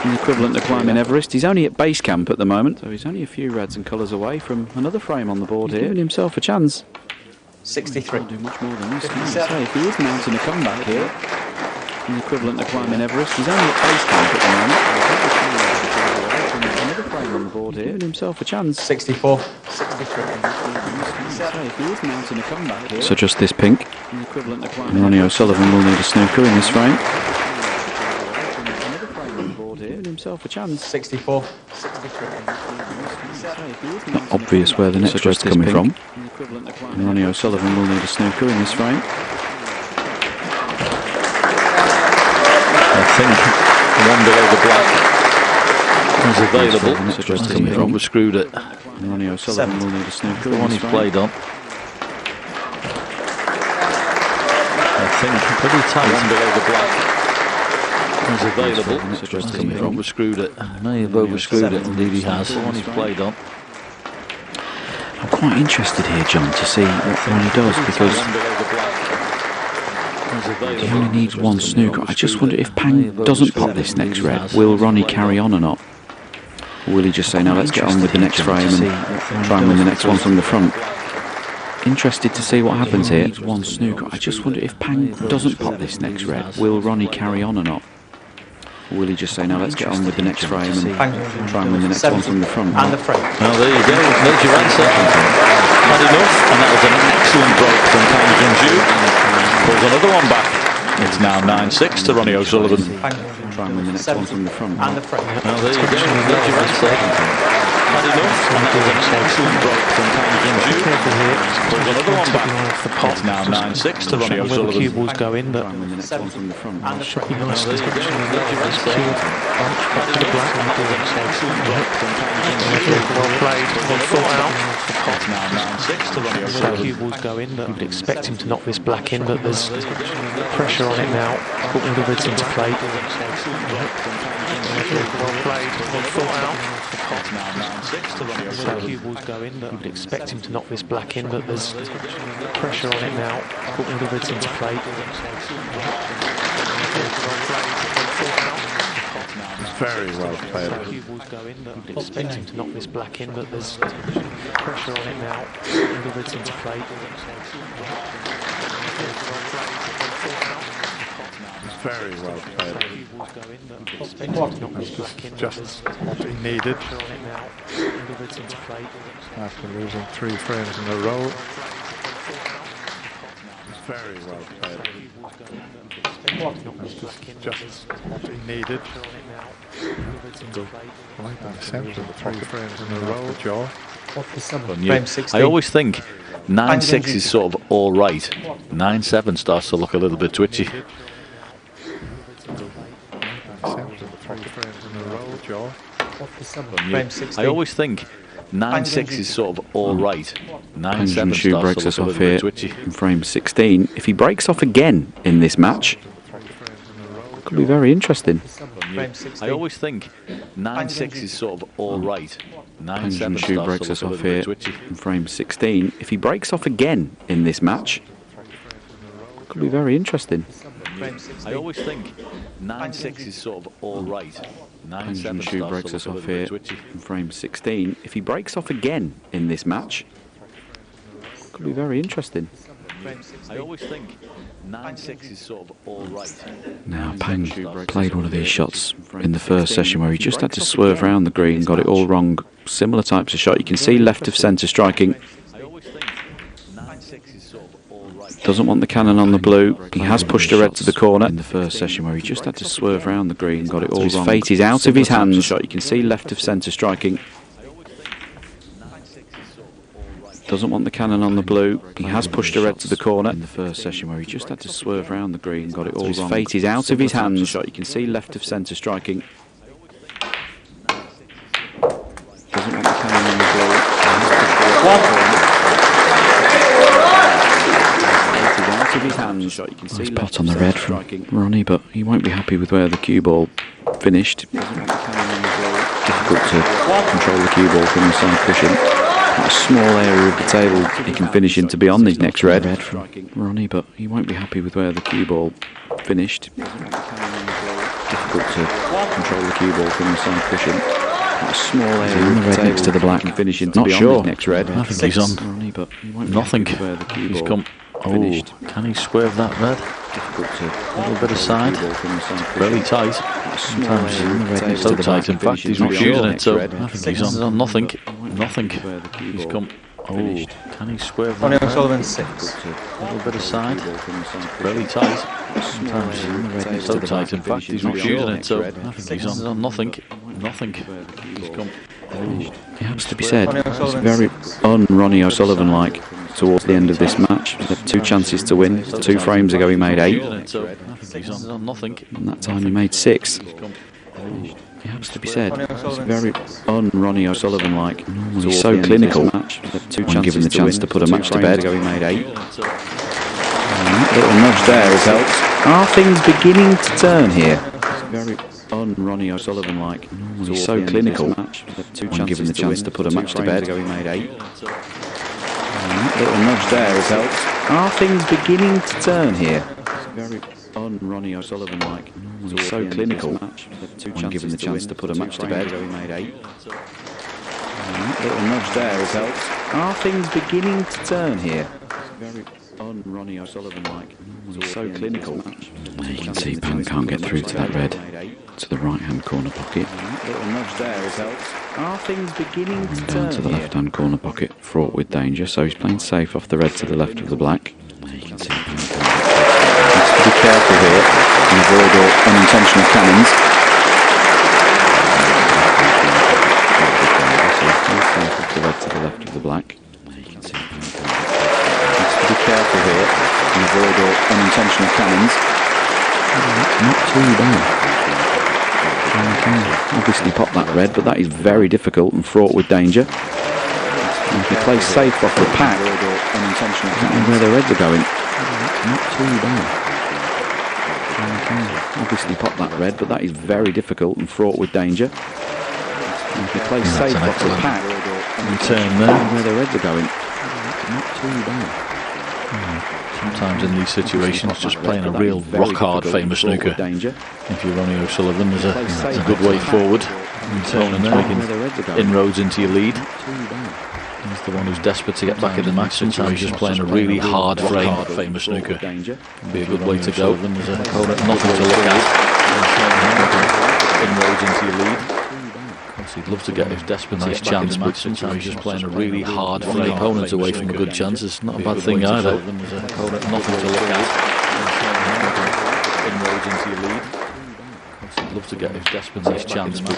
the equivalent to climbing Everest. He's only at base camp at the moment, so he's only a few reds and colours away from another frame on the board here. Giving himself a chance. 63. He'll do much more than this. Say, if he is mounting a comeback here, the equivalent to climbing Everest, he's only at base camp at the moment. Another frame on the board here. Giving himself a chance. 64. 63. Say, if he is mounting a comeback here. So just this pink. And Ronnie Sullivan will need a snooker in this frame. Giving himself a chance. 64. Not obvious where the next red's coming from. And Ronnie O'Sullivan will need a snooker in this frame. I think the one below the black is available. Just coming from. Overscrewed it. And Ronnie O'Sullivan will need a snooker. The one he's played on. I think pretty tight. One below the black is available. Just coming from. Overscrewed it. May have overscrewed it. Indeed he has. The one he's played on. I'm quite interested here, John, to see what Ronnie does, because he only needs one snooker. I just wonder if Pang doesn't pop this next red, will Ronnie carry on or not? Or will he just say, no, let's get on with the next frame and try and win the next one from the front? Interested to see what happens here. One snooker. I just wonder if Pang doesn't pop this next red, will Ronnie carry on or not? Or will he just say, no, let's get on with the next frame and try and win the next one from the front? And the frame. Well, there you go. There's your answer. Had enough, and that was an excellent break from Junxu. Pulls another one back. It's now 9-6 to Ronnie O'Sullivan. Try and win the next one from the front. And the frame. Well, there you go. There's your answer. Had enough, and that was an excellent break from Junxu. Pulls another one back. It's now 9-6 to Ronnie O'Sullivan. Where the cue balls go in, but Try and win the next one from the front. And the should frame. be nice to There you go. There's your answer. to the black. That was an excellent break from Junxu. Well played, well thought out. It's now 9-6 to Ronnie Where the O'Sullivan. cue balls go in, but you would expect him to knock this black in, but there's pressure on it now. Put all the reds into play. Well played, well thought out. It's now 9-6 to Ronnie Where the O'Sullivan. cue balls go in, but you would expect him to knock this black in, but there's pressure on it now. Put all the reds into play. Very well played. Cue balls go in, but you would expect him to knock this black in, but there's pressure on it now. Put all the reds into play. Very well played. Cue balls go in, but you would expect him to knock this black in, but Just there's what he needed pressure on it now. Put all the reds into play. after losing 3 frames in a row. Very well played. Just what he needed. Go right in the centre, 3 frames in a row, Joe. Frame 16. I always think 9-6 is sort of all right. 9-7 starts to look a little bit twitchy. Centre, 3 frames in a row, Joe. Frame 16. I always think 9-6 is sort of all right. 9-7 Junxu starts breaks to us look a off little here bit twitchy. in frame 16. If he breaks off again in this match, could be very interesting. Frame 16. I always think 9-6 is sort of all right. 9-7 Junxu starts breaks to us look a off little here bit twitchy. in frame 16. If he breaks off again in this match, could be very interesting. Frame 16. I always think 9-6 is sort of all right. 9-7 Junxu starts breaks to us look a off little here bit twitchy. in frame 16. If he breaks off again in this match, could be very interesting. I always think 9-6 is sort of all right. Now Pang played one of these shots in the first session where he just had to swerve around the green, got it all wrong. Similar types of shot. You can see left of centre striking. I always think 9-6 is sort of all right. Doesn't want the cannon on the blue. He has pushed a red to the corner in the first session where he just had to swerve around the green, got it all wrong. His fate is out of his hands. Shot. You can see left of centre striking. Doesn't want the cannon on the blue. He has pushed a red to the corner in the first session where he just had to swerve around the green, got it all wrong. His fate is out of his hands. Shot. You can see left of centre striking. Doesn't want the cannon on the blue. It is out of his hands. Shot. You can see spot on the red from Ronnie, but he won't be happy with where the cue ball finished. Doesn't want the cannon on the blue. Difficult to control the cue ball from the side cushion. a small area of the table he can finish into beyond his next red from Ronnie, but he won't be happy with where the cue ball finished. Difficult to control the cue ball from the side cushion. A small area of the red next to the black and finish into beyond his next red. I think he's on Ronnie, but he won't be nothing. happy with where the cue He's ball come. finished. Oh, can he swerve that red? Difficult to A little bit of side. Very tight. Sometimes so tight. In fact, he's not using it. So I think he's on nothing. Nothing. He's come. Oh, can he swerve that red? Sullivan 6. A little bit of side. Very tight. Sometimes so tight. In fact, he's not using it. So I think he's on nothing. Nothing. He's come. It has to be said, it's very un-Ronnie O'Sullivan-like towards the end of this match. He had 2 chances to win. 2 frames ago he made 8. And that time he made 6. It has to be said, it's very un-Ronnie O'Sullivan-like. He's so clinical. When given the chance to put a match to bed ago he made 8. That little nudge there has helped. Are things beginning to turn here? It's very un-Ronnie O'Sullivan-like. He's so clinical. When given the chance to put a match to bed ago he made 8. That little nudge there has helped. Are things beginning to turn here? It's very un-Ronnie O'Sullivan-like. He's so clinical. When given the chance to put a match to bed ago he made 8. That little nudge there has helped. Are things beginning to turn here? It's very un-Ronnie O'Sullivan-like. He's so clinical. You can see Pan can't get through to that red, to the right-hand corner pocket. Little nudge there has helped. Are things beginning to turn down to the left-hand corner pocket, fraught with danger. So he's playing safe off the red to the left of the black. You can see Pan needs to be careful here and avoid all unintentional cannons. Safe off the red to the left of the black. You can see Pan needs to be careful here and avoid all unintentional cannons. That's not too bad. Obviously pop that red, but that is very difficult and fraught with danger. And if he plays safe off the pack, unintentional cannons, where the reds are going. That's not too bad. Obviously pop that red, but that is very difficult and fraught with danger. And if he plays safe off the pack, turn there, where the reds are going. That's not too bad. Sometimes in these situations, just playing a real rock-hard famous snooker. If you're Ronnie O'Sullivan, there's a good way forward. Opponent's making inroads into your lead. He's the one who's desperate to get back in the match. Sometimes just playing a really hard frame, famous snooker. Can be a good way to go. There's an opponent nothing to look at. Inroads into your lead. He'd love to get his desperate nice chance, but sometimes just playing a really hard frame opponent away from a good chance is not a bad thing either. Opponent nothing to look at. Inroads into your lead. He'd love to get his desperate nice chance, but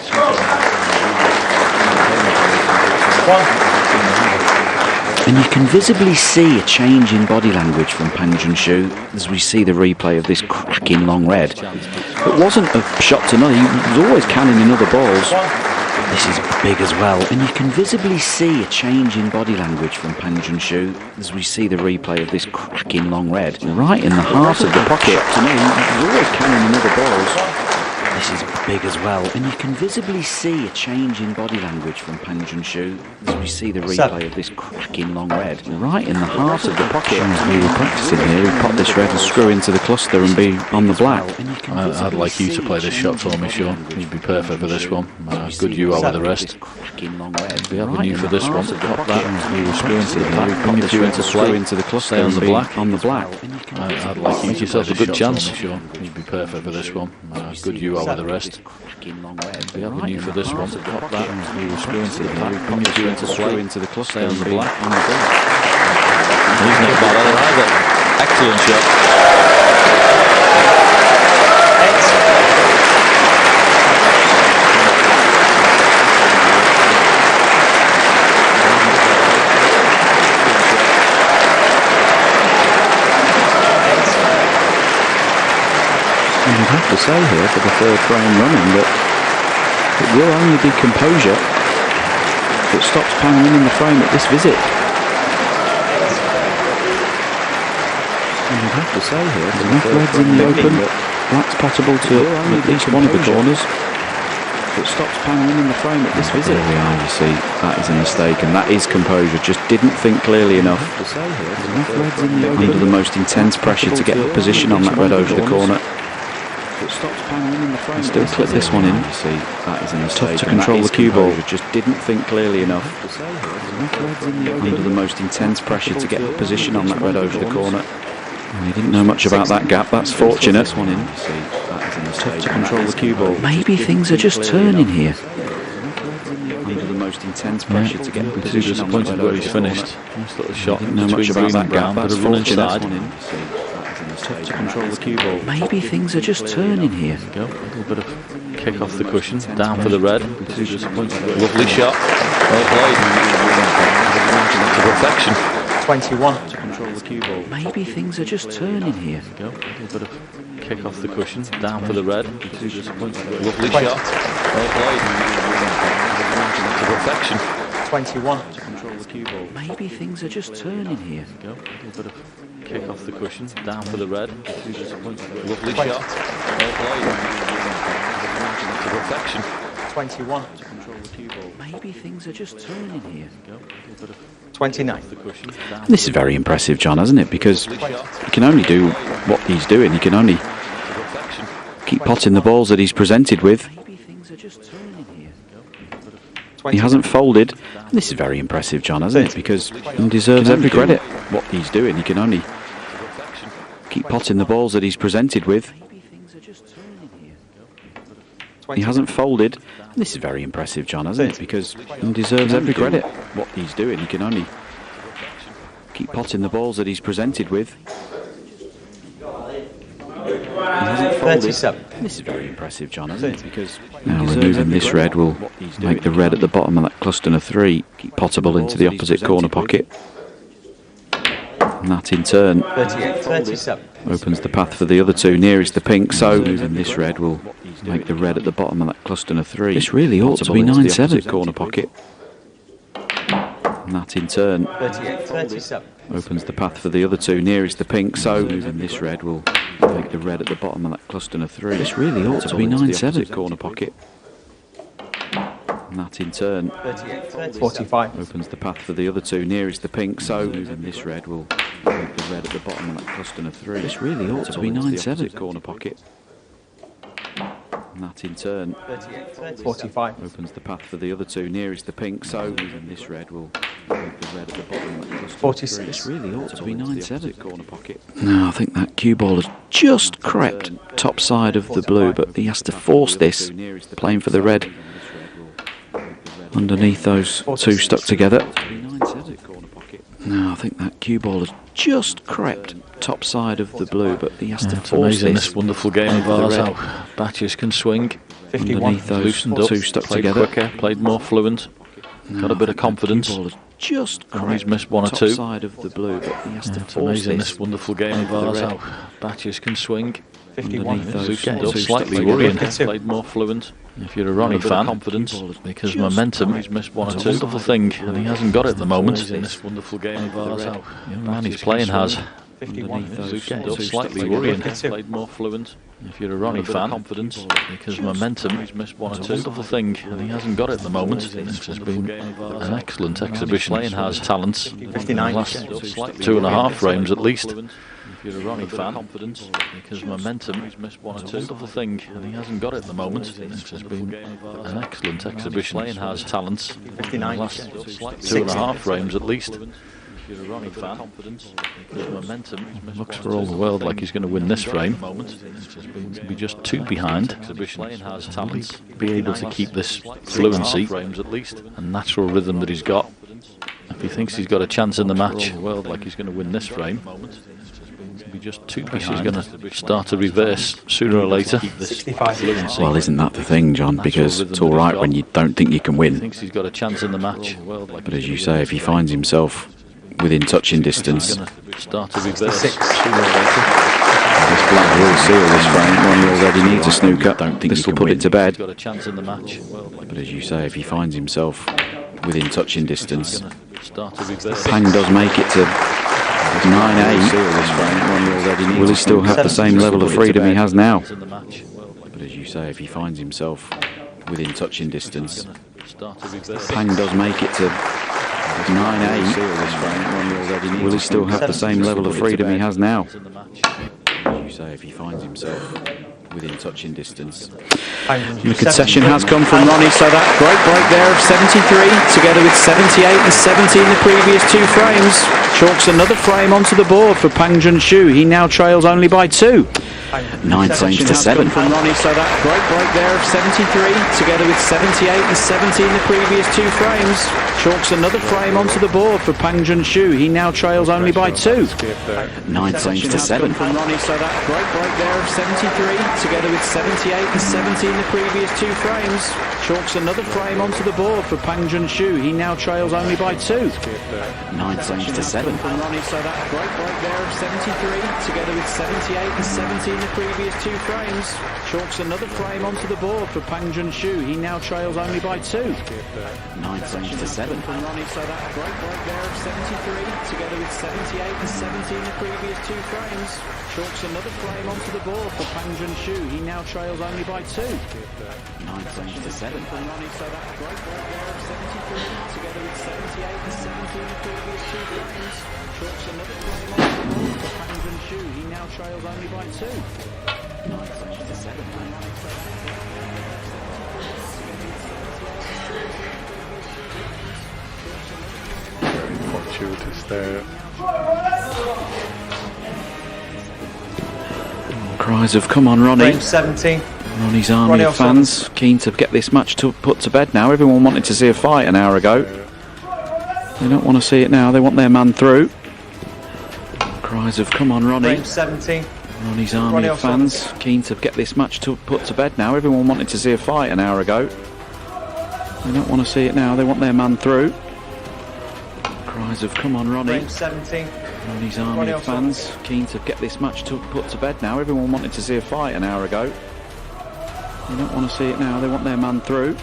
and you can visibly see a change in body language from Pan Junxu as we see the replay of this cracking long red. It wasn't a shot to none, he was always canning in other balls. This is big as well, and you can visibly see a change in body language from Pan Junxu as we see the replay of this cracking long red. Right in the heart of the pocket. To me, he was always canning in other balls. This is big as well, and you can visibly see a change in body language from Pan Junxu as we see the replay of this cracking long red. Right in the heart of the pocket. We were practicing here, he'd pop this red and screw into the cluster and be on the black. I'd like you to play this shot for me, Sean. You'd be perfect for this one. Good you over the rest. Be having you for this one. Pop that. We will screw into the pack. Bring you into play. Into the cluster. Stay on the black. On the black. I'd like you to make yourself a good chance, Sean. You'd be perfect for this one. Good you over the rest. Be having you for this one. Pop that. We will screw into the pack. Bring you into play. Into the cluster. Stay on the black. On the black. He's not bad either. Excellent shot. You'd have to say here for the 3rd frame running that it will only be composure that stops Pan winning the frame at this visit. And you'd have to say here enough reds in the open, black's possible to at least one of the corners. It that stops Pan winning the frame at this visit. There we are, you see, that is a mistake, and that is composure. Just didn't think clearly enough. Under the most intense pressure to get the position on that red over the corner. Still clip this one in. You see, that is a mistake. Tough to control the cue ball. Just didn't think clearly enough. Under the most intense pressure to get the position on that red over the corner. And he didn't know much about that gap. That's fortunate. One in. Tough to control the cue ball. Maybe things are just turning here. Under the most intense pressure to get the position on that red where over he's the corner. finished. Nice little shot. Didn't know much about that gap. That's fortunate. Tough to control the cue ball. Maybe things are just turning here. There we go. A little bit of kick off the cushion. Down for the red. Lovely shot. Well played. To perfection. 21. To control the cue ball. Maybe things are just turning here. There we go. A little bit of kick off the cushion. Down for the red. Lovely shot. Well played. To perfection. 21. To control the cue ball. Maybe things are just turning here. There we go. A little bit of kick off the cushion. Down for the red. Lovely shot. Well played. To perfection. 21. To control the cue ball. Maybe things are just turning here. 29. This is very impressive, John, hasn't it? Because he can only do what he's doing. He can only keep potting the balls that he's presented with. He hasn't folded. This is very impressive, John, hasn't it? Because he deserves every credit. What he's doing, he can only keep potting the balls that he's presented with. He hasn't folded. This is very impressive, John, hasn't it? Because he deserves every credit. What he's doing, he can only keep potting the balls that he's presented with. He hasn't folded. 37. This is very impressive, John, isn't it? Because now removing this red will make the red at the bottom of that cluster of 3 potable into the opposite corner pocket. And that in turn 37. opens the path for the other 2 nearest the pink. So removing this red will make the red at the bottom of that cluster of 3. This really ought to be 9-7 corner pocket. And that in turn 37. opens the path for the other 2 nearest the pink. So removing this red will make the red at the bottom of that cluster of 3. This really ought to be 9-7 corner pocket. And that in turn 45. opens the path for the other 2 nearest the pink. So removing this red will make the red at the bottom of that cluster of 3. This really ought to be 9-7 corner pocket. And that in turn 45. opens the path for the other 2 nearest the pink. So even this red will make the red at the bottom of that cluster 46. This really ought to be 9-7 corner pocket. No, I think that cue ball has just crept top side of the blue, but he has to force this, playing for the red underneath those 2 stuck together. No, I think that cue ball has just crept top side of the blue, but he has to It's force amazing this. this wonderful game of ours, how Batches can swing. 51. Underneath those Loosened up, 2 stuck played together. quicker, played more fluent, got a bit of confidence. Cue ball has just And he's crept missed 1 or top 2. side of the blue, but he has to It's force amazing this. this wonderful game of ours, how Batches can swing. 51. Underneath those Loosened 2 up, stuck slightly together. worrying. 52. Played more fluent. If you're a Ronnie fan, confidence, because just momentum, he's missed 1 or 2. Wonderful thing, and he hasn't got it at the moment. In this wonderful game of ours, how young man he's playing has. 51. Loosened up, slightly worrying. Played more fluent. If you're a Ronnie fan, confidence, because momentum, he's missed 1 or 2. Wonderful thing, and he hasn't got it at the moment. This has been an excellent exhibition. Playing has talents. 59. Last 2.5 frames at least. If you're a Ronnie fan, confidence, because momentum, he's missed 1 or 2. Wonderful thing, and he hasn't got it at the moment. This has been an excellent exhibition. Playing has talents. 59. Last 2.5 frames at least. If you're a Ronnie fan, confidence, because momentum, looks for all the world like he's going to win this frame. To be just 2 behind. Exhibition has talents. Be able to keep this fluency frames at least, and natural rhythm that he's got. If he thinks he's got a chance in the match, the world like he's going to win this frame. To be just 2 behind. He's going to start to reverse sooner or later. 65. Well, isn't that the thing, John? Because it's all right when you don't think you can win. Thinks he's got a chance in the match. But as you say, if he finds himself within touching distance, Start to reverse 66. sooner or later. this black will seal this frame. Ronnie already needs a snooker. Don't think this will put it to bed. He's got a chance in the match. But as you say, if he finds himself within touching distance, Start to reverse. Pang does make it to 9-8. Will he still have the same level of freedom he has now? In the match. But as you say, if he finds himself within touching distance. Pang does make it to 9-8. Will he still have the same level of freedom he has now? As you say, if he finds himself within touching distance. The concession has come from Ronnie, so that great break there of 73, together with 78 and 70 in the previous 2 frames, chalks another frame onto the board for Pang Junxu. He now trails only by 2. 9 frames to 7. From Ronnie, so that great break there of 73, together with 78 and 70 in the previous 2 frames, chalks another frame onto the board for Pang Junxu. He now trails only by 2. 9 frames to 7. From Ronnie, so that great break there of 73, together with 78 and 70 in the previous 2 frames, chalks another frame onto the board for Pang Junxu. He now trails only by 2. 9 frames to 7. From Ronnie, so that great break there of 73, together with 78 and 70 in the previous 2 frames, chalks another frame onto the board for Pang Junxu. He now trails only by 2. 9 frames to 7. From Ronnie, so that great break there of 73, together with 78 and 70 in the previous 2 frames, chalks another frame onto the board for Pang Junxu. He now trails only by 2. 9 frames to 7. From Ronnie, so that great break there of 73, together with 78 and 70 in the previous 2 frames, chalks another frame onto the board for Pang Junxu. He now trails only by 2. 9 frames to 7. Very fortuitous there. Cries of "Come on, Ronnie!" Frame 17. Ronnie's army of fans keen to get this match put to bed now. Everyone wanted to see a fight an hour ago. They don't want to see it now. They want their man through. Cries of "Come on, Ronnie!" Frame 17. Ronnie's army of fans keen to get this match put to bed now. Everyone wanted to see a fight an hour ago. They don't want to see it now. They want their man through. Cries of "Come on, Ronnie!" Frame 17. Ronnie's army of fans keen to get this match put to bed now. Everyone wanted to see a fight an hour ago. They don't want to see it now. They want their man through.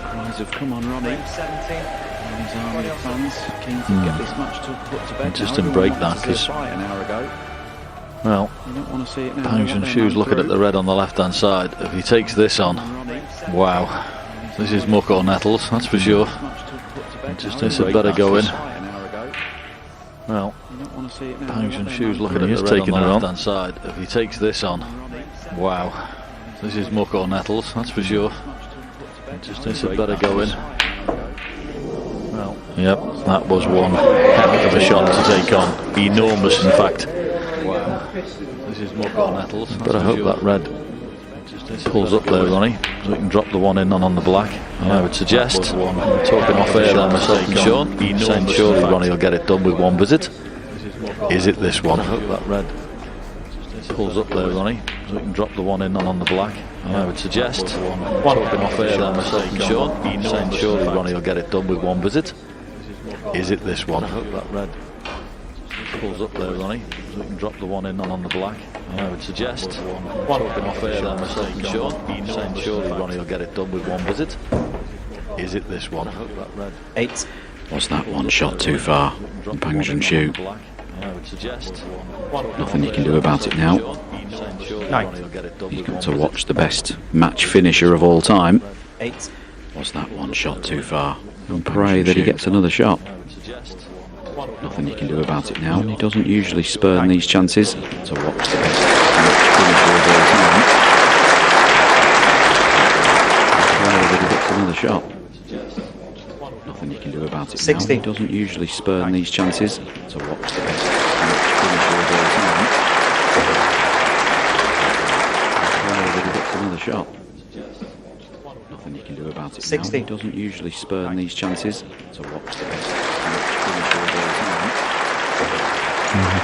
Cries of "Come on, Ronnie!" Frame 17. Ronnie's army of fans keen to get this match put to bed. Interesting break that, because an hour ago. Well, Pang Junxu's looking at the red on the left hand side. If he takes this on, wow, this is muck or nettles, that's for sure. This had better go in. Well, Pang Junxu's looking at the red on the left hand side. If he takes this on, wow, this is muck or nettles, that's for sure. This had better go in. Well, yep, that was one heck of a shot to take on. Enormous, in fact. This is muck or nettles. But I hope that red pulls up there, Ronnie, so we can drop the one in on the black. And I would suggest, talking off air there myself and Sean, saying surely Ronnie will get it done with one visit. Is it this one? I hope that red pulls up there, Ronnie, so we can drop the one in on the black. And I would suggest, talking off air there myself and Sean, saying surely Ronnie will get it done with one visit. Is it this one? I hope that red pulls up there, Ronnie, so we can drop the one in on the black. And I would suggest, talking off air there myself and Sean, saying surely Ronnie will get it done with one visit. Is it this one? I hope that red 8. Was that one shot too far from Pang Junxu? Nothing you can do about it now. 9. You've got to watch the best match finisher of all time. 8. Was that one shot too far? And pray that he gets another shot. Nothing you can do about it now. He doesn't usually spurn these chances. To watch the best match finisher of all time. Pray that he gets another shot. Nothing you can do about it 60. now. He doesn't usually spurn these chances. To watch the best match finisher of all time. Pray that he gets another shot. Nothing you can do about it 60. now. He doesn't usually spurn these chances. To watch the best match finisher of all time.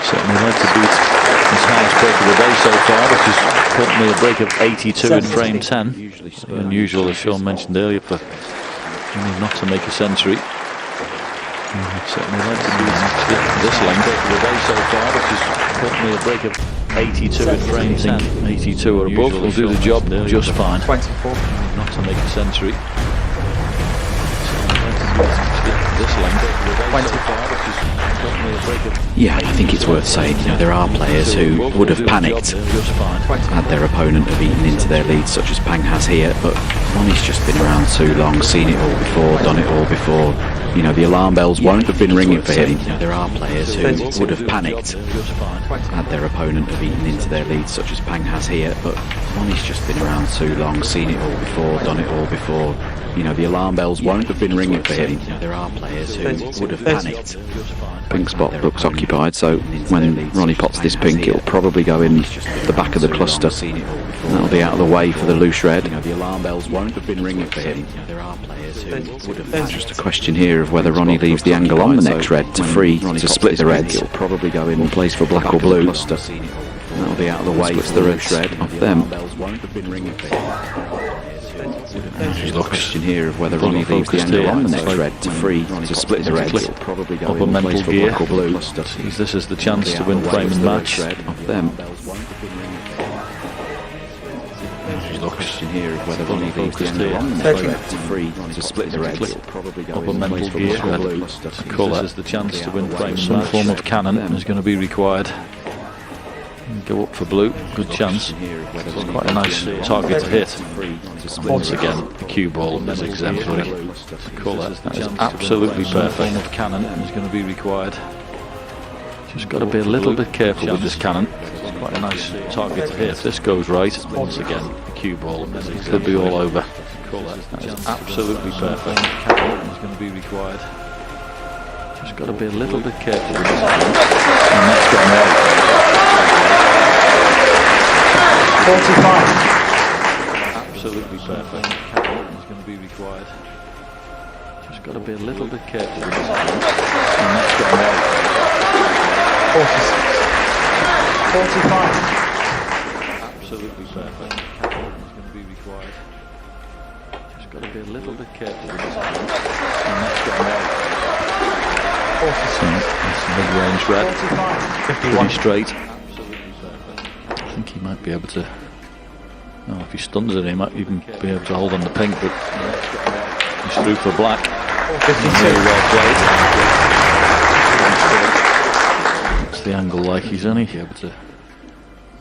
Certainly like to beat his highest break of the day so far, which is currently a break of 82 in frame 10. Unusual, as Sean mentioned earlier, for only not to make a century. Certainly like to beat this length of the day so far, which is currently a break of 82 in frame 10. 82 or above will do the job just fine. 24. Not to make a century. This length of the day so far, which is Yeah, I think it's worth saying, you know, there are players who would have panicked had their opponent have eaten into their lead, such as Pang has here, but Ronnie's just been around too long, seen it all before, done it all before. You know, the alarm bells won't have been ringing for him. You know, there are players who would have panicked had their opponent have eaten into their lead, such as Pang has here, but Ronnie's just been around too long, seen it all before, done it all before. You know, the alarm bells won't have been ringing for him. You know, there are players who would have panicked. Pink spot looks occupied, so when Ronnie pots this pink, it'll probably go in the back of the cluster. That'll be out of the way for the loose red. You know, the alarm bells won't have been ringing for him. There are players who would have panicked. Just a question here of whether Ronnie leaves the angle on the next red to free to split the reds. It'll probably go in one place for black or blue. That'll be out of the way for the loose red of them. Just a question here of whether Ronnie leaves the angle on the next red to free to split the reds. Probably go Upper in mental place for gear. black or blue. This is the chance to win frame and match. Of them. Just a question here of whether Ronnie leaves the angle on the next red to free to split the reds. Probably go Upper in mental place for gear. black or blue. This is the chance to win frame and match. Some form of cannon is going to be required. Go up for blue, good chance. It's quite a nice target to hit. Once again, the cue ball is exemplary. That is absolutely perfect. Some form of cannon is going to be required. Just got to be a little bit careful with this cannon. It's quite a nice target to hit. If this goes right, once again, the cue ball could be all over. That is absolutely perfect. Cannon is going to be required. Just got to be a little bit careful with this cannon. And that's gone right. 45. Absolutely perfect. Cannon is going to be required. Just got to be a little bit careful with this cannon. And that's gone right. 45. Absolutely perfect. Cannon is going to be required. Just got to be a little bit careful with this cannon. And that's gone right. That's mid-range red. 51. Pretty straight. I think he might be able to. Oh, if he stuns it, he might even be able to hold on the pink, but he's through for black. 52. Very well played. That's the angle like he's only able to.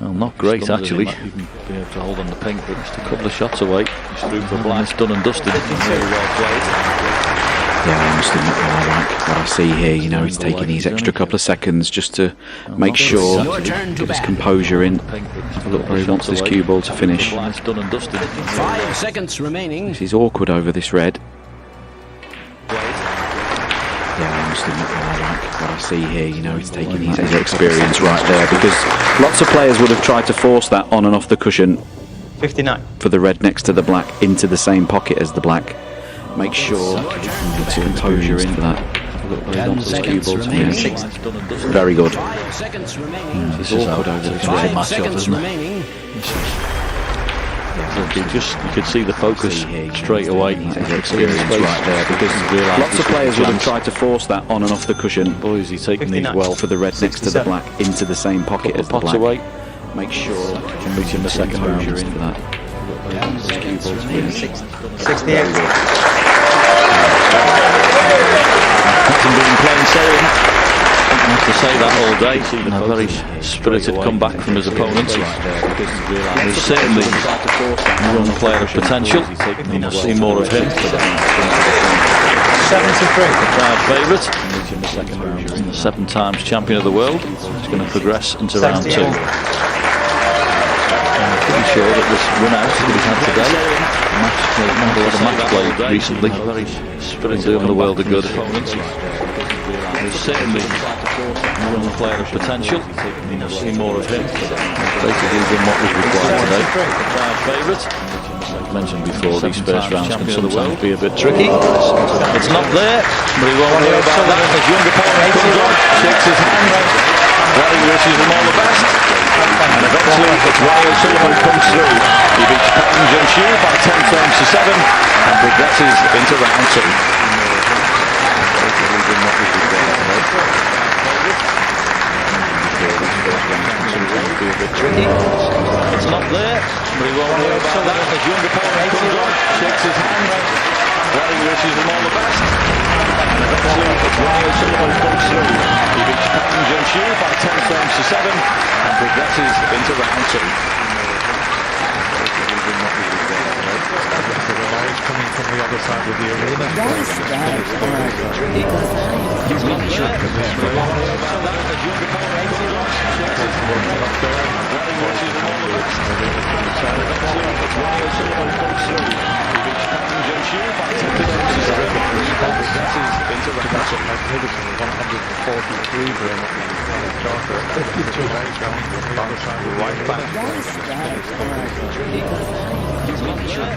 Well, not great actually. He might even be able to hold on the pink, but just a couple of shots away. He's through for black. It's done and dusted. Very well played. Yeah, I must admit that I like what I see here. You know, he's taking these extra couple of seconds just to make sure get his composure in. Have a look where he wants this cue ball to finish. 5 seconds remaining. He's awkward over this red. Yeah, I must admit that I like what I see here. You know, he's taking these extra experience right there, because lots of players would have tried to force that on and off the cushion 59. for the red next to the black into the same pocket as the black. Make sure it's composure in for that. Very good. This is awkward over this red matchup, isn't it? You could see the focus straight away. Experience right there, because lots of players would have tried to force that on and off the cushion. Boy, is he taking these well for the red next to the black into the same pocket as the black. Away. Make sure Meet in the second round in for that. 68. Hasn't been playing Sullivan. I have to say that all day. A very spirited comeback from his opponents. He's certainly a young player of potential. We must see more of him. 73. Crowd favourite. And the 7 times champion of the world. He's going to progress into round 2. I'm pretty sure that this win out that we've had today, not a lot of match play recently, been doing the world a good. He's certainly a young player of potential. We must see more of him. Basically done what was required today. Crowd favourite. As I mentioned before, these first rounds can sometimes be a bit tricky. It's not there, but he won't worry about that. His young opponent comes on, shakes his hand. Ronnie wishes him all the best. And eventually it's Ronnie Sullivan comes through. He beats Junxu by 10 frames to 7 and progresses into round 2. It's not there, but he won't worry about that. His young opponent comes on, shakes his hand. Well, he wishes them all the best. And eventually, Ronnie Sullivan pulls through. He beats Junxu by 10 frames to 7 and progresses into round 2. Coming from the other side of the arena. He's not sure. Right back. He's not sure.